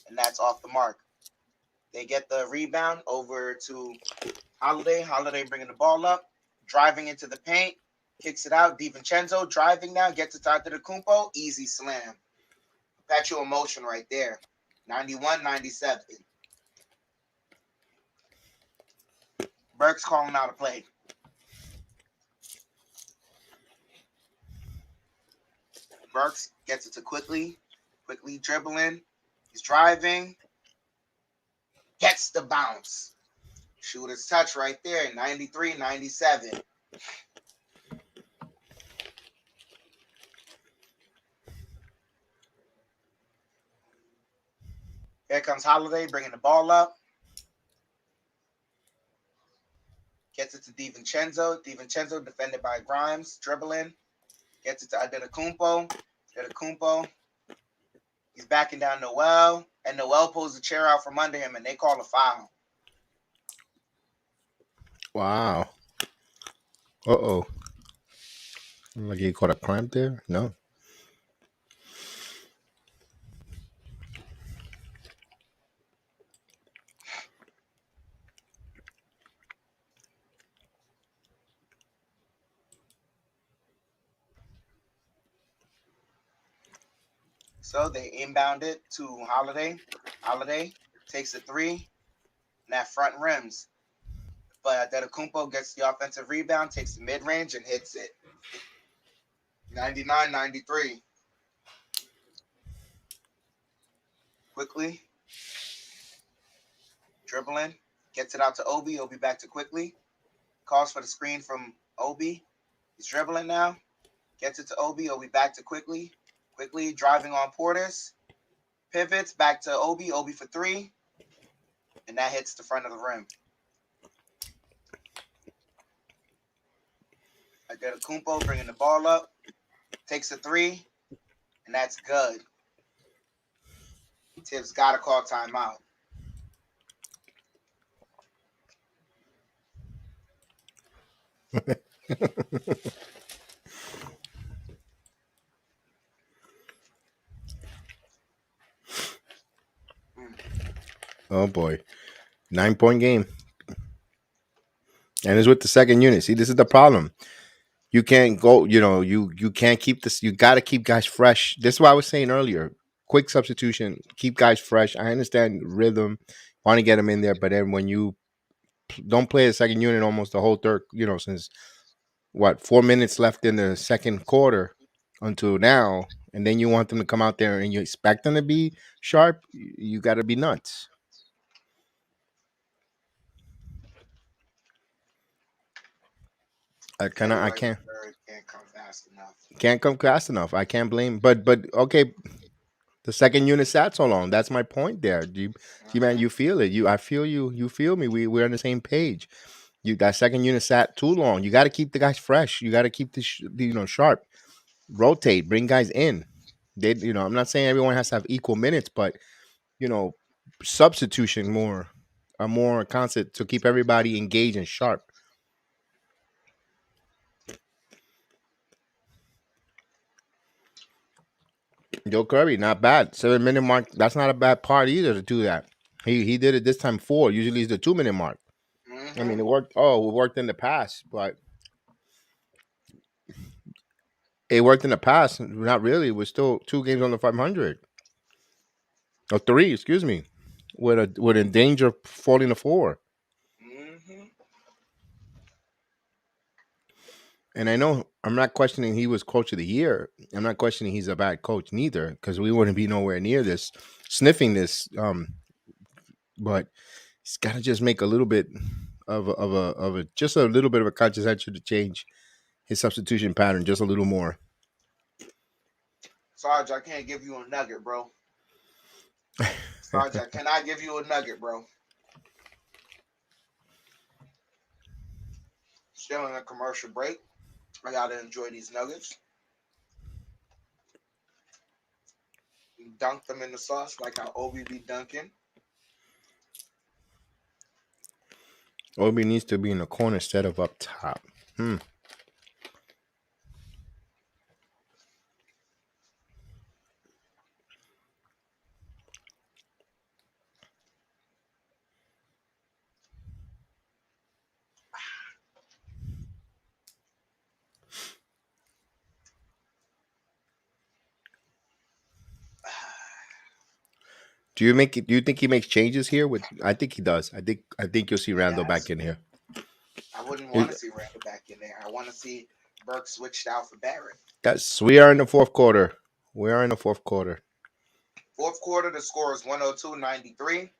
and that's off the mark. They get the rebound over to Holiday. Holiday bringing the ball up, driving into the paint, kicks it out. DiVincenzo driving now, gets it to Antetokounmpo. Easy slam. Perpetual motion right there. 91-97. Burks calling out a play. Burks gets it to quickly dribbling. He's driving. Gets the bounce. Shooter's touch right there, 93-97. Here comes Holiday bringing the ball up. Gets it to DiVincenzo. DiVincenzo defended by Grimes, dribbling. Gets it to Antetokounmpo. Antetokounmpo. He's backing down Noel, and Noel pulls the chair out from under him, and they call a foul. Wow. Uh-oh. Like he caught a cramp there? No. So they inbound it to Holiday. Holiday takes a 3, and that front rims. But Antetokounmpo gets the offensive rebound, takes the mid-range, and hits it. 99-93. Quickly. Dribbling. Gets it out to Obi. Obi back to Quickly. Calls for the screen from Obi. He's dribbling now. Gets it to Obi. Obi back to Quickly. Quickly driving on Portis. Pivots back to Obi. Obi for 3. And that hits the front of the rim. Antetokounmpo bringing the ball up. Takes a 3. And that's good. Tibbs got to call timeout. Mm. Oh boy, 9 point game, and it's with the second unit. See, this is the problem. You can't go. You can't keep this. You got to keep guys fresh. This is what I was saying earlier. Quick substitution, keep guys fresh. I understand rhythm, want to get them in there, but then when you don't play the second unit almost the whole third, since what 4 minutes left in the second quarter until now, and then you want them to come out there and you expect them to be sharp, you got to be nuts. I cannot. I January can't. 3rd can't come fast enough. Can't come fast enough. I can't blame. But okay, the second unit sat so long. That's my point there. Do you see, man? Hmm. You feel it. I feel you. You feel me. We're on the same page. That second unit sat too long. You got to keep the guys fresh. You got to keep sharp. Rotate. Bring guys in. I'm not saying everyone has to have equal minutes, but you know, substitution more, a more constant to keep everybody engaged and sharp. Joe Curry, not bad. 7 minute mark. That's not a bad part either to do that. He did it this time 4. Usually it's the 2 minute mark. I Hmm. mean, it worked. Oh, it worked in the past, but it worked in the past. Not really. We're still 2 games on the 500 or 3. Excuse me. With in danger of falling to 4. Hmm. And I know I'm not questioning he was coach of the year. I'm not questioning he's a bad coach neither, because we wouldn't be nowhere near this, sniffing this. But he's got to just make a little bit of a just a little bit of a conscious effort to change his substitution pattern just a little more. Sarge, I can't give you a nugget, bro. Sarge, I cannot give you a nugget, bro. Still in a commercial break. I gotta enjoy these nuggets. Dunk them in the sauce like how Obi be dunking. Obi needs to be in the corner instead of up top. Hmm. Do you make it? Do you think he makes changes here? With I think he does. I think you'll see Randall back Yes. in here. I wouldn't want to It- see Randall back in there. I want to see Burke switched out for Barrett. That's we are in the fourth quarter. We are in the fourth quarter. Fourth quarter, the score is 102-93.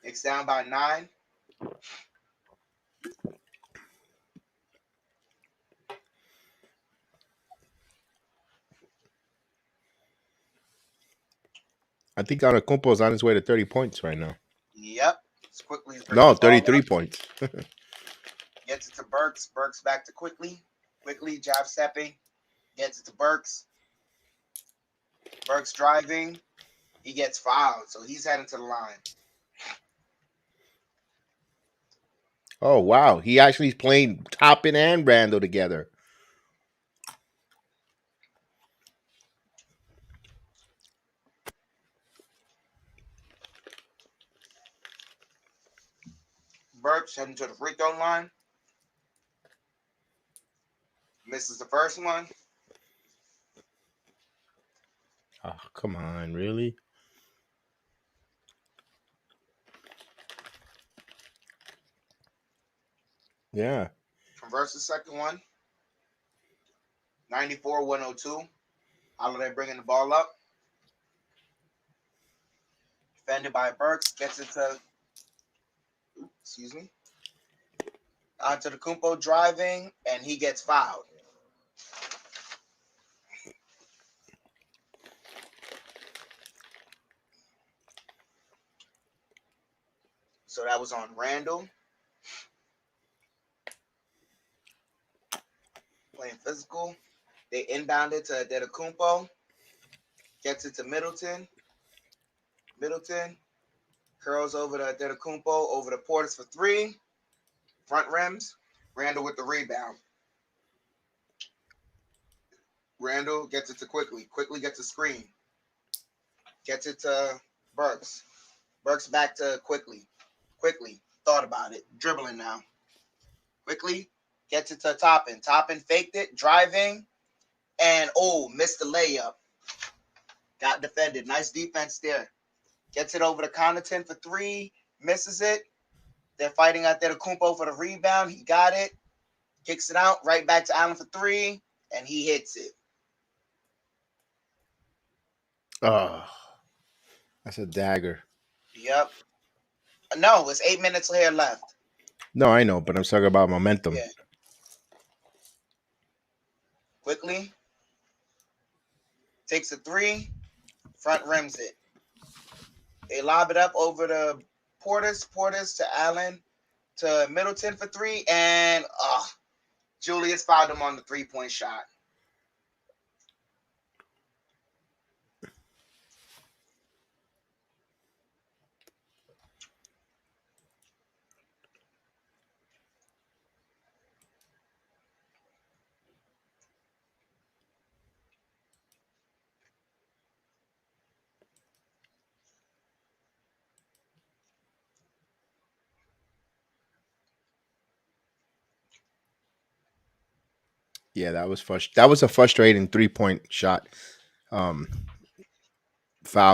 It's down by 9. I think Anakumpo is on his way to 30 points right now. Yep. It's quickly bringing No, the ball 33 up. points. Gets it to Burks. Burks back to quickly. Quickly jab stepping. Gets it to Burks. Burks driving. He gets fouled, so he's heading to the line. Oh wow, he actually is playing Toppin and Randall together. Burks heading to the free throw line. Misses the first one. Oh come on, really? Yeah. Converts the second one. 94-102. Holiday bringing the ball up. Defended by Burks. Gets it to, excuse me, onto the Kumpo driving, and he gets fouled. So that was on Randall. Playing physical. They inbounded to Antetokounmpo. Gets it to Middleton. Middleton curls over to Antetokounmpo over the Portis for 3. Front rims. Randall with the rebound. Randall gets it to Quickly. Quickly gets a screen. Gets it to Burks. Burks back to Quickly. Quickly thought about it. Dribbling now. Quickly gets it to Toppin. Toppin faked it. Driving. And, missed the layup. Got defended. Nice defense there. Gets it over to Connaughton for 3. Misses it. They're fighting out there to Kumpo for the rebound. He got it. Kicks it out. Right back to Allen for 3. And he hits it. Oh, that's a dagger. Yep. No, it's 8 minutes here left. No, I know, but I'm talking about momentum. Yeah. Quickly. Takes a 3. Front rims it. They lob it up over to Portis. Portis to Allen to Middleton for 3. And Julius fouled him on the 3-point shot. Yeah, that was that was a frustrating 3-point shot. Foul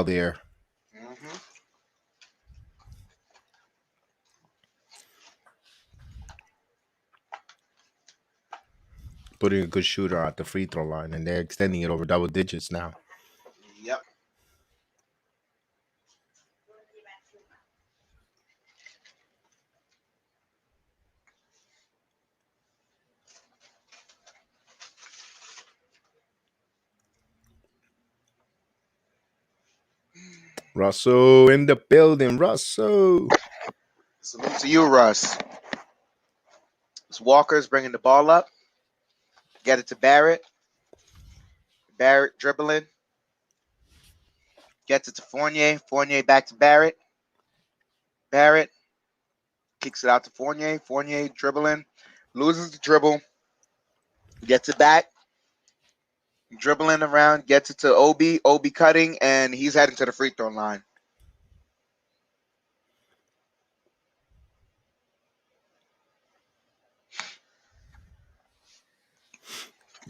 there. Mm-hmm. Putting a good shooter at the free throw line, and they're extending it over double digits now. Yep. Russell in the building. Russell. Salute to you, Russ. It's Walker's bringing the ball up. Get it to Barrett. Barrett dribbling. Gets it to Fournier. Fournier back to Barrett. Barrett kicks it out to Fournier. Fournier dribbling. Loses the dribble. Gets it back. Dribbling around. Gets it to Obi. Obi cutting. And he's heading to the free throw line.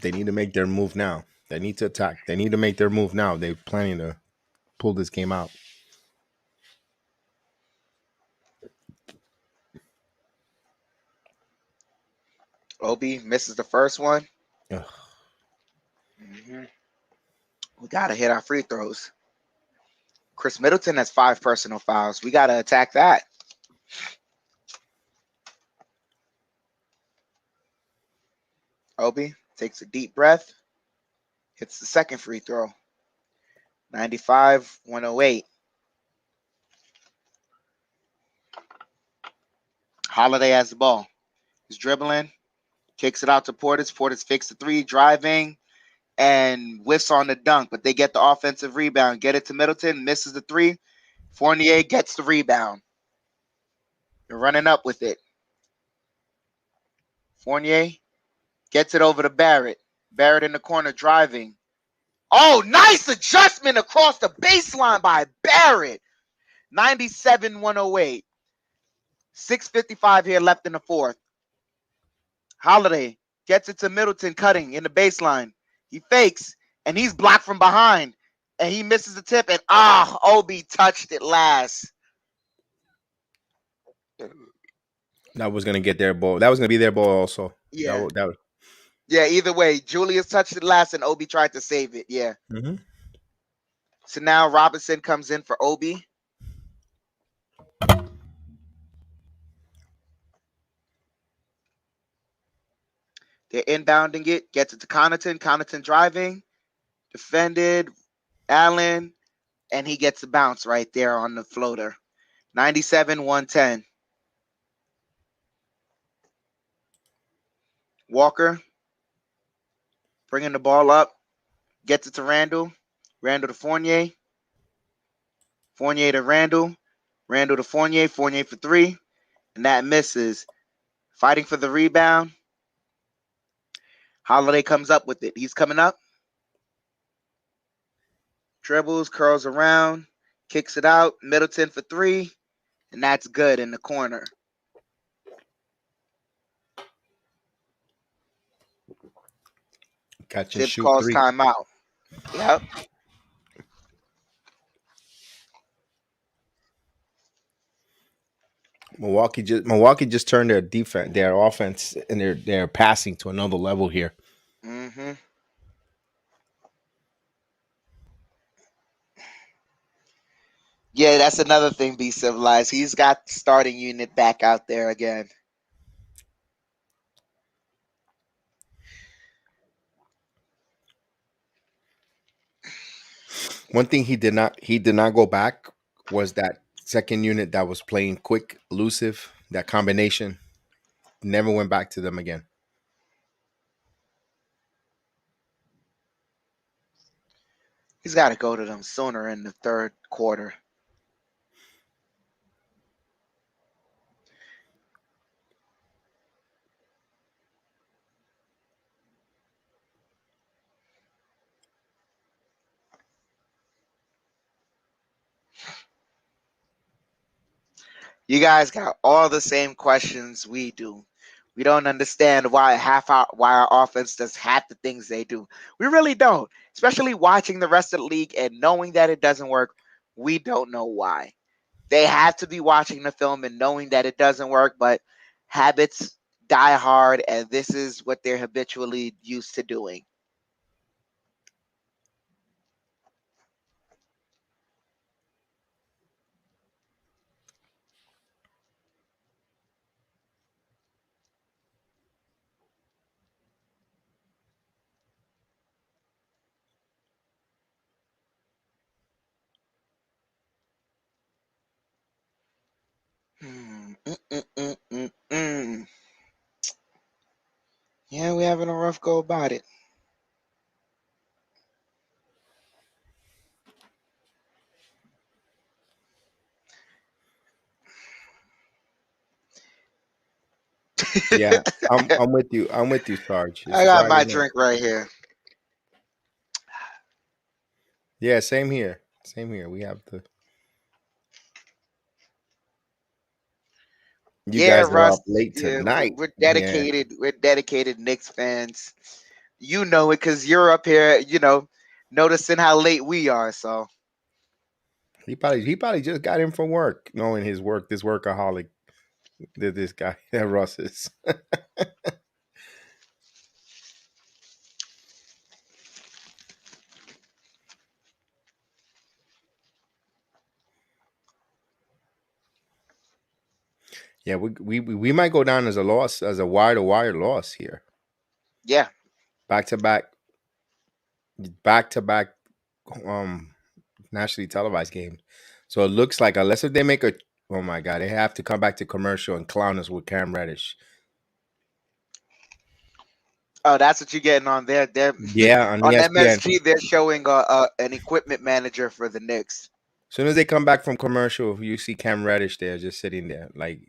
They need to make their move now. They need to attack. They need to make their move now. They're planning to pull this game out. Obi misses the first one. Mm-hmm. We got to hit our free throws. Chris Middleton has 5 personal fouls. We got to attack that. Obi takes a deep breath. Hits the second free throw. 95-108. Holiday has the ball. He's dribbling. Kicks it out to Portis. Portis fakes the 3, driving, and whiffs on the dunk. But they get the offensive rebound. Get it to Middleton. Misses the 3. Fournier gets the rebound. They're running up with it. Fournier gets it over to Barrett. Barrett in the corner driving. Oh, nice adjustment across the baseline by Barrett. 97-108. 6:55 here left in the fourth. Holiday gets it to Middleton cutting in the baseline. He fakes, and he's blocked from behind. And he misses the tip, and Obi touched it last. That was going to get their ball. That was going to be their ball also. Yeah. That Yeah, either way, Julius touched it last, and Obi tried to save it. Yeah. Mm-hmm. So now Robinson comes in for Obi. They're inbounding it. Gets it to Connaughton. Connaughton driving. Defended. Allen. And he gets the bounce right there on the floater. 97-110. Walker bringing the ball up. Gets it to Randall. Randall to Fournier. Fournier to Randall. Randall to Fournier. Fournier for 3. And that misses. Fighting for the rebound. Holiday comes up with it. He's coming up. Dribbles, curls around, kicks it out. Middleton for three, and that's good in the corner. Catch and Tibbs shoot calls three. timeout. Yep. Milwaukee just turned their offense, and they're passing to another level here. Mm-hmm. Yeah, that's another thing. Be civilized. He's got the starting unit back out there again. One thing he did not go back was that second unit that was playing quick, elusive, that combination. Never went back to them again. He's got to go to them sooner in the third quarter. You guys got all the same questions we do. We don't understand why our offense does half the things they do. We really don't. Especially watching the rest of the league and knowing that it doesn't work. We don't know why. They have to be watching the film and knowing that it doesn't work, but habits die hard, and this is what they're habitually used to doing. Hmm. Yeah, we're having a rough go about it. Yeah, I'm with you. I'm with you, Sarge. It's I got Friday my night. drink right here. Yeah, same here. Same here. We have the. You Yeah, guys are Russ. up late Yeah, tonight. we're Yeah, dedicated. We're dedicated Knicks fans. You know it because you're up here. Noticing how late we are. So he probably just got in from work, knowing his work. This workaholic, this guy, that Russ is. Yeah, we might go down as a loss, as a wire to wire loss here. yeah, Back to back, back to back, um, nationally televised games. So it looks like unless if they make a, oh my god, they have to come back to commercial and clown us with Cam Reddish. oh, that's what you're getting on there. They're Yeah, on on ESPN. MSG. They're showing an equipment manager for the Knicks. As soon as they come back from commercial, you see Cam Reddish there, just sitting there, like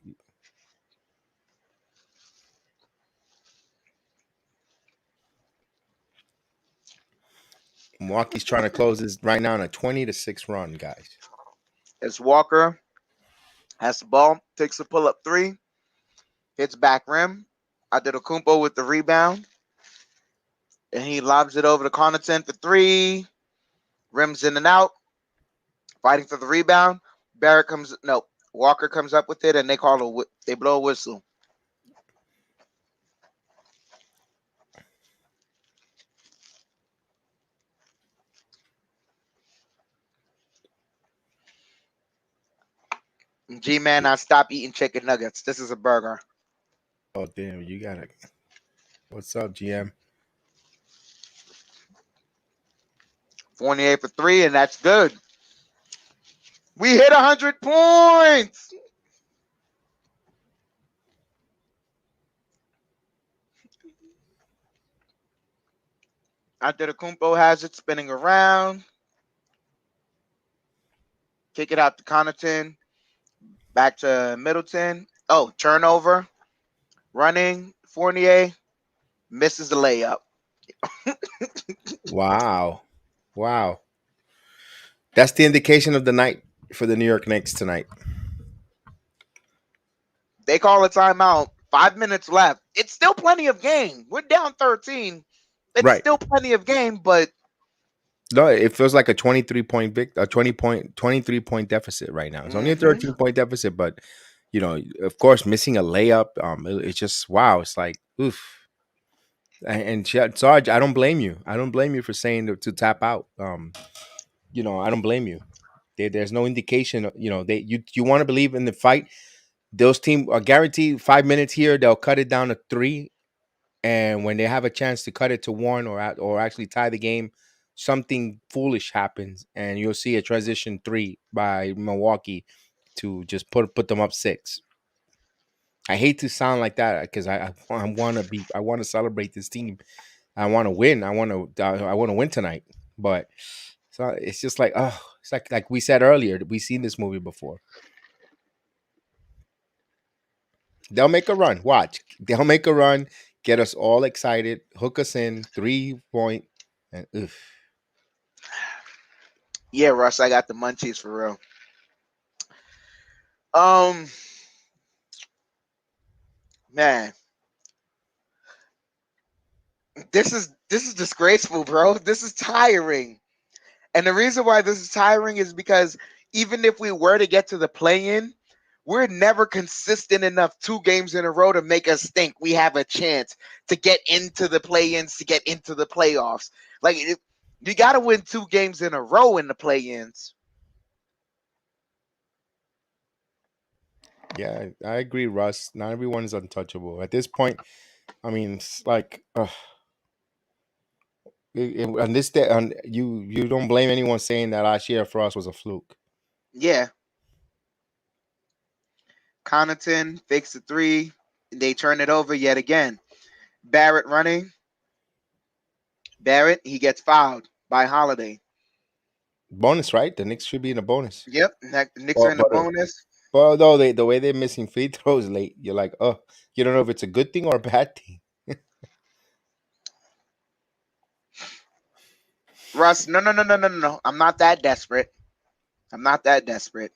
Milwaukee's trying to close this right now on a 20-6 run, guys. As Walker has the ball, takes a pull up three, hits back rim. Antetokounmpo with the rebound, and he lobs it over to Connaughton for three. Rims in and out, fighting for the rebound. Barrett comes no. Walker comes up with it, and they blow a whistle. G-Man, I stop eating chicken nuggets. This is a burger. Oh damn, you got it. What's up, GM? 28 for three, and that's good. We hit 100 points. Antetokounmpo has it spinning around. Kick it out to Connaughton. Back to Middleton. Oh, turnover. running. Fournier misses the layup. Wow. Wow. That's the indication of the night for the New York Knicks tonight. They call a timeout. 5 minutes left. It's still plenty of game. We're down 13. It's Right. still plenty of game, but No, it feels like a 23 point a 23 point deficit right now. It's only a mhm. 13 point deficit, but of course, missing a layup, it's just wow. It's like oof. And Sarge, I don't blame you. I don't blame you for saying to tap out. I don't blame you. There's no indication. You want to believe in the fight. Those team are guaranteed 5 minutes here. They'll cut it down to 3, and when they have a chance to cut it to 1 or actually tie the game, something foolish happens, and you'll see a transition 3 by Milwaukee to just put them up 6. I hate to sound like that because I want to celebrate this team. I want to win. I want to win tonight. But so it's just like it's like we said earlier. We've seen this movie before. They'll make a run. Watch. They'll make a run. Get us all excited. Hook us in 3 point. And oof. Yeah, Russ, I got the munchies for real. Um, man, this is disgraceful, bro. This is tiring. And the reason why this is tiring is because even if we were to get to the play-in, we're never consistent enough 2 games in a row to make us think we have a chance to get into the play-ins, to get into the playoffs. Like you got to win 2 games in a row in the play-ins. Yeah, I agree, Russ. Not everyone is untouchable at this point. I mean, it's like on this day, you don't blame anyone saying that last year for us was a fluke. Yeah, Connaughton fakes the 3. They turn it over yet again. Barrett running. Barrett, he gets fouled by Holiday. Bonus, right? The Knicks should be in a bonus. Yep, Knicks are in the bonus. Well, though the way they're missing free throws late, you're like, you don't know if it's a good thing or a bad thing. Russ, no, no, no, no, no, no. I'm not that desperate. I'm not that desperate.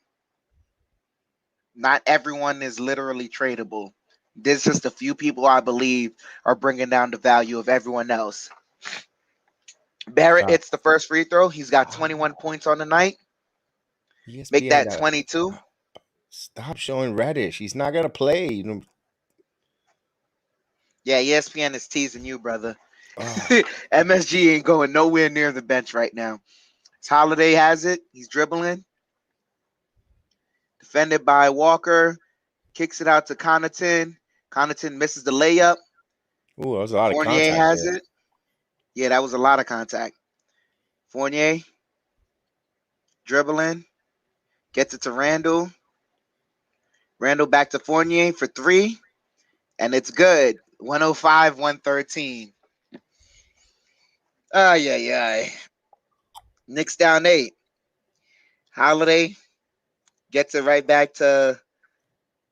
Not everyone is literally tradable. There's just a few people I believe are bringing down the value of everyone else. Barrett hits the first free throw. He's got 21 points on the night. Make ESPN that got 22. stop showing Reddish. He's not gonna play. Yeah, ESPN is teasing you, brother. Oh, MSG ain't going nowhere near the bench right now. Holiday has it. He's dribbling. Defended by Walker. Kicks it out to Connaughton. Connaughton misses the layup. ooh, that was a lot of Fournier contact has there. it. Yeah, that was a lot of contact. Fournier dribbling. Gets it to Randall. Randall back to Fournier for 3. And it's good. 105, 113. Ay. Knicks down 8. Holiday gets it right back to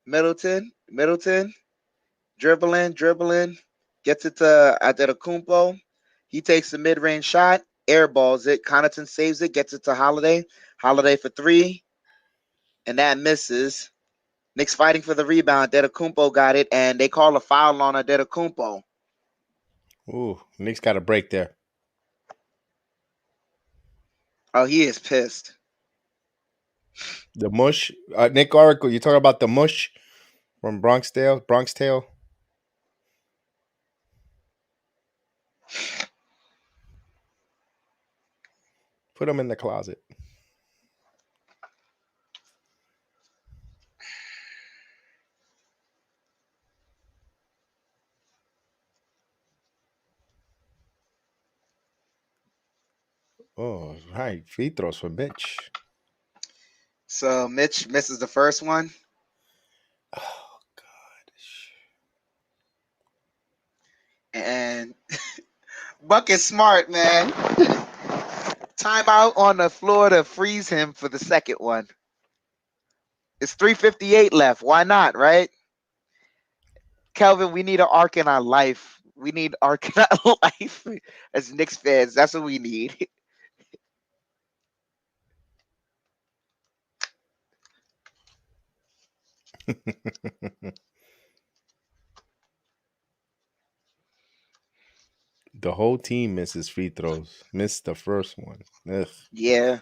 Middleton. Dribbling. Gets it to Antetokounmpo. He takes the mid-range shot, airballs it. Connaughton saves it, gets it to Holiday. Holiday for 3, and that misses. Knicks fighting for the rebound. Antetokounmpo got it, and they call a foul on Antetokounmpo. Ooh, Knicks got a break there. Oh, he is pissed. The mush, Nick Oracle. You talking about the mush from Bronx Tale? Put him in the closet. Oh, right. Free throws for Mitch. So Mitch misses the first one. Oh, God. And Buck is smart, man. Timeout on the floor to freeze him for the second one. It's 3:58 left. Why not, right? Kelvin, we need an arc in our life. We need arc in our life as Knicks fans. That's what we need. The whole team misses free throws. Missed the first one. Ugh. Yeah.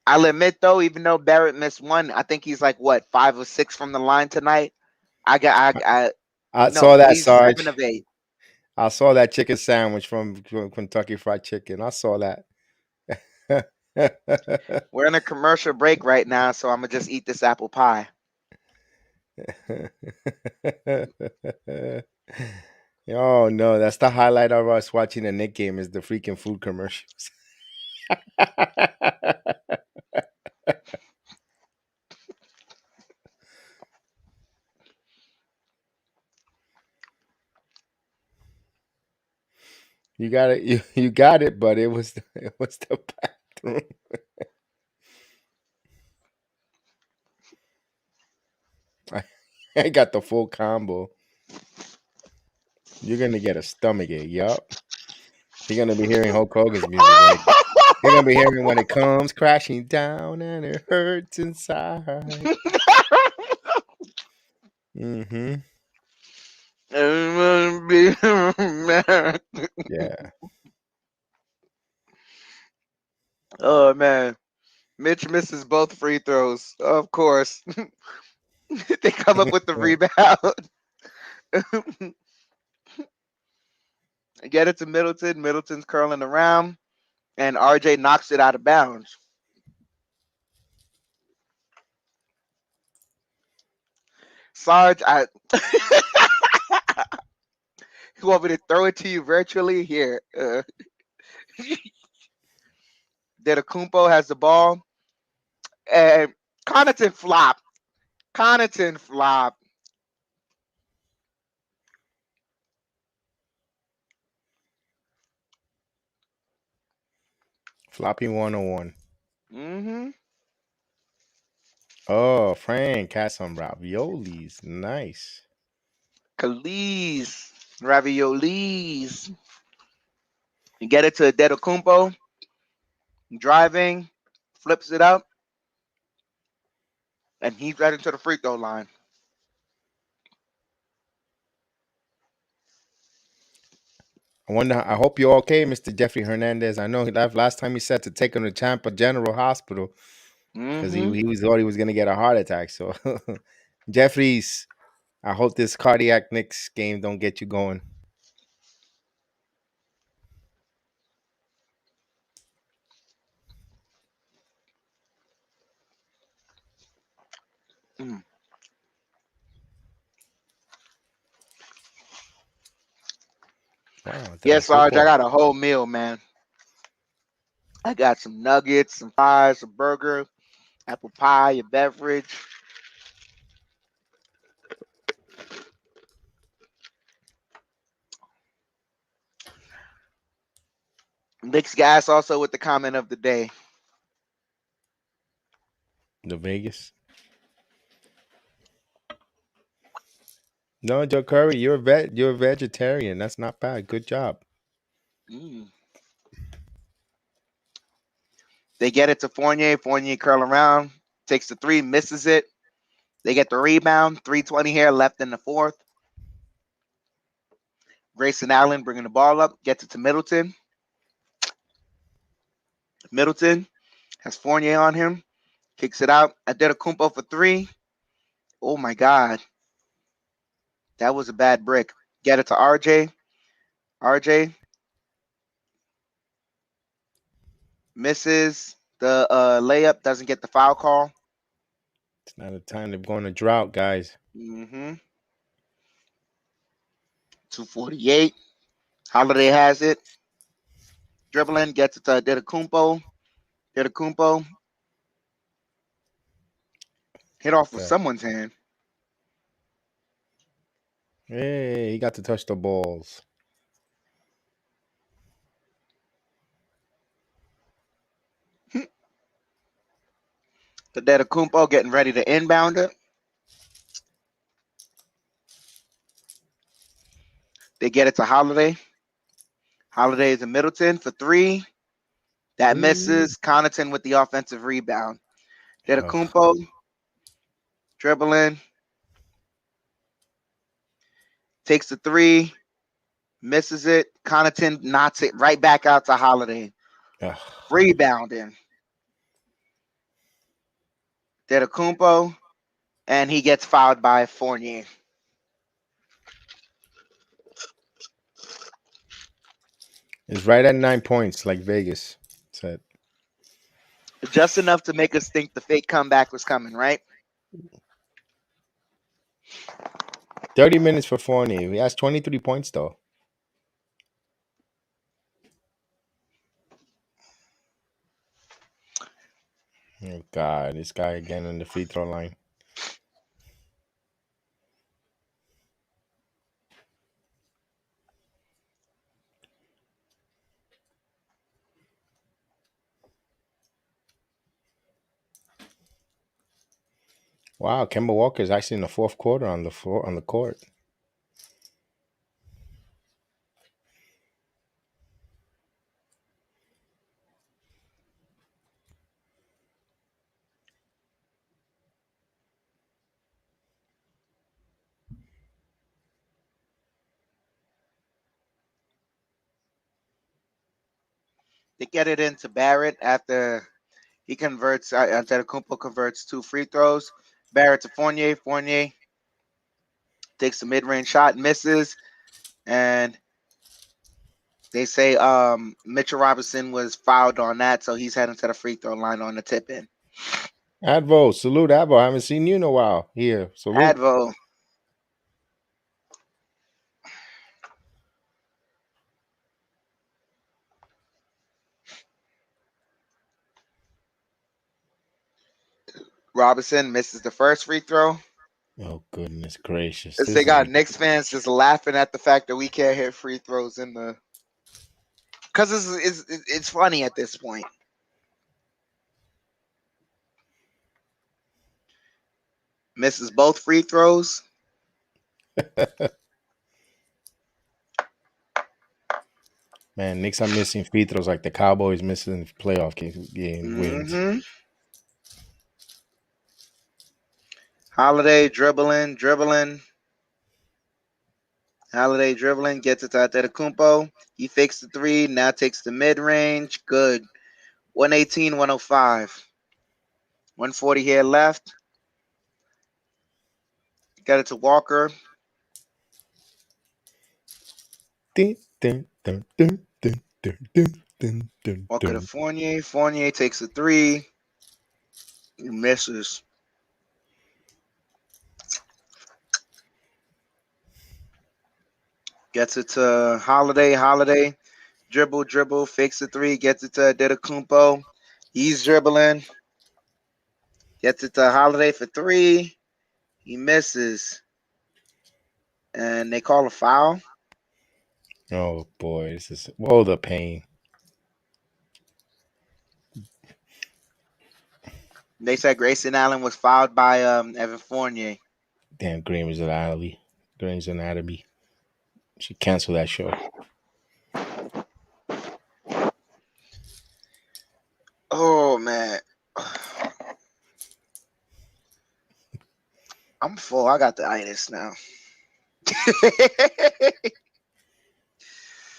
I'll admit though, even though Barrett missed one, I think he's like what 5 or 6 from the line tonight. I I no, saw that, he's Sarge. 7 of 8. I saw that chicken sandwich from Kentucky Fried Chicken. I saw that. We're in a commercial break right now, so I'm gonna just eat this apple pie. Oh no, that's the highlight of us watching the Nick game is the freaking food commercials. You got it. You got it, but it was the bathroom. I got the full combo. You're gonna get a stomachache. Yup. You're gonna be hearing Hulk Hogan's music when it. You're gonna be hearing when it comes crashing down and it hurts inside. Mm-hmm. Yeah. Oh man, Mitch misses both free throws. Of course, they come up with the rebound. Get it to Middleton. Middleton's curling around, and RJ knocks it out of bounds. Sarge, you want me to throw it to you virtually? Here. Kumpo has the ball, and Connaughton flop. Connaughton flop. Floppy 101. Mm-hmm. Oh, Frank had some raviolis. Nice. Khalees. Raviolis. You get it to Kumpo, driving, flips it up, and he's right into the free throw line. I hope you're okay, Mr. Jeffrey Hernandez. I know last time he said to take him to Tampa General Hospital because Mm-hmm. he was thought he was gonna get a heart attack. So Jeffries, I hope this cardiac Knicks game don't get you going. Mm. Wow, Yes, Sarge, I football. got a whole meal, man. I got some nuggets, some fries, a burger, apple pie, a beverage. Knicks guys also with the comment of the day. The Vegas. No, Joe Curry, you're a vegetarian. That's not bad. Good job. Mm. They get it to Fournier. Fournier curl around, takes the three, misses it. They get the rebound. 3:20 here left in the fourth. Grayson Allen bringing the ball up, gets it to Middleton. Middleton has Fournier on him, kicks it out. Kumpo for three. Oh my God. That was a bad brick. Get it to RJ. RJ misses the layup, doesn't get the foul call. It's not a time to go on a drought, guys. Mm-hmm. 2:48. Holiday has it. Dribbling, gets it to Kumpo. Kumpo hit off with That. someone's hand. Hey, he got to touch the balls. The Kumpo getting ready to inbound it. They get it to Holiday. Holiday to Middleton for three. That Ooh. misses. Connaughton with the offensive rebound. Ugh. Kumpo dribbling, takes the three, misses it. Connaughton knocks it right back out to Holiday. Ugh. Rebounding. Kumpo, and he gets fouled by Fournier. It's right at 9 points, like Vegas said. Just enough to make us think the fake comeback was coming, right? 30 minutes for Fournier. He has 23 points though. Oh God, this guy again on the free throw line. Wow, Kemba Walker is actually in the fourth quarter on the floor on the court. They get it into Barrett after he converts. Antetokounmpo converts two free throws. Barrett to Fournier. Fournier takes the mid-range shot, misses, and they say Mitchell Robinson was fouled on that, so he's heading to the free throw line on the tip in. Advo, salute Advo. I haven't seen you in a while. Here, salute. Advo. Robinson misses the first free throw. Oh goodness gracious! As they This is got Knicks fans just laughing at the fact that we can't hit free throws in the, because it's funny at this point. Misses both free throws. man. Knicks are missing free throws like the Cowboys missing playoff game wins. Mm-hmm. Holiday dribbling. Holiday dribbling, gets it to Antetokounmpo. He fakes the three, now takes the mid-range. Good. 118, 105. 140 here left. Got it to Walker. Walker to Fournier. Fournier takes a three. He misses. Gets it to Holiday. Holiday dribble, fakes the three, gets it to Antetokounmpo. He's dribbling. Gets it to Holiday for three. He misses. And they call a foul. Oh boy, this is the pain. They said Grayson Allen was fouled by Evan Fournier. Damn, Green's Anatomy. Green's Anatomy. Should cancel that show. Oh man. I'm full. I got the itis now.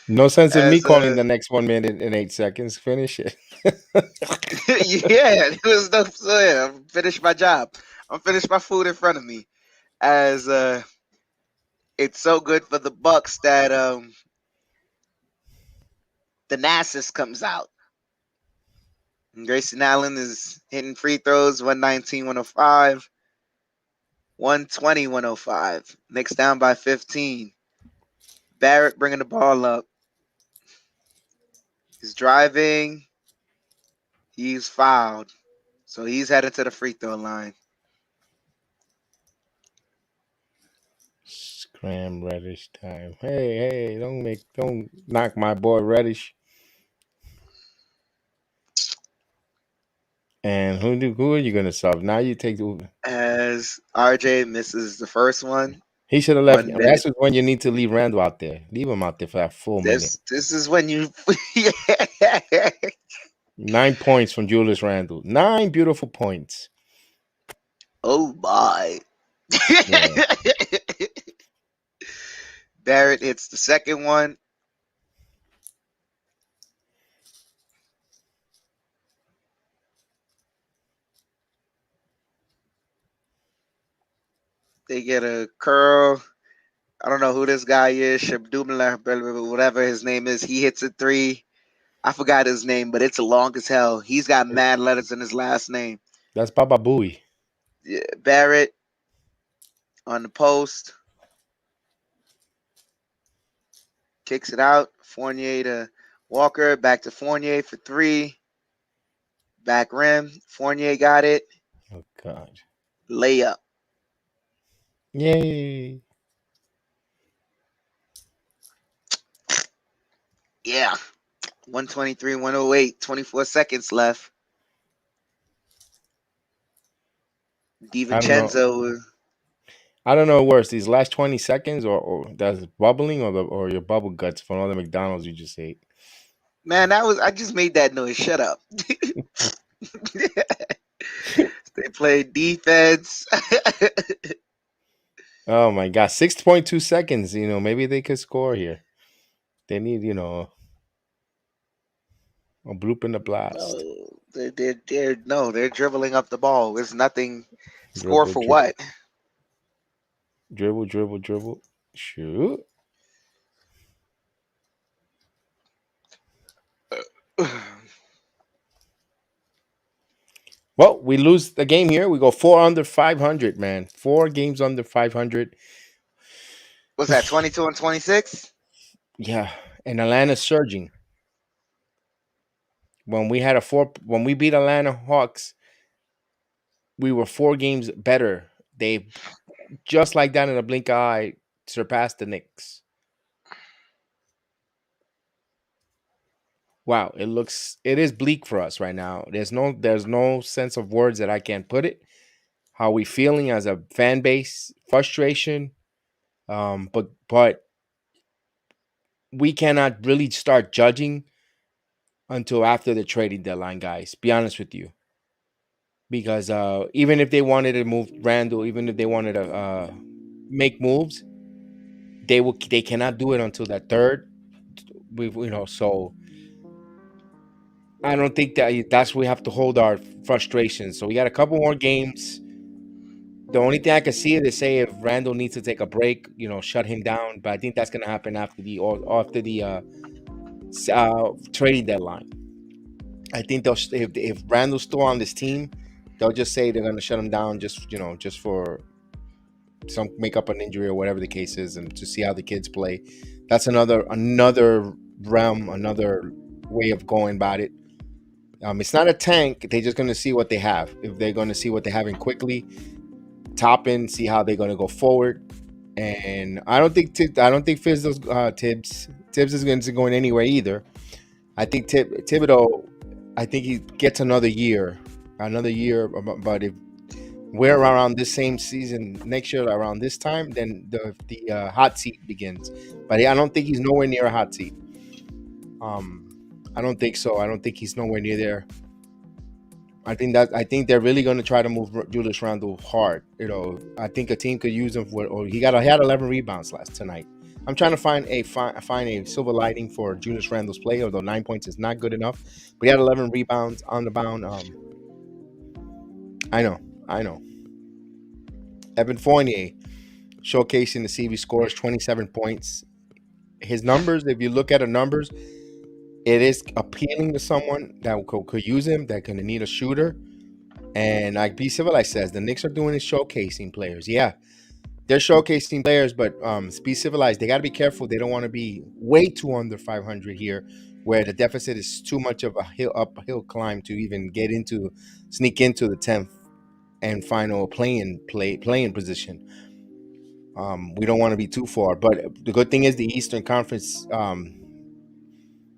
No sense in me As calling the next 1 minute and 8 seconds. Finish it. yeah, it was no I'm finished my job. I'm finished my food in front of me. As it's so good for the Bucks that the Nasus comes out. And Grayson Allen is hitting free throws 119, 105. 120, 105. Knicks down by 15. Barrett bringing the ball up. He's driving. He's fouled. So he's headed to the free throw line. Scram Reddish time. Hey, don't knock my boy Reddish. And who are you gonna sub? Now you take the As RJ misses the first one. He should have left. 1 minute. That's when you need to leave Randall out there. Leave him out there for that full minute. This is when you. 9 points from Julius Randle. 9 beautiful points. Oh my. Yeah. Barrett hits the second one. They get a curl. I don't know who this guy is. Shabdumla, whatever his name is. He hits a three. I forgot his name, but it's long as hell. He's got mad letters in his last name. That's Baba Booey. Yeah, Barrett on the post. Kicks it out. Fournier to Walker. Back to Fournier for three. Back rim. Fournier got it. Oh, God. Layup. Yay. Yeah. 123, 108. 24 seconds left. I don't know. DiVincenzo. I don't know worse, these last 20 seconds or that's bubbling or your bubble guts from all the McDonald's you just ate. Man, I just made that noise. Shut up. They play defense. Oh my God. 6.2 seconds. Maybe they could score here. They need, a bloop in the blast. They're dribbling up the ball. There's nothing. Score Dribble, for dribble, what? dribble, dribble, dribble. Shoot. Well, we lose the game here. We go 4 under 500, man. 4 games under 500. What's that? 22 and 26. Yeah, and Atlanta's surging. When we beat Atlanta Hawks, we were 4 games better. They just like that in a blink of eye surpassed the Knicks. Wow, it is bleak for us right now. There's no sense of words that I can't put it. How we feeling as a fan base? Frustration. But we cannot really start judging until after the trading deadline, guys. Be honest with you. Because even if they wanted to move Randall, even if they wanted to make moves, they cannot do it until that third. So I don't think that's where we have to hold our frustrations. So we got a couple more games. The only thing I can see is say if Randall needs to take a break, shut him down. But I think that's gonna happen after the trading deadline. I think they'll if Randall's still on this team, they'll just say they're gonna shut him down just for some make up an injury or whatever the case is, and to see how the kids play. That's another realm, another way of going about it. It's not a tank. They're just going to see what they have. If they're going to see what they have in quickly, top in, see how they're going to go forward. And I don't think Fizz does Tibbs. Tibbs is going anywhere either. I think Thibodeau. I think he gets another year. But if we're around this same season next year around this time, then the hot seat begins. But I don't think he's nowhere near a hot seat. I don't think so. I don't think he's nowhere near there. I think they're really going to try to move Julius Randle hard. I think a team could use him he had 11 rebounds tonight. I'm trying to find a silver lining for Julius Randle's play, although 9 points is not good enough. But he had 11 rebounds on the bound. I know. Evan Fournier showcasing the CV scores 27 points. His numbers, if you look at the numbers, it is appealing to someone that could use him, that can need a shooter. And like B Civilized says, the Knicks are doing is showcasing players. Yeah, they're showcasing players, but be civilized. They got to be careful. They don't want to be way too under 500 here, where the deficit is too much of a uphill climb to even sneak into the 10th and final playing position. We don't want to be too far, but the good thing is the Eastern Conference,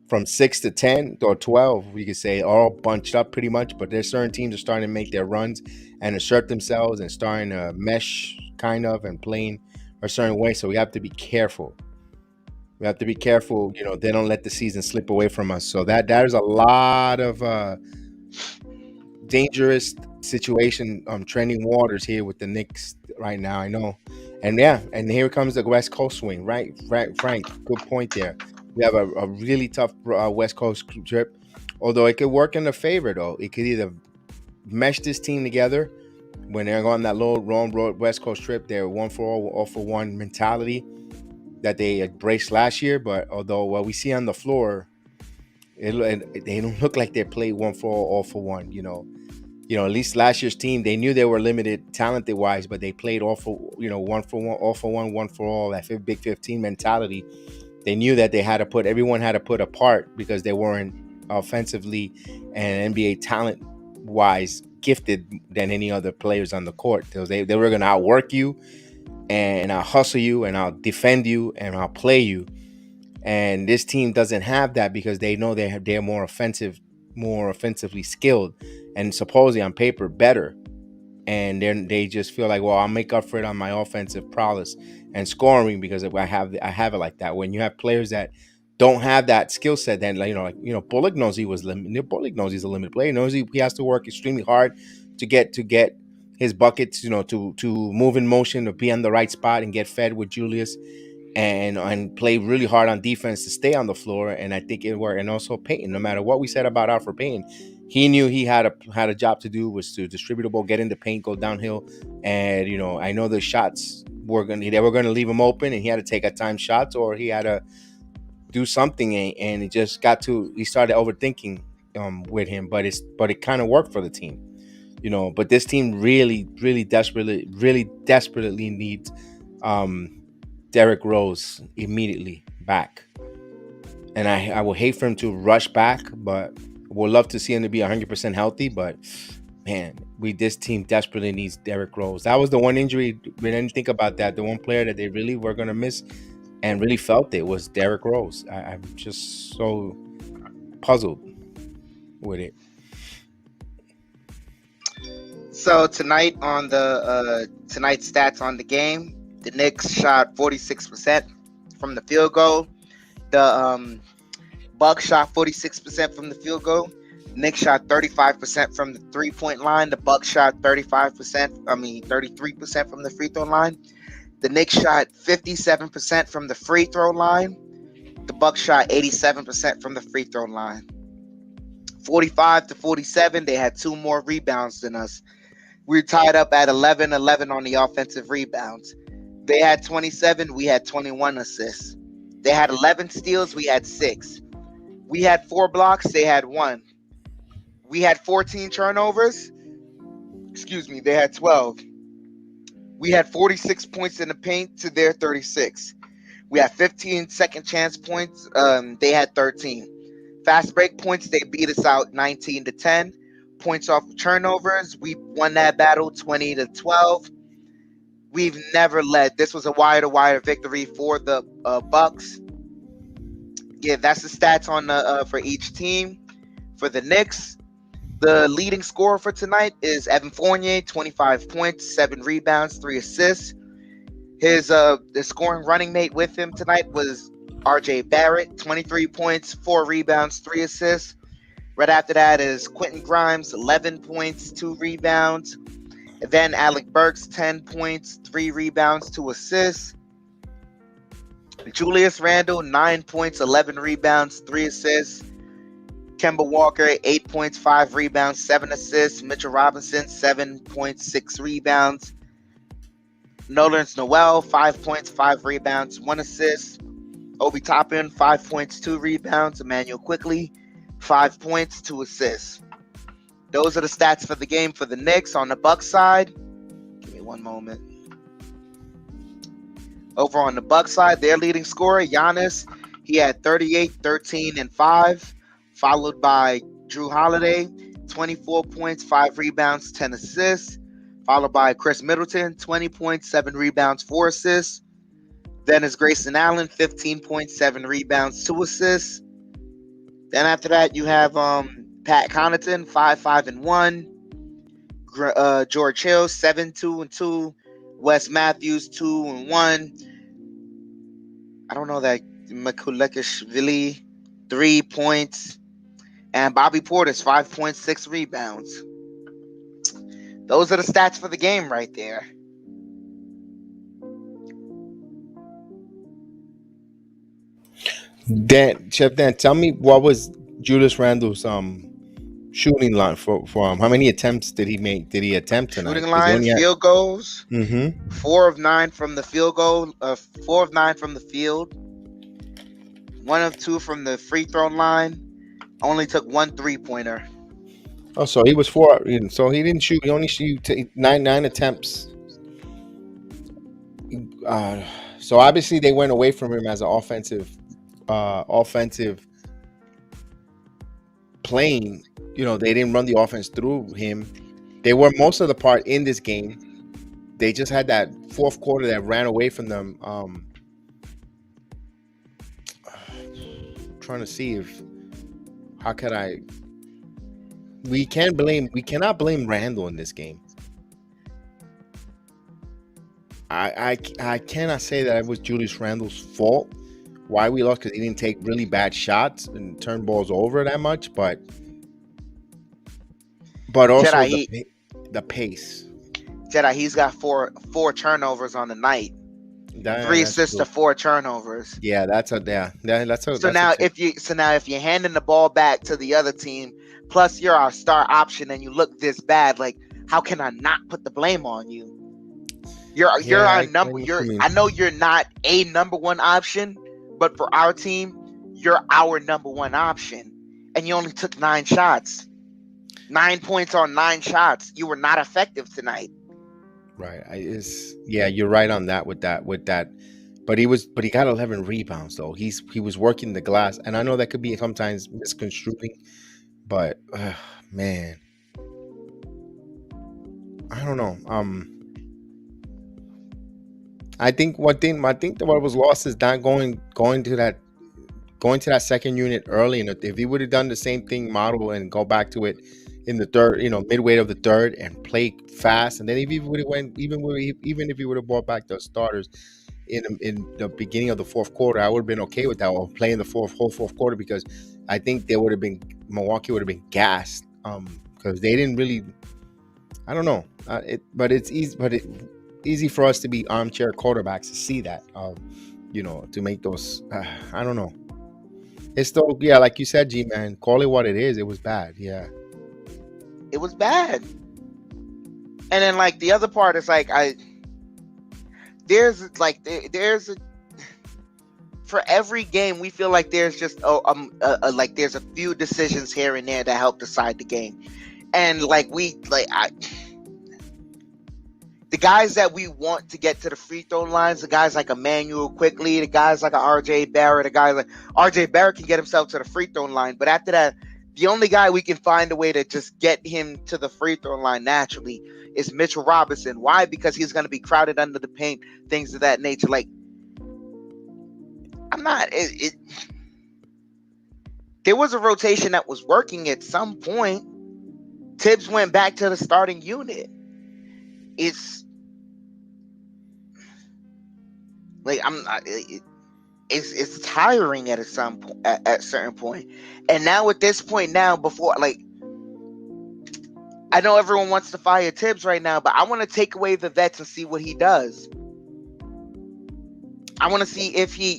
from 6 to 10 or 12, we could say, are all bunched up pretty much. But there's certain teams are starting to make their runs and assert themselves and starting to mesh kind of and playing a certain way. So we have to be careful. We have to be careful. They don't let the season slip away from us. So there's a lot of dangerous situation, trending waters here with the Knicks right now. I know, and yeah, and here comes the West Coast swing. Right, Frank, good point there. We have a really tough West Coast trip, although it could work in the favor. Though it could either mesh this team together when they're on that long road West Coast trip. They're one for all for one mentality that they embraced last year. But although what we see on the floor, they don't look like they played one for all for one. At least last year's team, they knew they were limited talented wise, but they played all for one for one, all for one for all. That Big 15 mentality. They knew that everyone had to put a part because they weren't offensively and NBA talent wise gifted than any other players on the court. They were going to outwork you, and I'll hustle you, and I'll defend you, and I'll play you. And this team doesn't have that because they know they're more offensively skilled, and supposedly on paper better. And then they just feel like, well, I'll make up for it on my offensive prowess and scoring because I have it like that. When you have players that don't have that skill set, then Bullock knows he was limited. Bullock knows he's a limited player. He knows he has to work extremely hard to get his buckets. To move in motion, to be on the right spot and get fed with Julius, and play really hard on defense to stay on the floor. And I think it worked. And also Payton, no matter what we said about Alfred Payton, he knew he had a job to do, was to distribute the ball, get in the paint, go downhill. And I know the shots they were gonna leave him open, and he had to take a time shots, or he had to do something. And it just he started overthinking with him, but it kind of worked for the team. But this team really desperately needs Derrick Rose immediately back. And I would hate for him to rush back, but would love to see him to be 100% healthy. But man, this team desperately needs Derrick Rose. That was the one injury. We didn't think about that. The one player that they really were going to miss and really felt it was Derrick Rose. I'm just so puzzled with it. So tonight on the tonight's stats on the game, the Knicks shot 46% from the field goal. The Bucks shot 46% from the field goal. Knicks shot 35% from the 3-point line. The Bucks shot 33% from the free throw line. The Knicks shot 57% from the free throw line. The Bucks shot 87% from the free throw line. 45-47, they had 2 more rebounds than us. We were tied up at 11-11 on the offensive rebounds. They had 27, we had 21 assists. They had 11 steals, we had 6. We had 4 blocks, they had 1. We had 14 turnovers. They had 12. We had 46 points in the paint to their 36. We had 15 second chance points. They had 13. Fast break points, they beat us out 19-10. Points off of turnovers, we won that battle 20-12. We've never led. This was a wire-to-wire victory for the Bucks. Yeah, that's the stats on the for each team. For the Knicks, the leading scorer for tonight is Evan Fournier, 25 points, 7 rebounds, 3 assists. His the scoring running mate with him tonight was RJ Barrett, 23 points, 4 rebounds, 3 assists. Right after that is Quentin Grimes, 11 points, 2 rebounds. And then Alec Burks, 10 points, 3 rebounds, 2 assists. Julius Randle, 9 points, 11 rebounds, 3 assists. Kemba Walker, 8 points, 5 rebounds, 7 assists. Mitchell Robinson, 7 points, 6 rebounds. Nerlens Noel, 5 points, 5 rebounds, 1 assist. Obi Toppin, 5 points, 2 rebounds. Emmanuel Quickley, 5 points, 2 assists. Those are the stats for the game for the Knicks. On the Bucks side, give me one moment. Over on the Bucks side, their leading scorer, Giannis, he had 38, 13, and 5, followed by Drew Holiday, 24 points, 5 rebounds, 10 assists, followed by Chris Middleton, 20 points, 7 rebounds, 4 assists. Then is Grayson Allen, 15 points, 7 rebounds, 2 assists. Then after that, you have Pat Connaughton, 5-5-1. George Hill, 7-2-2. Wes Matthews 2-1. I don't know that Makulekashvili 3 points, and Bobby Portis 5.6 rebounds. Those are the stats for the game right there. Chef Dan, tell me what was Julius Randle's shooting line for how many attempts did he make? Did he attempt tonight? Shooting Because he line, only had. field goals, Mm-hmm. 4 of 9 from the field goal, 4 of 9 from the field, 1 of 2 from the free throw line. Only took 1 3-pointer. Oh, so he was 4. So he didn't shoot. He only shoot nine attempts. So obviously they went away from him as an offensive playing. They didn't run the offense through him. They were most of the part in this game. They just had that fourth quarter that ran away from them. Trying to see if how could I. We cannot blame Randall in this game. I cannot say that it was Julius Randle's fault why we lost, because he didn't take really bad shots and turn balls over that much, but also Jedi, the pace. Jedi, he's got four turnovers on the night. 3 assists to 4 turnovers. Yeah, that's a. So now if you're handing the ball back to the other team, plus you're our star option, and you look this bad, like, how can I not put the blame on you? You're our number. I know you're not a number one option, but for our team, you're our number one option, and you only took 9 shots, 9 points on 9 shots. You were not effective tonight. Right. You're right on that with that. But he got 11 rebounds though. He was working the glass, and I know that could be sometimes misconstruing, but man, I don't know. I think what was lost is not going to that second unit early. And if he would have done the same thing model and go back to it in the third, midway of the third, and play fast, and then if he would have even if he would have brought back the starters in the beginning of the fourth quarter, I would have been okay with that, or playing the whole fourth quarter, because I think Milwaukee would have been gassed, because they didn't really. I don't know. It's easy for us to be armchair quarterbacks to see that, to make those. I don't know. It's still, like you said, G man, call it what it is. It was bad. Yeah, it was bad. And then, like, the other part is like there's for every game we feel like there's just like there's a few decisions here and there that help decide the game, and the guys that we want to get to the free throw lines, the guys like Emmanuel Quickly, the guys like RJ Barrett, the guys like RJ Barrett can get himself to the free throw line. But after that, the only guy we can find a way to just get him to the free throw line naturally is Mitchell Robinson. Why? Because he's going to be crowded under the paint, things of that nature. Like, there was a rotation that was working at some point. Tibbs went back to the starting unit. It's like it's tiring at at certain point. And now at this point now, before, like, I know everyone wants to fire Tibbs right now, but I want to take away the vets and see what he does. I want to see if he,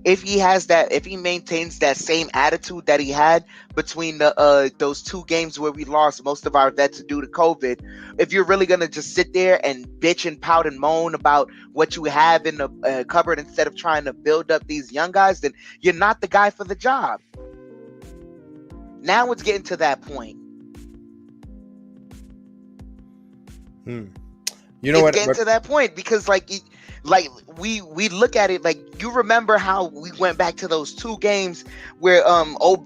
if he maintains that same attitude that he had between those 2 games where we lost most of our vets due to COVID. If you're really going to just sit there and bitch and pout and moan about what you have in the cupboard instead of trying to build up these young guys, then you're not the guy for the job. Now it's getting to that point. Getting to that point because, we look at it, like, you remember how we went back to those 2 games where what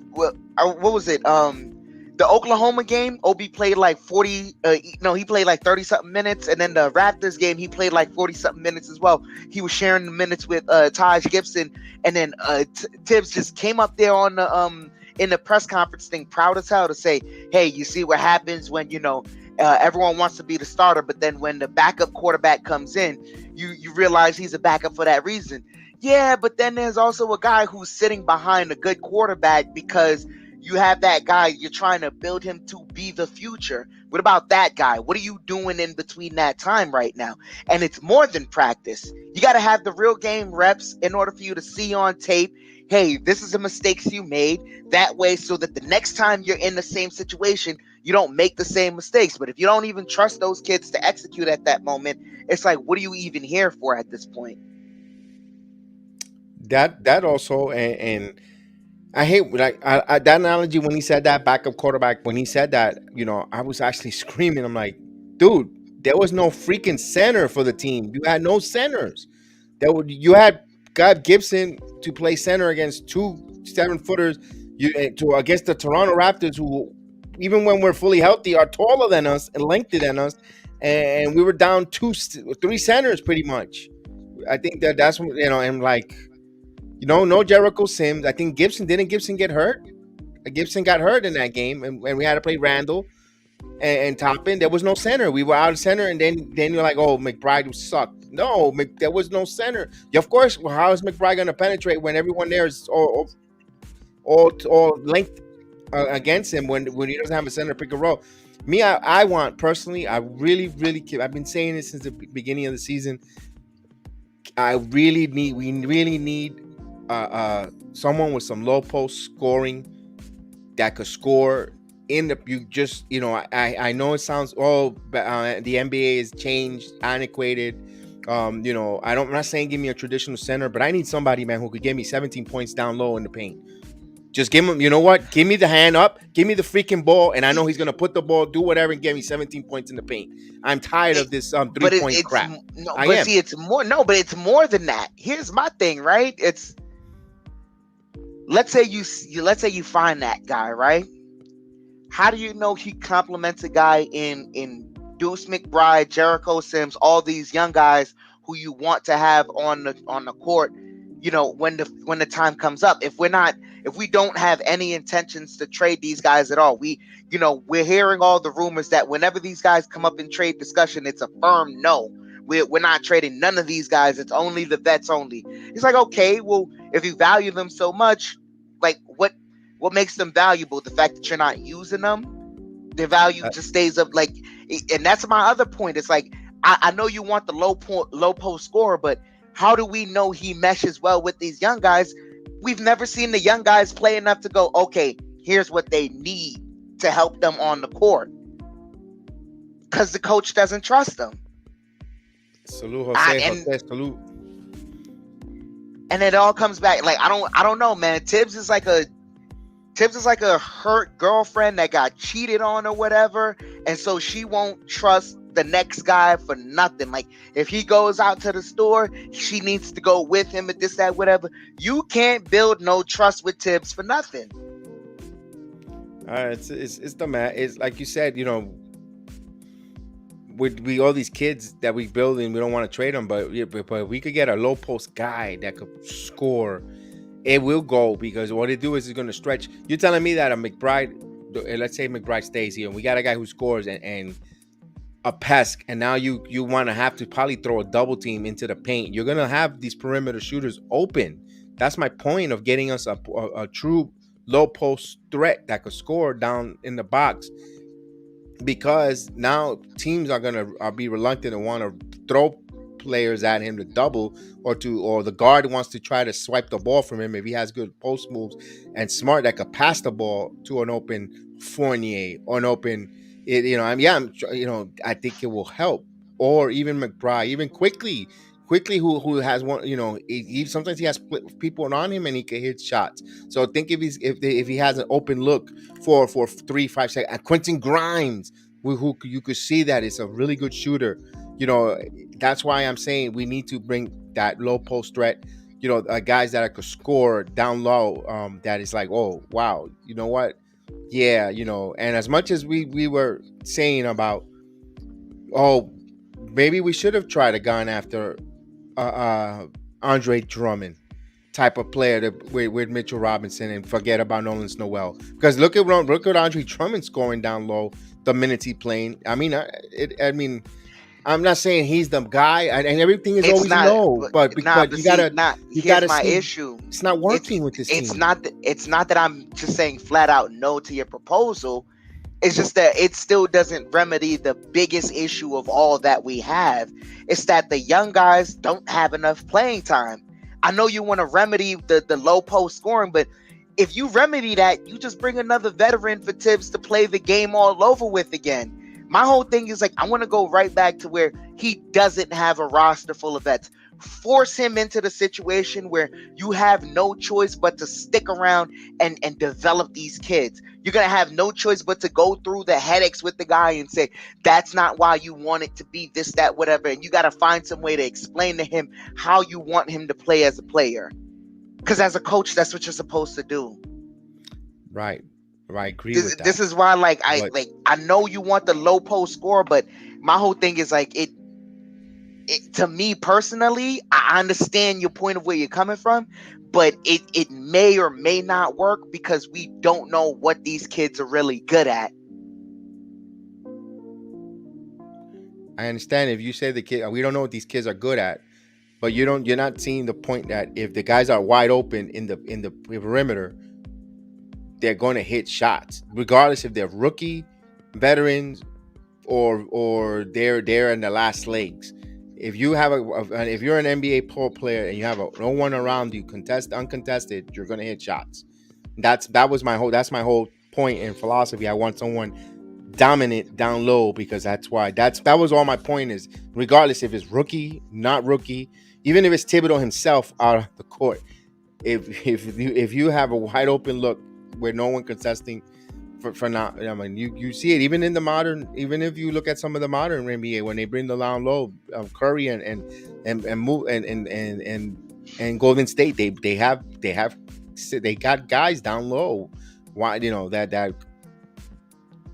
was it, the Oklahoma game, Obi played like 40 he played like 30 something minutes, and then the Raptors game he played like 40 something minutes as well. He was sharing the minutes with Taj Gibson, and then Tibbs just came up there on the in the press conference thing, proud as hell, to say, hey, you see what happens when Everyone wants to be the starter, but then when the backup quarterback comes in, you realize he's a backup for that reason. Yeah, but then there's also a guy who's sitting behind a good quarterback because you have that guy, you're trying to build him to be the future. What about that guy? What are you doing in between that time right now? And it's more than practice. You got to have the real game reps in order for you to see on tape, hey, this is the mistakes you made. That way, so that the next time you're in the same situation, you don't make the same mistakes. But if you don't even trust those kids to execute at that moment, it's like, what are you even here for at this point? That also, and I hate like that analogy when he said that backup quarterback. When he said that, I was actually screaming. I'm like, dude, there was no freaking center for the team. You had no centers. You had God Gibson to play center against two 7-footers. To against the Toronto Raptors, who even when we're fully healthy are taller than us and lengthy than us, and we were down 3 centers pretty much. I think that's what, and like, no Jericho Sims. I think Gibson get hurt? Gibson got hurt in that game, and we had to play Randall and Toppin. There was no center. We were out of center, and then you're like, oh, McBride sucked. No, there was no center. Of course, well, how is McBride going to penetrate when everyone there is all length against him when he doesn't have a center pick and roll? Me, I want personally. I really, really. I've been saying this since the beginning of the season. We really need someone with some low post scoring that could score in the. I know it sounds the NBA has changed, antiquated. I'm not saying give me a traditional center, but I need somebody, man, who could give me 17 points down low in the paint. Just give him, you know what? Give me the hand up, give me the freaking ball, and I know he's gonna put the ball, do whatever, and get me 17 points in the paint. I'm tired of this 3-point crap. No, but see, it's more. No, but it's more than that. Here's my thing, right? It's let's say you find that guy, right? How do you know he complements a guy in Deuce McBride, Jericho Sims, all these young guys who you want to have on the court? When the time comes up, if we don't have any intentions to trade these guys at all, we're hearing all the rumors that whenever these guys come up in trade discussion, it's a firm no. We're not trading none of these guys. It's only the vets only. It's like, okay, well, if you value them so much, like what makes them valuable? The fact that you're not using them, their value just stays up. Like, and that's my other point. It's like, I know you want the low post scorer, but how do we know he meshes well with these young guys? We've never seen the young guys play enough to go, okay, here's what they need to help them on the court. Because the coach doesn't trust them. Salute, Jose, salute. And it all comes back. Like, I don't know, man. Tibbs is like a hurt girlfriend that got cheated on or whatever. And so she won't trust the next guy for nothing. Like, if he goes out to the store, she needs to go with him and this, that, whatever. You can't build no trust with Tibbs for nothing. It's the man. It's like you said, we all these kids that we building, we don't want to trade them, but we could get a low post guy that could score. It will go, because what it do is it's going to stretch. You're telling me that a McBride, let's say McBride stays here, and we got a guy who scores and a pesk, and now you want to have to probably throw a double team into the paint. You're gonna have these perimeter shooters open. That's my point of getting us a true low post threat that could score down in the box, because now teams are gonna be reluctant to want to throw players at him to double, or the guard wants to try to swipe the ball from him if he has good post moves and smart that could pass the ball to an open Fournier or an open. I think it will help. Or even McBride, even quickly, who has one. Sometimes he has people on him and he can hit shots. So think if he has an open look for 3-5 seconds. And Quentin Grimes, who you could see that is a really good shooter. That's why I'm saying we need to bring that low post threat. Guys that could score down low. That is like, oh wow, you know what? Yeah, and as much as we were saying about, oh, maybe we should have tried a gun after Andre Drummond. type of player with Mitchell Robinson and forget about Nolan Snowell. Because look at Andre Drummond scoring down low the minutes he playing. I mean, I'm not saying he's the guy, and everything is It's always not, no, but but you see, gotta not you here's gotta my see issue. it's not It's working with this team. it's not that I'm just saying flat out no to your proposal. It's just that it still doesn't remedy the biggest issue of all that we have. It's that the young guys don't have enough playing time. I know you want to remedy the low post scoring, but if you remedy that, you just bring another veteran for Tibbs to play the game all over with again. My whole thing is like, I want to go right back to where he doesn't have a roster full of vets. Force him into the situation where you have no choice but to stick around and develop these kids. You're going to have no choice but to go through the headaches with the guy and say, that's not why you want it to be this, that, whatever. And you got to find some way to explain to him how you want him to play as a player. Because as a coach, that's what you're supposed to do. Right. I agree This, with that. this is why, like, But I know you want the low post score, but my whole thing is like to me personally, I understand your point of where you're coming from, but it may or may not work because we don't know what these kids are really good at. I understand if you say the kid, we don't know what these kids are good at, but you're not seeing the point that if the guys are wide open in the perimeter, they're going to hit shots, regardless if they're rookie, veterans, or they're in the last legs. If you have if you're an NBA pro player and you have no one around you, uncontested, you're going to hit shots. That's my whole point and philosophy. I want someone dominant down low because that was all my point is, regardless if it's rookie, not rookie, even if it's Thibodeau himself out of the court. If you have a wide open look where no one contesting for not, I mean, you see it even in the modern. Even if you look at some of the modern NBA when they bring the down low, Curry and move and Golden State, they got guys down low. Why that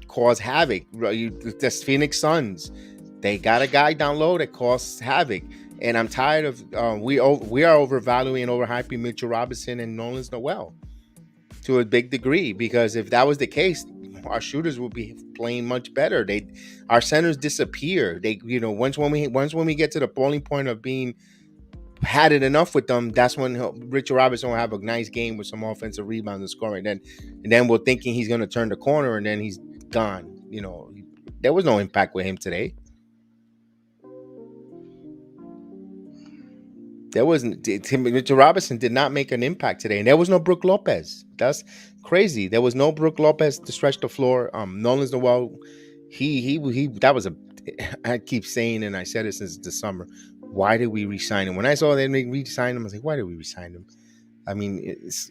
cause havoc. The Phoenix Suns, they got a guy down low that causes havoc. And I'm tired of we are overvaluing and overhyping Mitchell Robinson and Nolan Noel to a big degree, because if that was the case, our shooters would be playing much better. Our centers disappear. Once when we get to the boiling point of being had it enough with them, that's when Richard Robinson will have a nice game with some offensive rebounds and scoring. And then we're thinking he's going to turn the corner, and then he's gone. There was no impact with him today. There wasn't. Mitchell Robinson did not make an impact today, and there was no Brook Lopez. That's crazy. There was no Brook Lopez to stretch the floor. Nolan Noel, he. That was a. I keep saying, and I said it since the summer. Why did we re-sign him? When I saw they re-sign him, I was like, why did we re-sign him? I mean, it's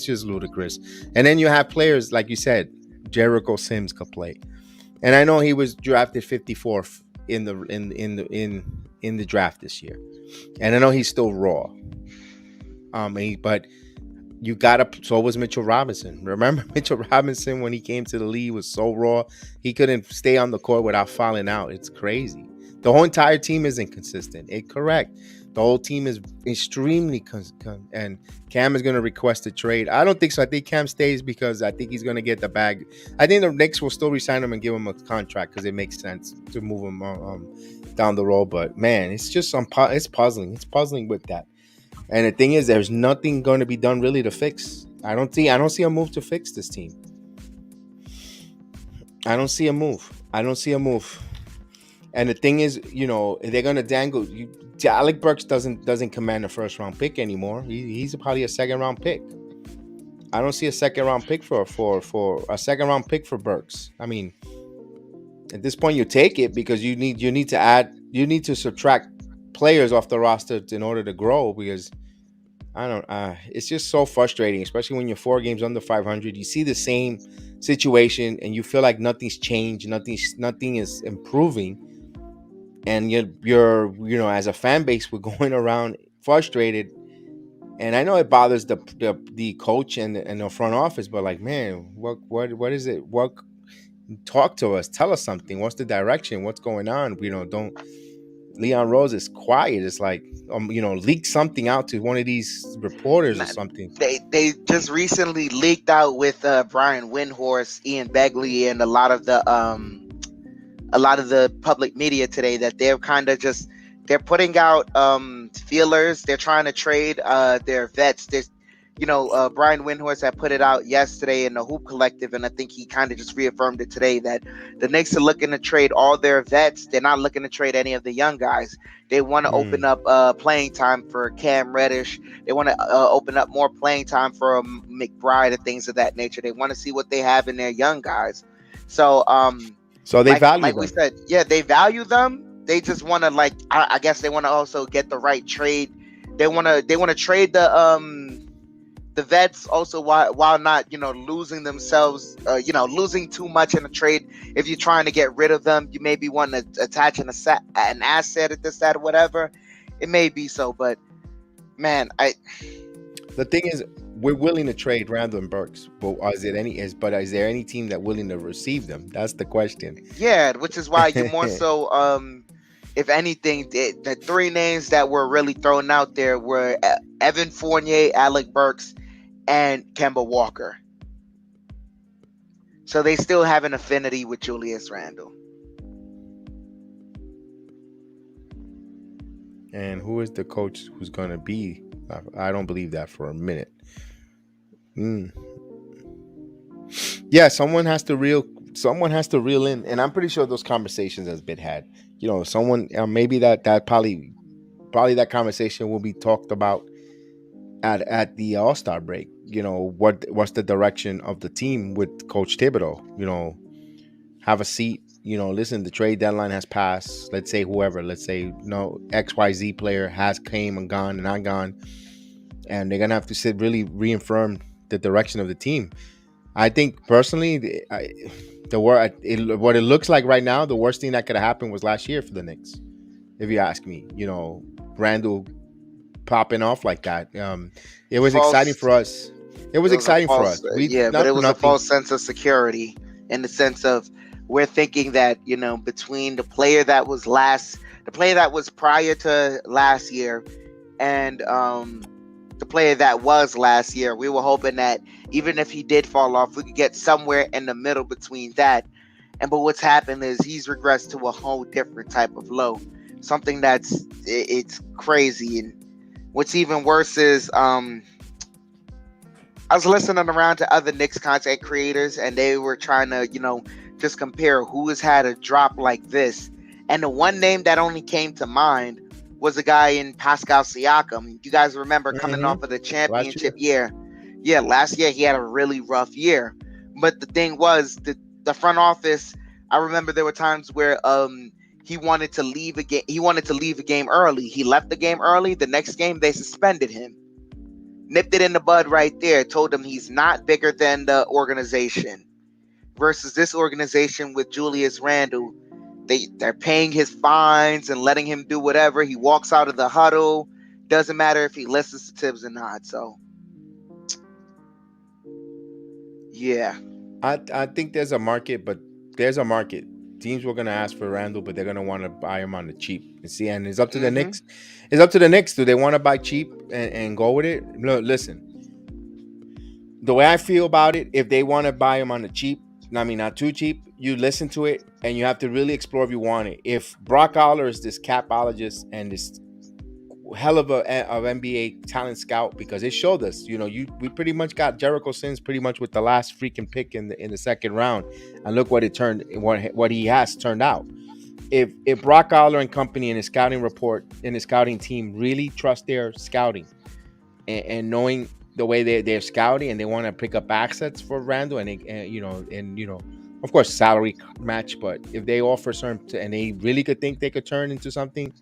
just ludicrous. And then you have players like you said, Jericho Sims could play, and I know he was drafted 54th in the draft this year, and I know he's still raw. But you gotta. So was Mitchell Robinson. Remember Mitchell Robinson when he came to the league was so raw, he couldn't stay on the court without falling out. It's crazy. The whole entire team is inconsistent. Correct. The whole team is extremely and Cam is going to request a trade. I don't think so. I think Cam stays because I think he's going to get the bag. I think the Knicks will still resign him and give him a contract because it makes sense to move him down the road. But man, it's just it's puzzling. It's puzzling with that. And the thing is, there's nothing going to be done really to fix. I don't see a move to fix this team. I don't see a move. And the thing is, they're gonna dangle. Alec Burks doesn't command a first round pick anymore. He's probably a second round pick. I don't see a second round pick for a second round pick for Burks. I mean, at this point, you take it because you need to subtract players off the roster in order to grow. Because it's just so frustrating, especially when you're 4 games under 500. You see the same situation and you feel like nothing's changed, nothing is improving. And you're as a fan base, we're going around frustrated, and I know it bothers the coach and the front office. But like, man, what is it? Talk to us, tell us something. What's the direction? What's going on? Leon Rose is quiet. It's like, leak something out to one of these reporters or Not- something. they just recently leaked out with Brian Windhorst, Ian Begley, and a lot of the public media today that they're kind of just they're putting out feelers. They're trying to trade their vets. There's Brian Windhorst had put it out yesterday in the Hoop Collective, and I think he kind of just reaffirmed it today that the Knicks are looking to trade all their vets. They're not looking to trade any of the young guys. They want to open up playing time for Cam Reddish. They want to open up more playing time for McBride and things of that nature. They want to see what they have in their young guys. So So they value like them. we said, yeah, they value them. They just want to I guess they want to also get the right trade. They want to trade the vets also while not losing themselves, losing too much in a trade. If you're trying to get rid of them, you maybe want to attach an asset at this, that, or whatever. It may be so, but man, The thing is, we're willing to trade Randall and Burks, but is there any team that willing to receive them? That's the question. yeah, which is why you more so, if anything, the three names that were really thrown out there were Evan Fournier, Alec Burks, and Kemba Walker. So they still have an affinity with Julius Randle. And who is the coach who's going to be? I don't believe that for a minute. Yeah, someone has to reel in, and I'm pretty sure those conversations has been had. Someone maybe that probably that conversation will be talked about at the All-Star break. What's the direction of the team with Coach Thibodeau? Have a seat. Listen, the trade deadline has passed. Let's say XYZ player has came and gone and I'm gone, and they're gonna have to sit really reaffirm the direction of the team. I think personally, what it looks like right now, the worst thing that could have happened was last year for the Knicks, if you ask me. Randall popping off like that. It was exciting for us. It was exciting for us. But it was a false sense of security in the sense of we're thinking that between the player that was prior to last year and the player that was last year, we were hoping that even if he did fall off, we could get somewhere in the middle between that. But what's happened is he's regressed to a whole different type of low, something it's crazy. And what's even worse is I was listening around to other Knicks content creators, and they were trying to just compare who has had a drop like this. And the one name that only came to mind was a guy in Pascal Siakam. You guys remember coming off of the championship year? Yeah, last year he had a really rough year. But the thing was, the front office, I remember there were times where he wanted to leave a game. He wanted to leave a game early. He left the game early. The next game they suspended him. Nipped it in the bud right there. Told him he's not bigger than the organization. Versus this organization with Julius Randle, they're paying his fines and letting him do whatever. He walks out of the huddle. Doesn't matter if he listens to Tibbs or not. So, yeah. I think there's a market, but there's a market. Teams were going to ask for Randle, but they're going to want to buy him on the cheap. And it's up to the Knicks. It's up to the Knicks. Do they want to buy cheap and go with it? No, listen. The way I feel about it, if they want to buy him on the cheap, not too cheap, you listen to it and you have to really explore if you want it. If Brock Aller is this capologist and this hell of NBA talent scout, because it showed us, we pretty much got Jericho Sims pretty much with the last freaking pick in the second round, and look what what he has turned out. If Brock Aller and company and his scouting report and his scouting team really trust their scouting and knowing the way they're scouting, and they want to pick up assets for Randle, and of course salary match, but if they offer certain and they really think they could turn into something,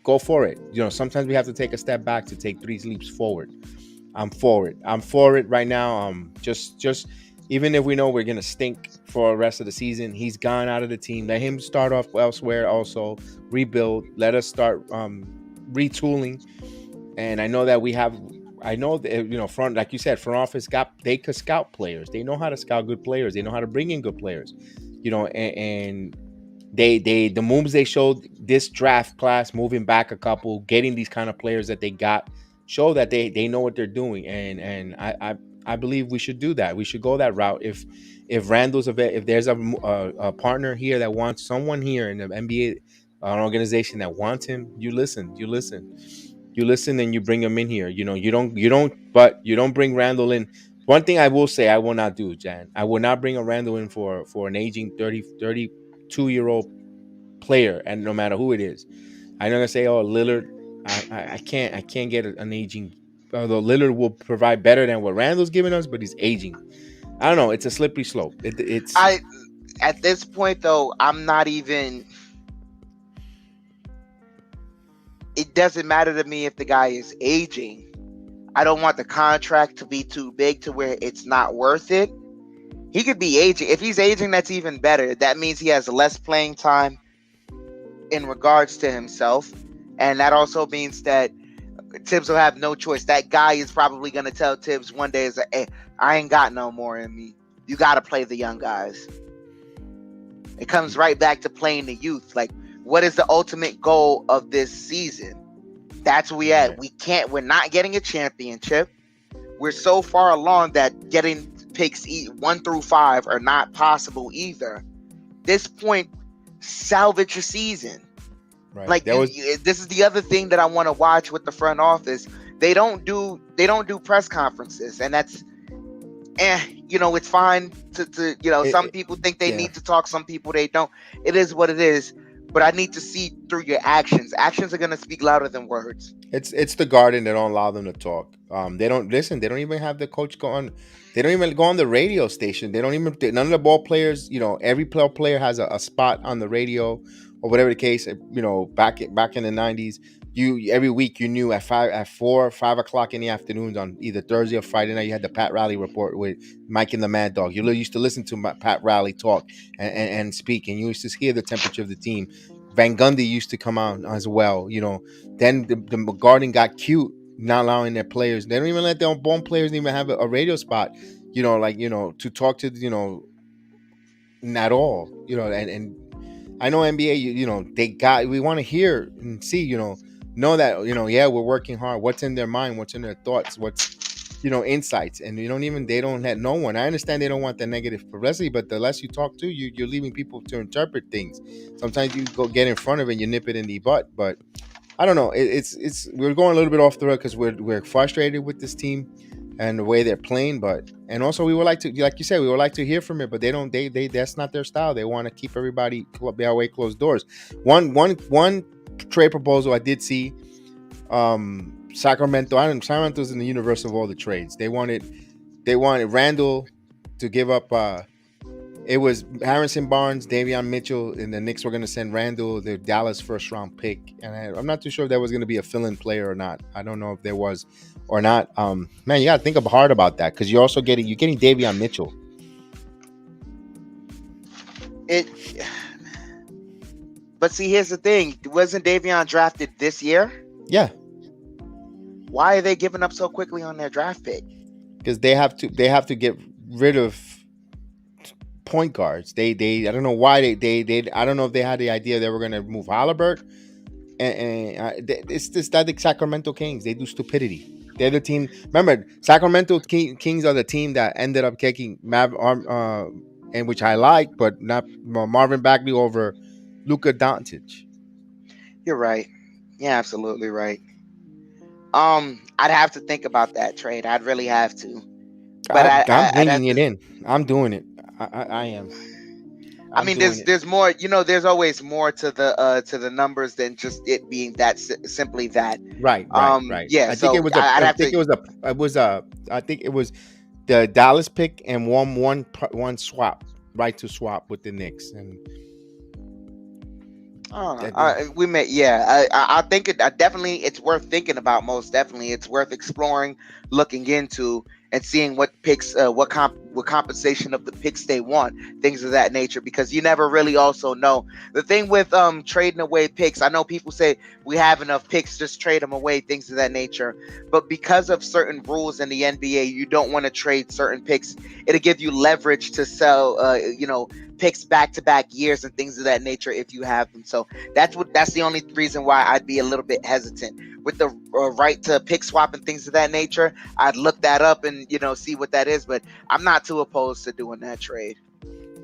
go for it. Sometimes we have to take a step back to take 3 leaps forward. I'm for it right now. Just even if we know we're gonna stink for the rest of the season, he's gone out of the team. Let him start off elsewhere. Also rebuild. Let us start retooling. And I know that front, like you said, front office they could scout players. They know how to scout good players. They know how to bring in good players. And The moves they showed this draft class, moving back a couple, getting these kind of players that they got, show that they know what they're doing, and I believe we should do that. We should go that route. If Randall's if there's a partner here that wants someone here in the NBA, an organization that wants him, you listen, and you bring him in here. You don't bring Randall in. One thing I will say, I will not do, Jan. I will not bring a Randall in for an aging 32 year old player, and no matter who it is. I'm not gonna say, oh, Lillard. I can't get an aging. Although Lillard will provide better than what Randall's giving us, but he's aging. I don't know. It's a slippery slope. It's I At this point though, I'm not even. It doesn't matter to me if the guy is aging. I don't want the contract to be too big to where it's not worth it. He could be aging. If he's aging, that's even better. That means he has less playing time in regards to himself. And that also means that Tibbs will have no choice. That guy is probably going to tell Tibbs one day, hey, I ain't got no more in me. You got to play the young guys. It comes right back to playing the youth. Like, what is the ultimate goal of this season? That's where we at. We're not getting a championship. We're so far along that getting picks 1 through 5 are not possible either. This point, salvage your season. right. Like this is the other thing that I want to watch with the front office. They don't do press conferences, and that's it's fine to some people think they need to talk, some people they don't. It is what it is. But I need to see through your actions. Actions are gonna speak louder than words. It's the Garden that don't allow them to talk. They don't listen. They don't even have the coach go on. They don't even go on the radio station. They don't even. None of the ball players. Every player has a spot on the radio or whatever the case. Back in the '90s, you every week you knew at 5 o'clock in the afternoons on either Thursday or Friday night you had the Pat Riley report with Mike and the Mad Dog. You used to listen to Pat Riley talk and speak, and you used to hear the temperature of the team. Van Gundy used to come out as well. Then the Garden got cute, not allowing their players. They don't even let their own players even have a radio spot. To talk to at all. And I know NBA. We want to hear and see. Know that yeah, we're working hard. What's in their mind? What's in their thoughts? What's insights? And they don't have no one. I understand they don't want the negative publicity, but the less you talk to, you're leaving people to interpret things. Sometimes you go get in front of it and you nip it in the butt. But I don't know. It's we're going a little bit off the road because we're frustrated with this team and the way they're playing. And also we would like to, like you said, we would like to hear from it, but they don't. They that's not their style. They want to keep everybody away closed doors. One trade proposal I did see. Sacramento's in the universe of all the trades. They wanted Randall to give up. It was Harrison Barnes, Davion Mitchell, and the Knicks were going to send Randall the Dallas first round pick. And I'm not too sure if that was going to be a fill-in player or not. I don't know if there was or not. Man, you got to think hard about that because you're getting Davion Mitchell. But see, here's the thing: wasn't Davion drafted this year? Yeah. Why are they giving up so quickly on their draft pick? Because they have to get rid of point guards. They I don't know why they I don't know if they had the idea they were going to move Halliburton. And it's just that the Sacramento Kings. They do stupidity. They're the team. Remember, Sacramento Kings are the team that ended up kicking and which I like, but not Marvin Bagley over Luka Doncic. You're right. Yeah, absolutely right. I'd have to think about that trade. I'd really have to. But I'm bringing it in. I'm doing it. I am. I mean, there's more. There's always more to the numbers than just it being that simply that. Right. Yeah. I think it was the Dallas pick and one swap, right to swap with the Knicks and. We may, yeah. I think definitely it's worth thinking about. Most definitely, it's worth exploring, looking into, and seeing what picks, what compensation of the picks they want, things of that nature, because you never really also know. The thing with trading away picks, I know people say we have enough picks, just trade them away, things of that nature. But because of certain rules in the NBA, you don't want to trade certain picks. It'll give you leverage to sell, picks back to back years and things of that nature if you have them. So that's the only reason why I'd be a little bit hesitant with the right to pick swap and things of that nature. I'd look that up and see what that is, but I'm not too opposed to doing that trade.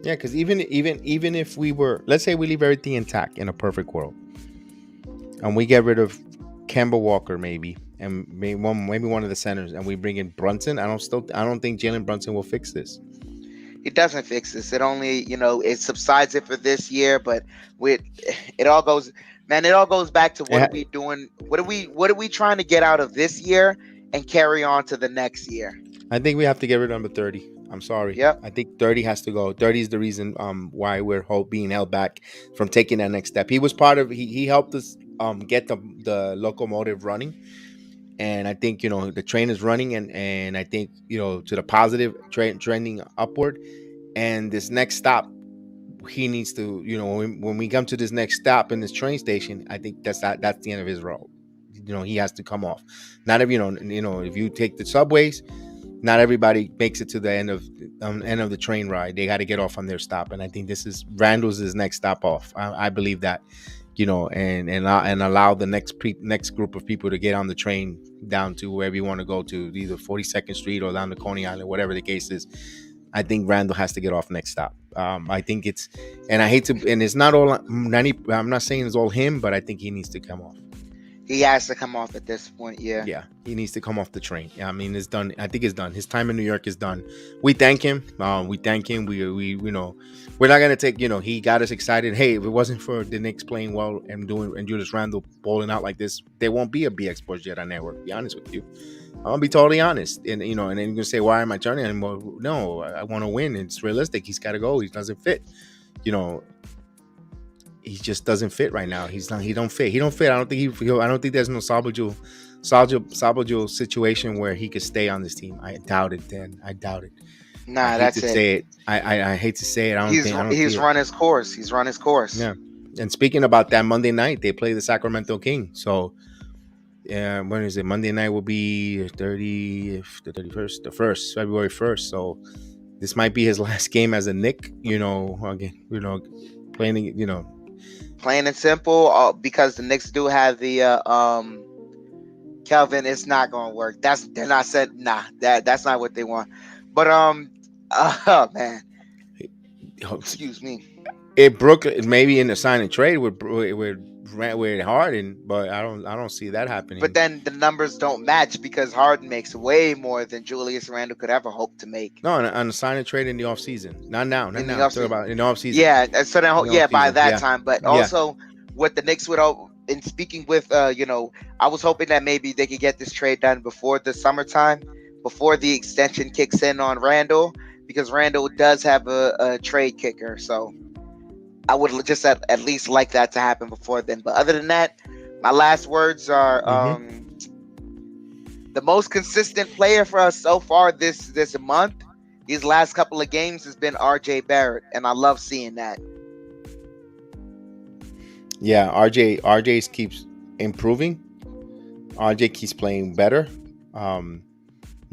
Yeah, because even if we were, let's say we leave everything intact in a perfect world, and we get rid of Kemba Walker maybe, and maybe one of the centers, and we bring in Brunson. I don't think Jalen Brunson will fix this. It doesn't fix this. It only, it subsides it for this year, but with it all goes, man, it all goes back to what are we doing? What are we trying to get out of this year and carry on to the next year? I think we have to get rid of number 30. I'm sorry. Yep. I think 30 has to go. 30 is the reason why we're being held back from taking that next step. He was part of he helped us get the locomotive running. And I think, the train is running, and I think, to the positive, trending upward. And this next stop, he needs to, when we come to this next stop in this train station, I think that's the end of his role. He has to come off. Not if if you take the subways, not everybody makes it to the end of the train ride. They got to get off on their stop, and I think this is Randall's next stop off. I believe that, and allow the next group of people to get on the train down to wherever you want to go to, either 42nd Street or down to Coney Island, whatever the case is. I think Randall has to get off next stop. I think and I hate to, and it's not all, I'm not saying it's all him, but I think he needs to come off. He has to come off at this point. Yeah, he needs to come off the train. I mean, it's done. I think it's done. His time in New York is done. We thank him. We we're not gonna take. He got us excited. Hey, if it wasn't for the Knicks playing well and Julius Randle balling out like this, there won't be a BX Sports Jedi Network. To be honest with you, I'm gonna be totally honest. And and then you're gonna say, why am I turning anymore? No, I want to win. It's realistic. He's got to go. He doesn't fit. He just doesn't fit right now. He don't fit. I don't think there's no Salvaggio situation where he could stay on this team. I doubt it, Dan. I doubt it. Nah, that's it. Say it. I hate to say it. He's run his course. He's run his course. Yeah. And speaking about that, Monday night they play the Sacramento Kings. So when is it? Monday night will be the 1st, February 1st. So this might be his last game as a Knick. Playing. Plain and simple, because the Knicks do have the Kelvin. It's not going to work. They're not said. Nah, that's not what they want. But oh man, excuse me. It Brooklyn maybe in the sign and trade with Harden, but I don't see that happening. But then the numbers don't match because Harden makes way more than Julius Randle could ever hope to make. No, on the sign and trade in the offseason. Not now. In the offseason. Yeah, so then by that time. But also what the Knicks would, in speaking with I was hoping that maybe they could get this trade done before the summertime, before the extension kicks in on Randle, because Randle does have a trade kicker. So I would just at least like that to happen before then. But other than that, my last words are the most consistent player for us so far this month, these last couple of games, has been RJ Barrett, and I love seeing that. Yeah, RJ keeps improving. RJ keeps playing better,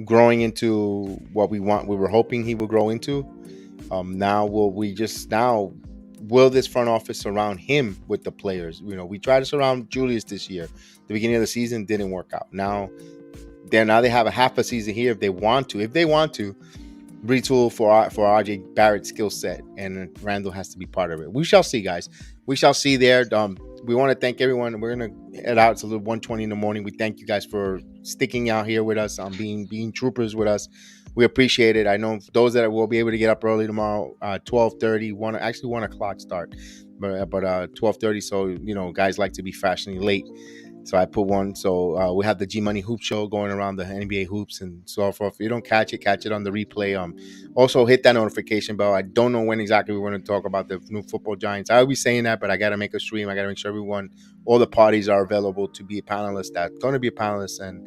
growing into what we were hoping he would grow into. Will this front office surround him with the players? We tried to surround Julius this year. The beginning of the season didn't work out. Now they have a half a season here if they want to retool for RJ Barrett's skill set, and Randall has to be part of it. We shall see, guys. We shall see there. We want to thank everyone. We're gonna head out. It's a little 1:20 in the morning. We thank you guys for sticking out here with us, being troopers with us. We appreciate it. I know those that will be able to get up early tomorrow, 12:30, 1 o'clock start, but 12:30. So guys like to be fashionably late. So I put one. So we have the G Money Hoop Show going around the NBA hoops and so forth. If you don't catch it on the replay. Also hit that notification bell. I don't know when exactly we're going to talk about the new football giants. I'll be saying that, but I got to make a stream. I got to make sure all the parties are available to be a panelist. That's going to be a panelist, and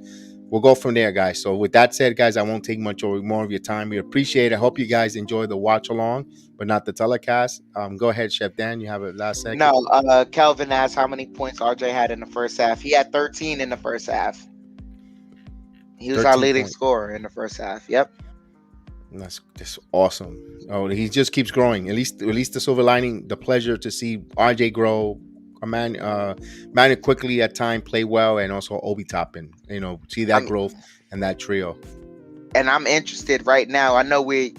we'll go from there, guys. So with that said, guys, I won't take much or more of your time. We appreciate it. I hope you guys enjoy the watch along, but not the telecast. Go ahead, Chef Dan. You have a last second. No, Kelvin asked how many points RJ had in the first half. He had 13 in the first half. He was our 13 leading points. scorer in the first half. Yep. That's awesome. Oh, he just keeps growing. At least the silver lining, the pleasure to see RJ grow. Manu quickly at time play well, and also Obi Toppin. See that growth and that trio. And I'm interested right now. I know we're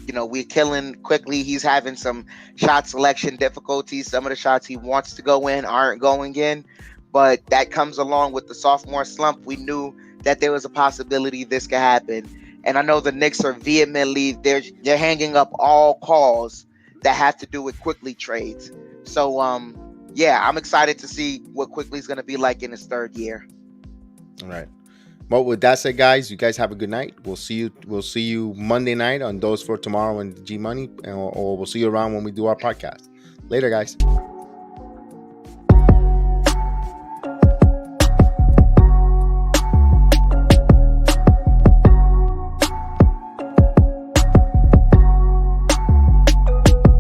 killing quickly. He's having some shot selection difficulties. Some of the shots he wants to go in aren't going in, but that comes along with the sophomore slump. We knew that there was a possibility this could happen. And I know the Knicks are vehemently, they're hanging up all calls that have to do with Quickly trades. So, yeah, I'm excited to see what Quickly's going to be like in his third year. All right. Well, with that said, guys, you guys have a good night. We'll see you Monday night on Those for Tomorrow and G Money, or we'll see you around when we do our podcast. Later, guys.